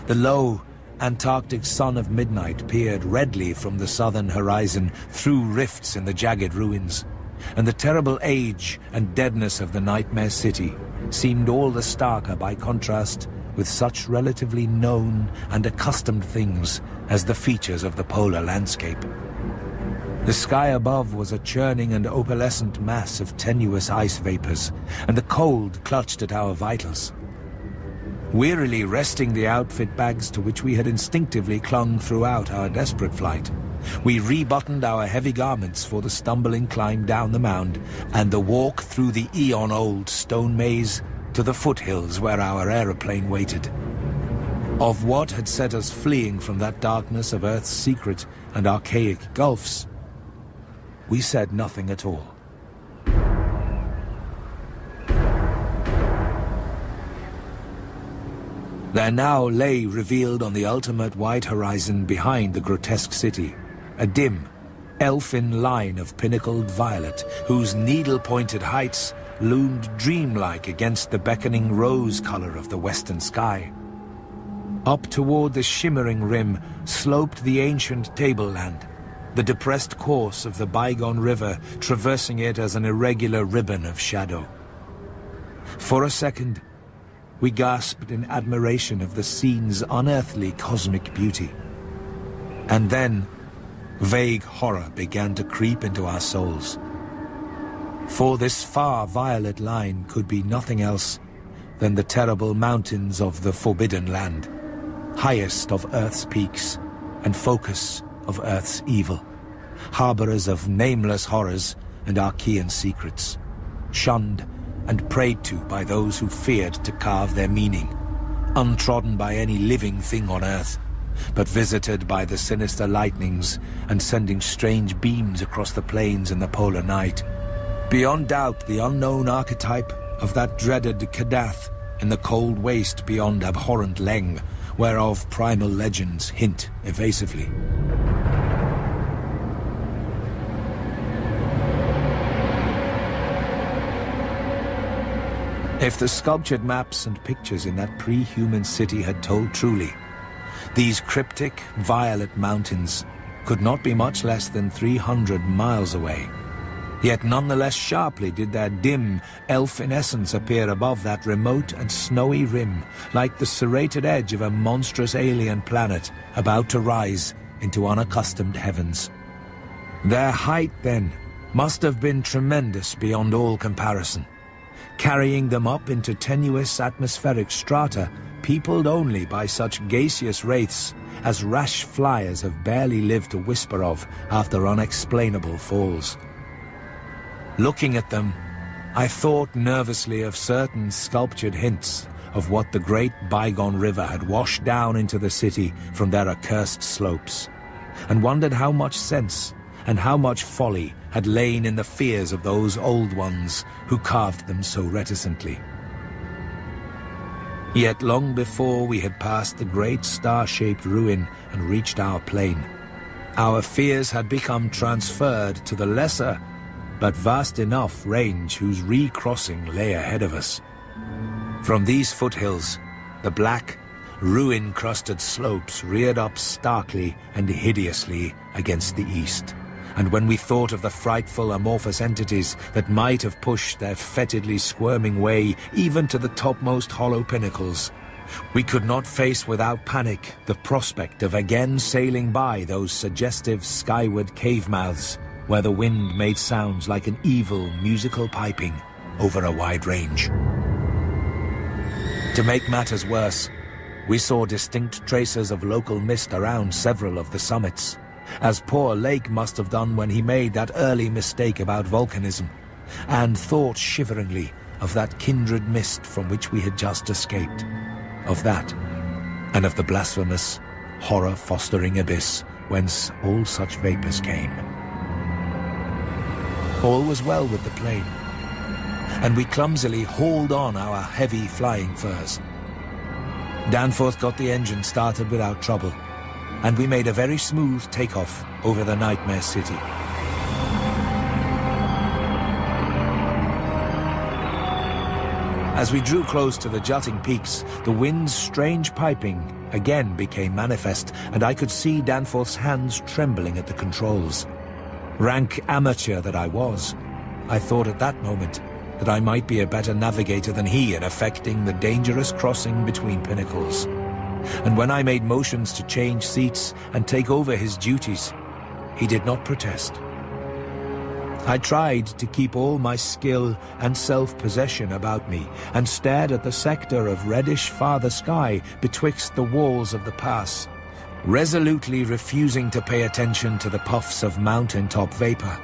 The low Antarctic sun of midnight peered redly from the southern horizon through rifts in the jagged ruins, and the terrible age and deadness of the nightmare city seemed all the starker by contrast with such relatively known and accustomed things as the features of the polar landscape. The sky above was a churning and opalescent mass of tenuous ice vapors, and the cold clutched at our vitals. Wearily resting the outfit bags to which we had instinctively clung throughout our desperate flight, we rebuttoned our heavy garments for the stumbling climb down the mound and the walk through the eon-old stone maze to the foothills where our aeroplane waited. Of what had set us fleeing from that darkness of Earth's secret and archaic gulfs, we said nothing at all. There now lay revealed on the ultimate white horizon behind the grotesque city, a dim, elfin line of pinnacled violet, whose needle-pointed heights loomed dreamlike against the beckoning rose color of the western sky. Up toward the shimmering rim sloped the ancient tableland, the depressed course of the bygone river traversing it as an irregular ribbon of shadow. For a second, we gasped in admiration of the scene's unearthly cosmic beauty. And then, vague horror began to creep into our souls. For this far violet line could be nothing else than the terrible mountains of the Forbidden Land, highest of Earth's peaks and focus of Earth's evil, harborers of nameless horrors and Archean secrets, shunned and prayed to by those who feared to carve their meaning, untrodden by any living thing on Earth, but visited by the sinister lightnings and sending strange beams across the plains in the polar night. Beyond doubt, the unknown archetype of that dreaded Kadath in the cold waste beyond abhorrent Leng, whereof primal legends hint evasively. If the sculptured maps and pictures in that pre-human city had told truly, these cryptic, violet mountains could not be much less than 300 miles away. Yet nonetheless sharply did their dim, elfin essence appear above that remote and snowy rim, like the serrated edge of a monstrous alien planet about to rise into unaccustomed heavens. Their height, then, must have been tremendous beyond all comparison, carrying them up into tenuous atmospheric strata peopled only by such gaseous wraiths as rash flyers have barely lived to whisper of after unexplainable falls. Looking at them, I thought nervously of certain sculptured hints of what the great bygone river had washed down into the city from their accursed slopes, and wondered how much sense and how much folly had lain in the fears of those old ones who carved them so reticently. Yet long before we had passed the great star-shaped ruin and reached our plain, our fears had become transferred to the lesser, but vast enough range whose recrossing lay ahead of us. From these foothills, the black, ruin-crusted slopes reared up starkly and hideously against the east, and when we thought of the frightful amorphous entities that might have pushed their fetidly squirming way even to the topmost hollow pinnacles, we could not face without panic the prospect of again sailing by those suggestive skyward cave mouths where the wind made sounds like an evil musical piping over a wide range. To make matters worse, we saw distinct traces of local mist around several of the summits, as poor Lake must have done when he made that early mistake about volcanism, and thought shiveringly of that kindred mist from which we had just escaped, of that, and of the blasphemous, horror-fostering abyss whence all such vapors came. All was well with the plane, and we clumsily hauled on our heavy flying furs. Danforth got the engine started without trouble, and we made a very smooth takeoff over the nightmare city. As we drew close to the jutting peaks, the wind's strange piping again became manifest, and I could see Danforth's hands trembling at the controls. Rank amateur that I was, I thought at that moment that I might be a better navigator than he in effecting the dangerous crossing between pinnacles. And when I made motions to change seats and take over his duties, he did not protest. I tried to keep all my skill and self-possession about me, and stared at the sector of reddish farther sky betwixt the walls of the pass, resolutely refusing to pay attention to the puffs of mountaintop vapor,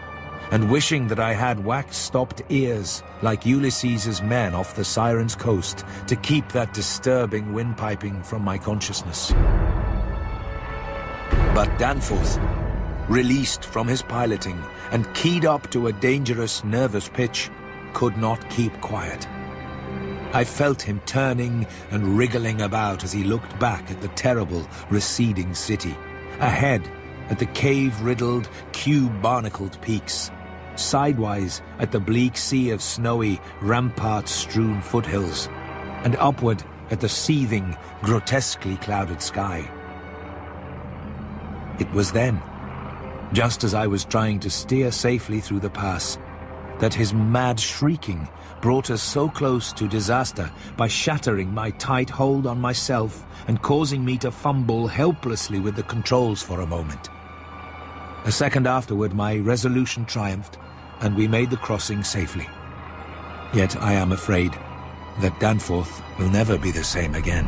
and wishing that I had wax-stopped ears like Ulysses's men off the Siren's coast to keep that disturbing windpiping from my consciousness. But Danforth, released from his piloting and keyed up to a dangerous, nervous pitch, could not keep quiet. I felt him turning and wriggling about as he looked back at the terrible, receding city, ahead at the cave-riddled, cube-barnacled peaks, sidewise at the bleak sea of snowy, rampart-strewn foothills, and upward at the seething, grotesquely clouded sky. It was then, just as I was trying to steer safely through the pass, that his mad shrieking brought us so close to disaster by shattering my tight hold on myself and causing me to fumble helplessly with the controls for a moment. A second afterward, my resolution triumphed, and we made the crossing safely. Yet I am afraid that Danforth will never be the same again.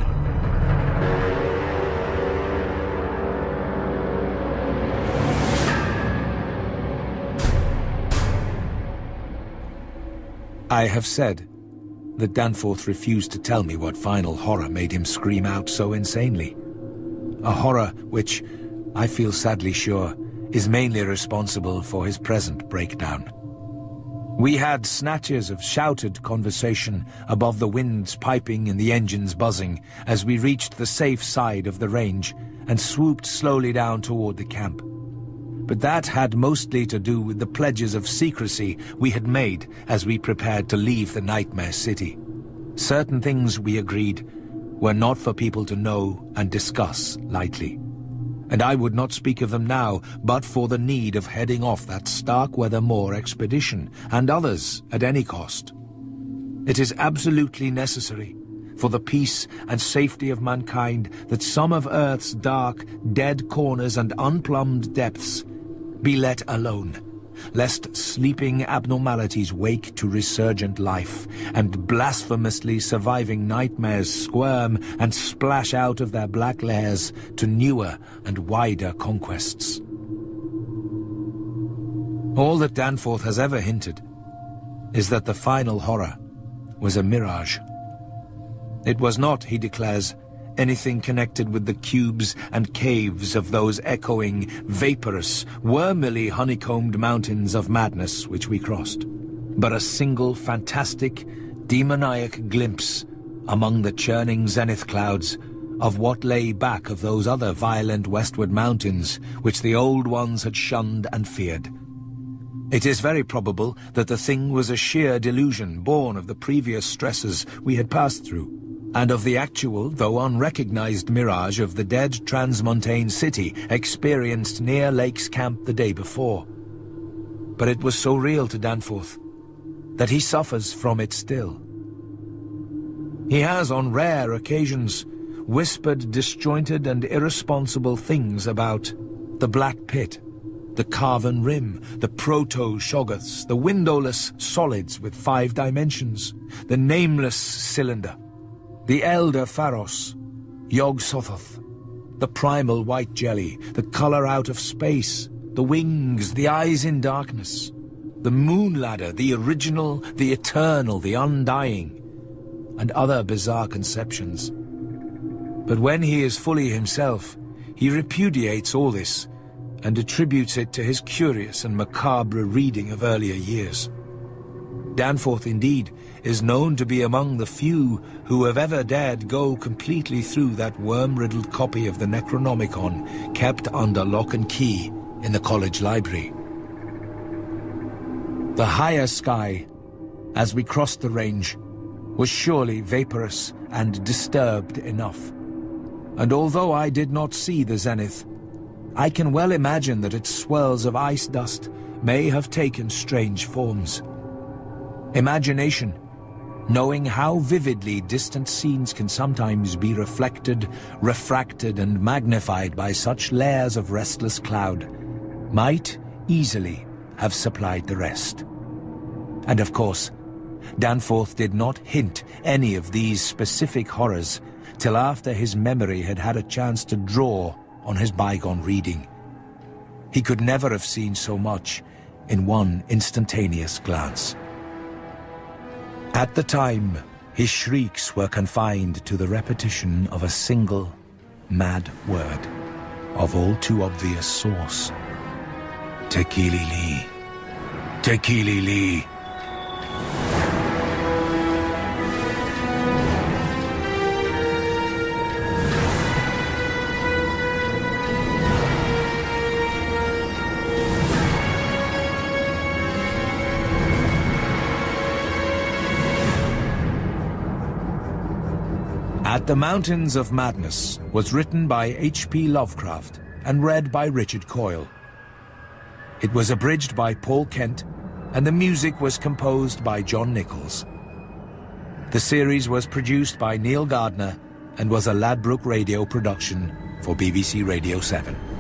I have said that Danforth refused to tell me what final horror made him scream out so insanely. A horror which, I feel sadly sure, is mainly responsible for his present breakdown. We had snatches of shouted conversation above the wind's piping and the engine's buzzing as we reached the safe side of the range and swooped slowly down toward the camp. But that had mostly to do with the pledges of secrecy we had made as we prepared to leave the nightmare city. Certain things, we agreed, were not for people to know and discuss lightly. And I would not speak of them now, but for the need of heading off that Starkweather Moor expedition, and others at any cost. It is absolutely necessary, for the peace and safety of mankind, that some of Earth's dark, dead corners and unplumbed depths be let alone, lest sleeping abnormalities wake to resurgent life, and blasphemously surviving nightmares squirm and splash out of their black lairs to newer and wider conquests. All that Danforth has ever hinted is that the final horror was a mirage. It was not, he declares, anything connected with the cubes and caves of those echoing, vaporous, wormily honeycombed mountains of madness which we crossed, but a single fantastic, demoniac glimpse among the churning zenith clouds of what lay back of those other violent westward mountains which the old ones had shunned and feared. It is very probable that the thing was a sheer delusion born of the previous stresses we had passed through, and of the actual, though unrecognized, mirage of the dead transmontane city experienced near Lake's camp the day before. But it was so real to Danforth that he suffers from it still. He has, on rare occasions, whispered disjointed and irresponsible things about the Black Pit, the carven rim, the proto-shoggoths, the windowless solids with 5 dimensions, the nameless cylinder, the elder Pharos, Yog-Sothoth, the primal white jelly, the color out of space, the wings, the eyes in darkness, the moon ladder, the original, the eternal, the undying, and other bizarre conceptions. But when he is fully himself, he repudiates all this and attributes it to his curious and macabre reading of earlier years. Danforth, indeed, is known to be among the few who have ever dared go completely through that worm-riddled copy of the Necronomicon kept under lock and key in the college library. The higher sky, as we crossed the range, was surely vaporous and disturbed enough. And although I did not see the zenith, I can well imagine that its swirls of ice dust may have taken strange forms. Imagination, knowing how vividly distant scenes can sometimes be reflected, refracted, and magnified by such layers of restless cloud, might easily have supplied the rest. And of course, Danforth did not hint any of these specific horrors till after his memory had had a chance to draw on his bygone reading. He could never have seen so much in one instantaneous glance. At the time, his shrieks were confined to the repetition of a single, mad word, of all too obvious source. Tekili-li. Tekili-li. At the Mountains of Madness was written by H.P. Lovecraft and read by Richard Coyle. It was abridged by Paul Kent, and the music was composed by John Nichols. The series was produced by Neil Gardner and was a Ladbroke Radio production for BBC Radio 7.